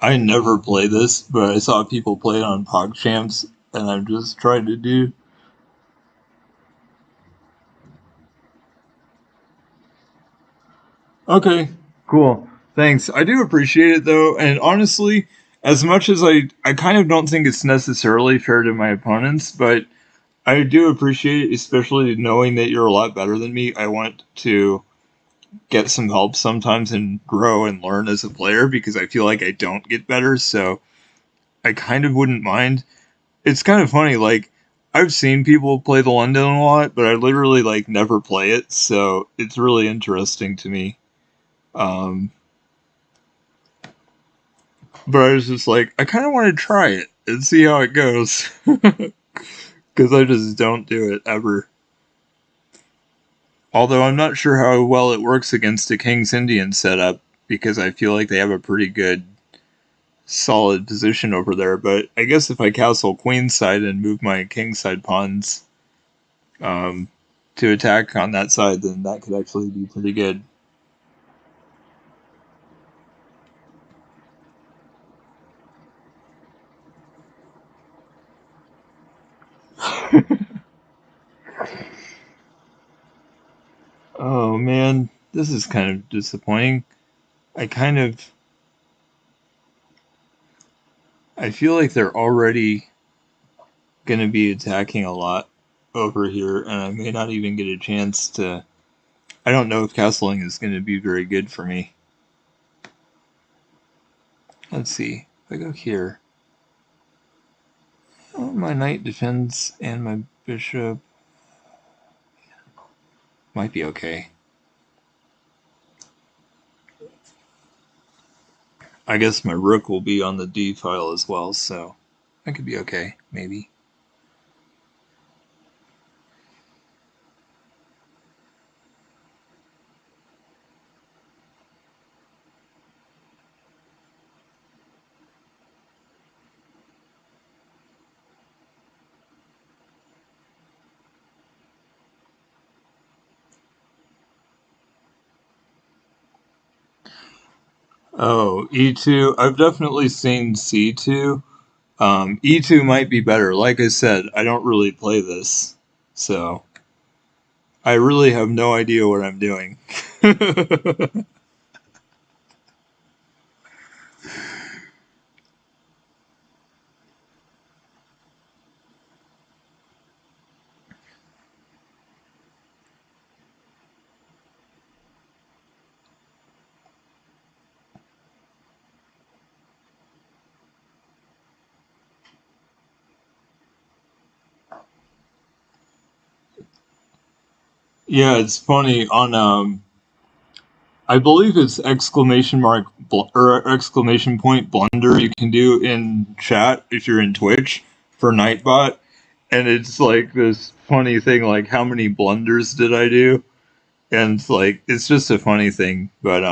[SPEAKER 1] I never play this, but I saw people play it on PogChamps, and I'm just trying to do. Okay, cool. Thanks. I do appreciate it though, and honestly, as much as I kind of don't think it's necessarily fair to my opponents, but I do appreciate it, especially knowing that you're a lot better than me. I want to get some help sometimes and grow and learn as a player because I feel like I don't get better, so I kind of wouldn't mind. It's kind of funny, like I've seen people play the London a lot, but I literally like never play it, so it's really interesting to me. Um, but I was just like, I kind of want to try it and see how it goes because I just don't do it ever. Although I'm not sure how well it works against a King's Indian setup because I feel like they have a pretty good solid position over there. But I guess if I castle queenside and move my kingside pawns um, to attack on that side, then that could actually be pretty good. Oh man, this is kind of disappointing. I kind of I feel like they're already going to be attacking a lot over here, and I may not even get a chance to. I don't know if castling is going to be very good for me. Let's see. If I go here, oh, my knight defends and my bishop might be okay. I guess my rook will be on the d file as well, so that could be okay, maybe. Oh, e2. I've definitely seen c2. E2 might be better. Like I said, I don't really play this, so I really have no idea what I'm doing. Yeah, it's funny on I believe it's exclamation mark or exclamation point blunder you can do in chat if you're in Twitch for Nightbot, and it's like this funny thing like how many blunders did I do, and it's like it's just a funny thing, but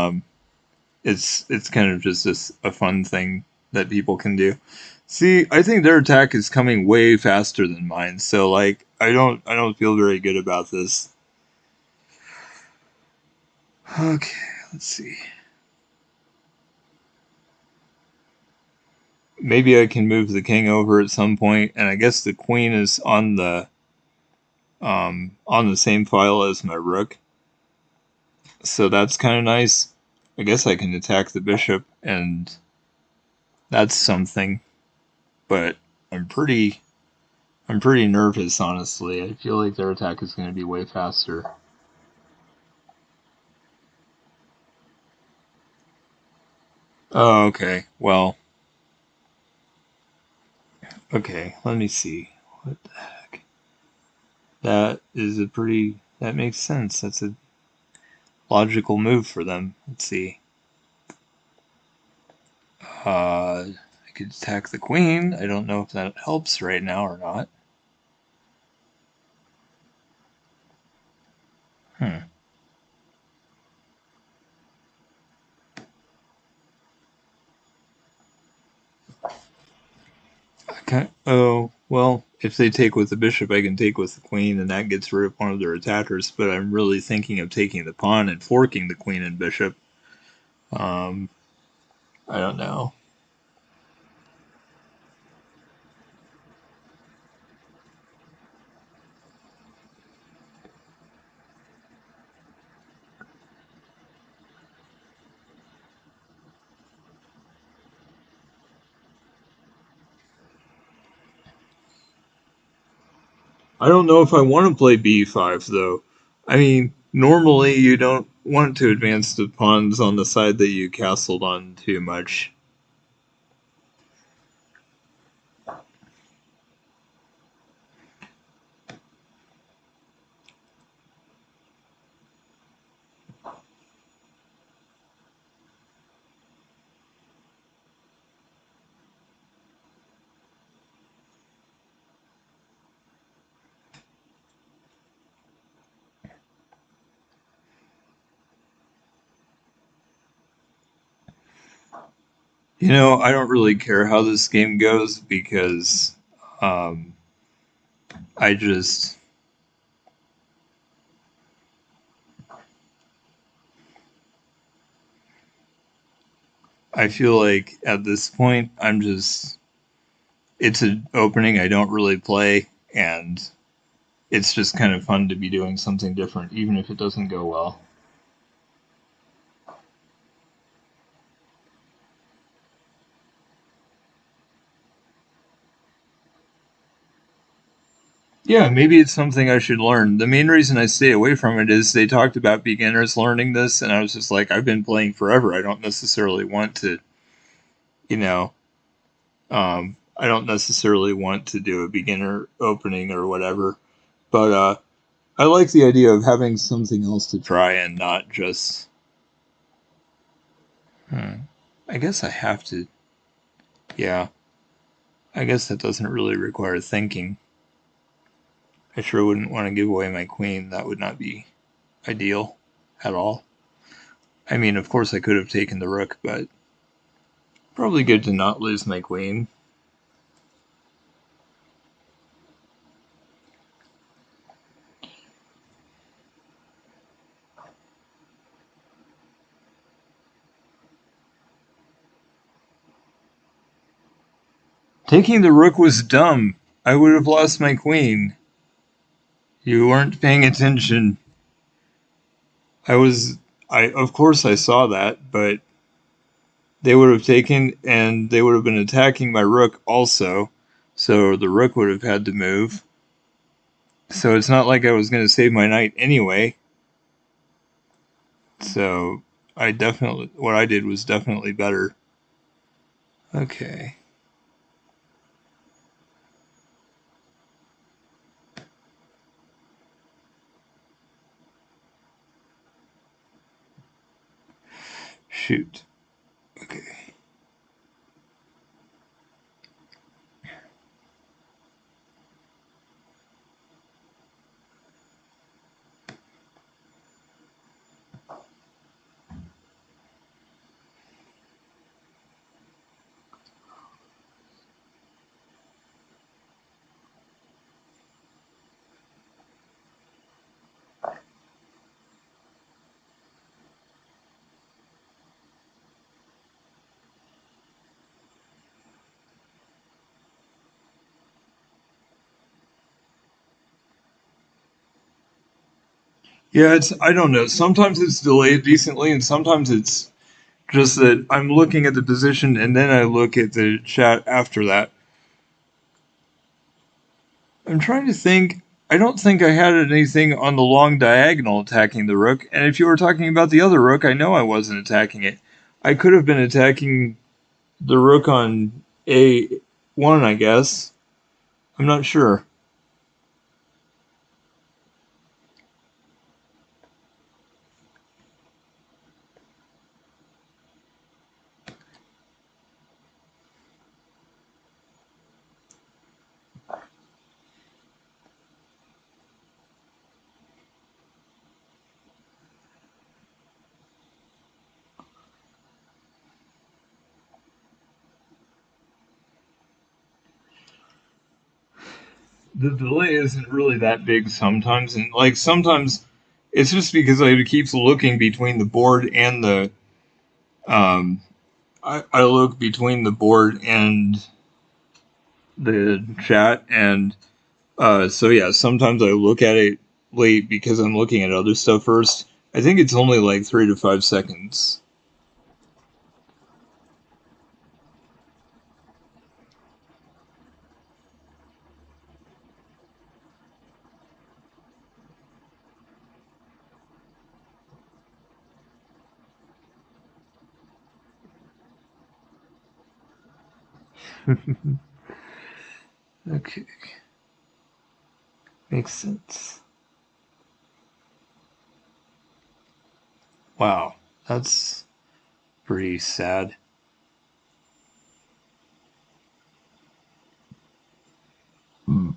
[SPEAKER 1] it's kind of just a fun thing that people can do. See, I think their attack is coming way faster than mine, so like I don't feel very good about this. Okay, let's see. Maybe I can move the king over at some point, and I guess the queen is on the same file as my rook, so that's kind of nice. I guess I can attack the bishop, and that's something. But I'm pretty I'm pretty nervous, honestly. I feel like their attack is going to be way faster. Oh, okay. Well, okay. Let me see. What the heck? That makes sense. That's a logical move for them. Let's see. I could attack the queen. I don't know if that helps right now or not. Hmm. Okay. Oh, well, if they take with the bishop, I can take with the queen, and that gets rid of one of their attackers. But I'm really thinking of taking the pawn and forking the queen and bishop. Um, I don't know. I don't know if I want to play b5 though. I mean, normally you don't want to advance the pawns on the side that you castled on too much. You know, I don't really care how this game goes because um, I just I feel like at this point I'm just it's an opening I don't really play, and it's just kind of fun to be doing something different, even if it doesn't go well. Yeah, maybe it's something I should learn. The main reason I stay away from it is they talked about beginners learning this, and I was just like, I've been playing forever. I don't necessarily want to, you know, I don't necessarily want to do a beginner opening or whatever. But I like the idea of having something else to try and not just. Hmm, I guess I have to. Yeah, I guess that doesn't really require thinking. I sure wouldn't want to give away my queen. That would not be ideal at all. I mean, of course, I could have taken the rook, but probably good to not lose my queen. Taking the rook was dumb. I would have lost my queen. You weren't paying attention. I was. I of course I saw that, but they would have taken and they would have been attacking my rook also. So the rook would have had to move. So it's not like I was going to save my knight anyway. So what I did was definitely better. Okay. Shoot. Okay. Yeah, I don't know. Sometimes it's delayed decently, and sometimes it's just that I'm looking at the position and then I look at the chat after that. I'm trying to think. I don't think I had anything on the long diagonal attacking the rook, and if you were talking about the other rook, I know I wasn't attacking it. I could have been attacking the rook on A1, I guess. I'm not sure. The delay isn't really that big sometimes, and like sometimes it's just because I keep looking between the board and the um I look between the board and the chat, and so yeah, sometimes I look at it late because I'm looking at other stuff first. I think it's only like 3 to 5 seconds. Okay, makes sense. Wow, that's pretty sad. Hmm.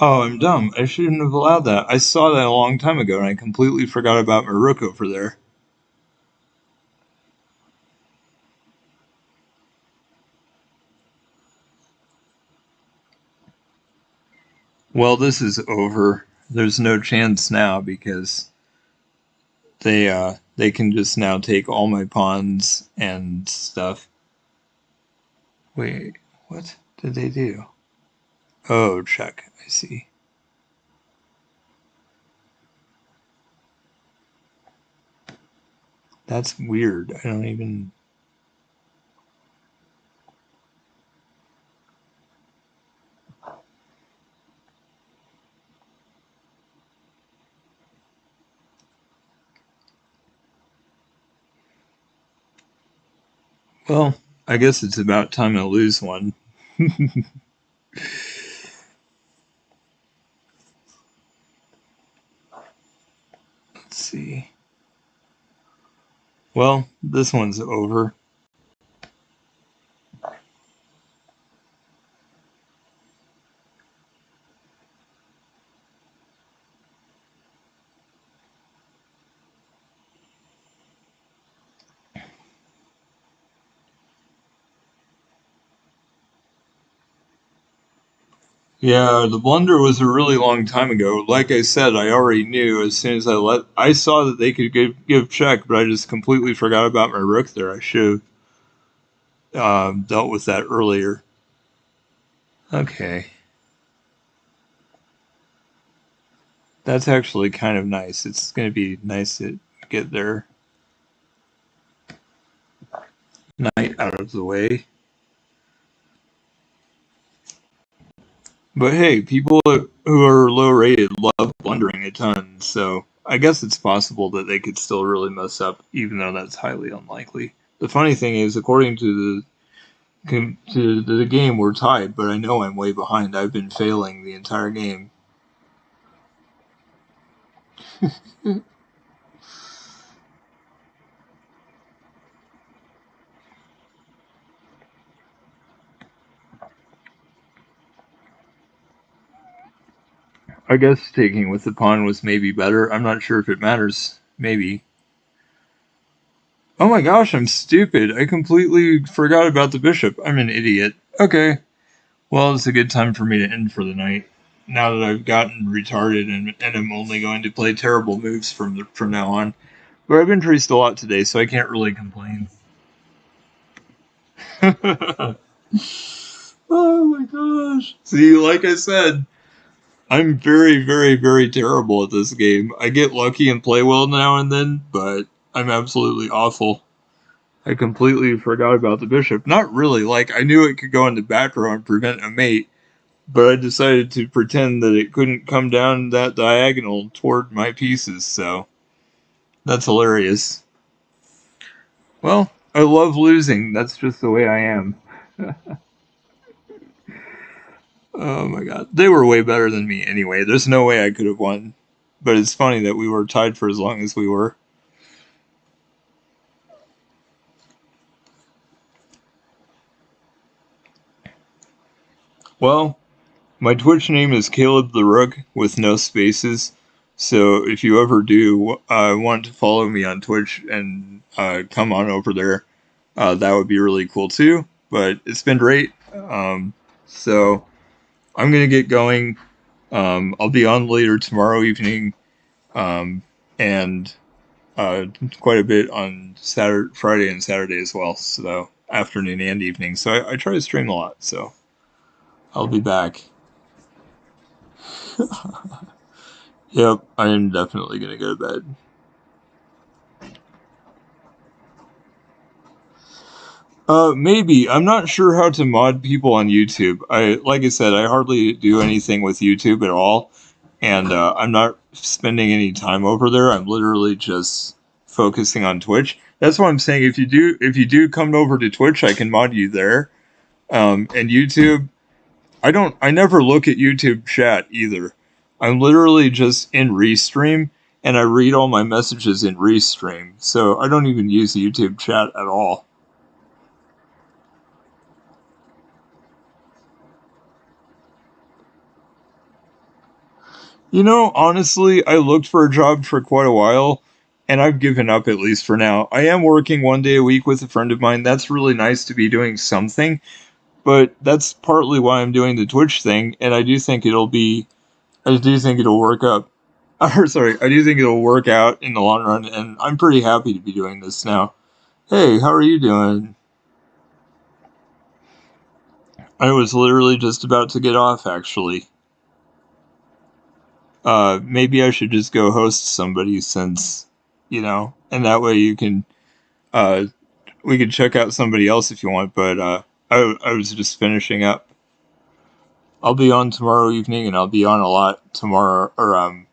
[SPEAKER 1] Oh, I'm dumb. I shouldn't have allowed that. I saw that a long time ago and I completely forgot about my rook over there. Well, this is over. There's no chance now because they can just now take all my pawns and stuff. Wait, what did they do? Oh, check. I see. That's weird. I don't even. Well, I guess it's about time to lose one. Let's see. Well, this one's over. Yeah, the blunder was a really long time ago. Like I said, I already knew as soon as I saw that they could give check, but I just completely forgot about my rook there. I should have dealt with that earlier. Okay, that's actually kind of nice. It's going to be nice to get their knight out of the way. But hey, people who are low rated love blundering a ton, so I guess it's possible that they could still really mess up, even though that's highly unlikely. The funny thing is, according to the game, we're tied, but I know I'm way behind. I've been failing the entire game. I guess taking with the pawn was maybe better. I'm not sure if it matters. maybe. Oh my gosh, I'm stupid. I completely forgot about the bishop. I'm an idiot. Okay. Well, it's a good time for me to end for the night. Now that I've gotten retarded and I'm only going to play terrible moves from now on. But I've increased a lot today, so I can't really complain. Oh my gosh. See, like I said, I'm very, very, very terrible at this game. I get lucky and play well now and then, but I'm absolutely awful. I completely forgot about the bishop. Not really, like, I knew it could go in the back row and prevent a mate, but I decided to pretend that it couldn't come down that diagonal toward my pieces, so that's hilarious. Well, I love losing. That's just the way I am. Oh my god. They were way better than me anyway. There's no way I could have won. But it's funny that we were tied for as long as we were. Well, my Twitch name is Caleb the Rook with no spaces. So if you ever do want to follow me on Twitch and come on over there, that would be really cool too. But it's been great. So I'm going to get going. I'll be on later tomorrow evening and quite a bit on Friday and Saturday as well. So afternoon and evening. So I try to stream a lot. So I'll be back. Yep, I am definitely going to go to bed. Maybe. I'm not sure how to mod people on YouTube. Like I said, I hardly do anything with YouTube at all, and I'm not spending any time over there. I'm literally just focusing on Twitch. That's why I'm saying if you do come over to Twitch, I can mod you there. And YouTube, I never look at YouTube chat either. I'm literally just in Restream, and I read all my messages in Restream, so I don't even use YouTube chat at all. You know, honestly, I looked for a job for quite a while, and I've given up at least for now. I am working 1 day a week with a friend of mine. That's really nice to be doing something, but that's partly why I'm doing the Twitch thing, and I do think it'll work up. Or sorry, I do think it'll work out in the long run, and I'm pretty happy to be doing this now. Hey, how are you doing? I was literally just about to get off, actually. Maybe I should just go host somebody since, and that way uh, we can check out somebody else if you want, but, I was just finishing up. I'll be on tomorrow evening, and I'll be on a lot tomorrow, or,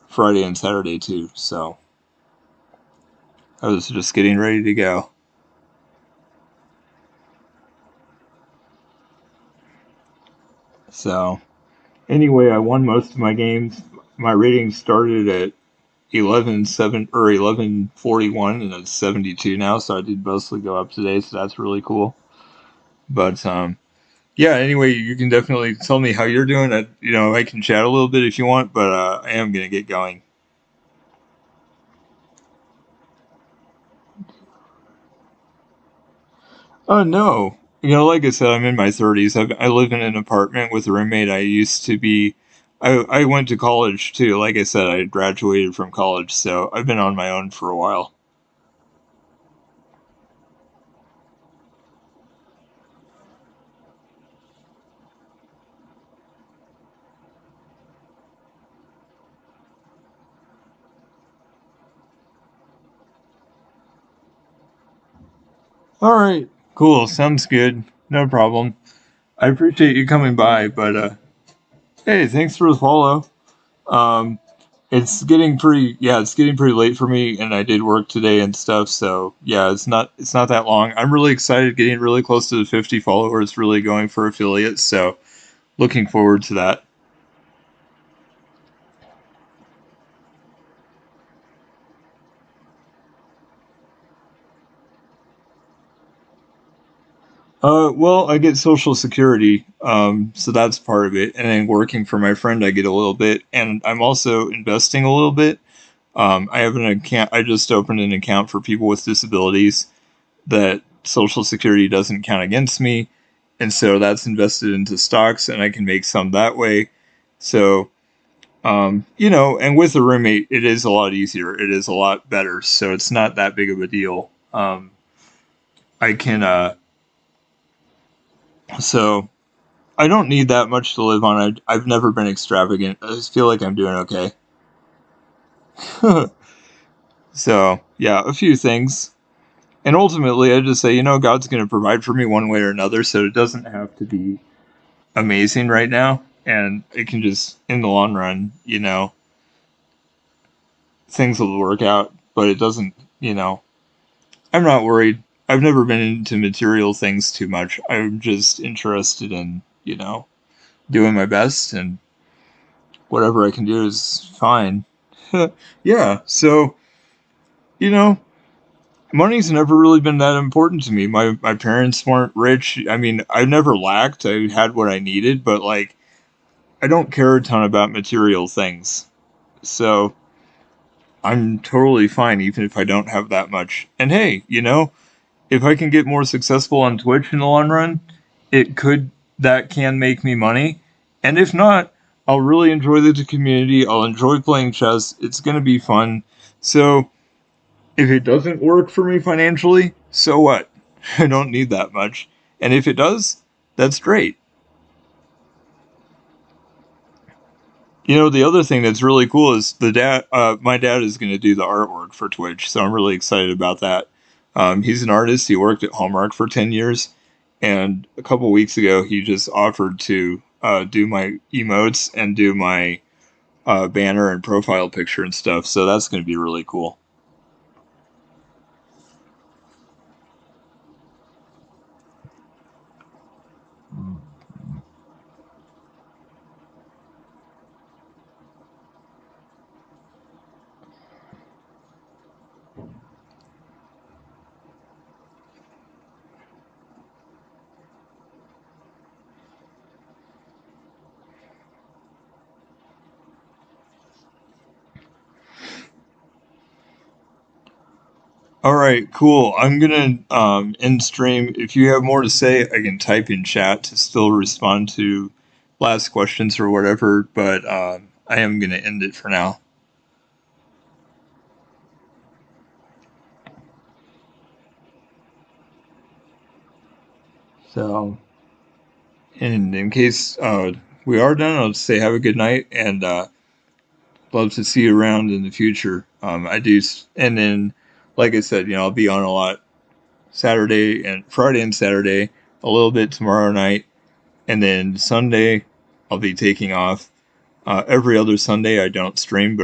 [SPEAKER 1] Friday and Saturday too, so I was just getting ready to go. So, anyway, I won most of my games. My rating started at 11.7 or 11.41, and it's 72 now. So I did mostly go up today. So that's really cool. But yeah. Anyway, you can definitely tell me how you're doing. I can chat a little bit if you want, but I am gonna get going. Oh no. Like I said, I'm in my 30s. I live in an apartment with a roommate. I used to be. I went to college too. Like I said, I graduated from college, so I've been on my own for a while. All right, cool. Sounds good. No problem. I appreciate you coming by, but hey, thanks for the follow. Um, it's getting pretty late for me, and I did work today and stuff. So yeah, it's not that long. I'm really excited, getting really close to the 50 followers, really going for affiliates. So looking forward to that. Well, I get Social Security, so that's part of it, and then working for my friend, I get a little bit, and I'm also investing a little bit. I have an account. I just opened an account for people with disabilities that Social Security doesn't count against me, and so that's invested into stocks, and I can make some that way. So, and with a roommate, it is a lot easier. It is a lot better. So it's not that big of a deal. I can. So I don't need that much to live on. I've never been extravagant. I just feel like I'm doing okay. So yeah, a few things. And ultimately, I just say, God's going to provide for me one way or another, so it doesn't have to be amazing right now. And it can just, in the long run, things will work out. But it doesn't, I'm not worried. I've never been into material things too much. I'm just interested in, doing my best, and whatever I can do is fine. Yeah, so, you know, money's never really been that important to me. My parents weren't rich. I mean, I never lacked. I had what I needed, but like I don't care a ton about material things. So I'm totally fine even if I don't have that much. And hey, if I can get more successful on Twitch in the long run, that can make me money. And if not, I'll really enjoy the community. I'll enjoy playing chess. It's going to be fun. So if it doesn't work for me financially, so what? I don't need that much. And if it does, that's great. The other thing that's really cool is my dad is going to do the artwork for Twitch, so I'm really excited about that. He's an artist. He worked at Hallmark for 10 years, and a couple weeks ago, he just offered to do my emotes and do my banner and profile picture and stuff. So that's going to be really cool. All right, cool. I'm gonna end stream. If you have more to say, I can type in chat to still respond to last questions or whatever. But I am gonna end it for now. So, and in case we are done, I'll just say have a good night and love to see you around in the future. I do, and then, like I said, I'll be on a lot Friday and Saturday, a little bit tomorrow night, and then Sunday I'll be taking off. Every other Sunday I don't stream, but I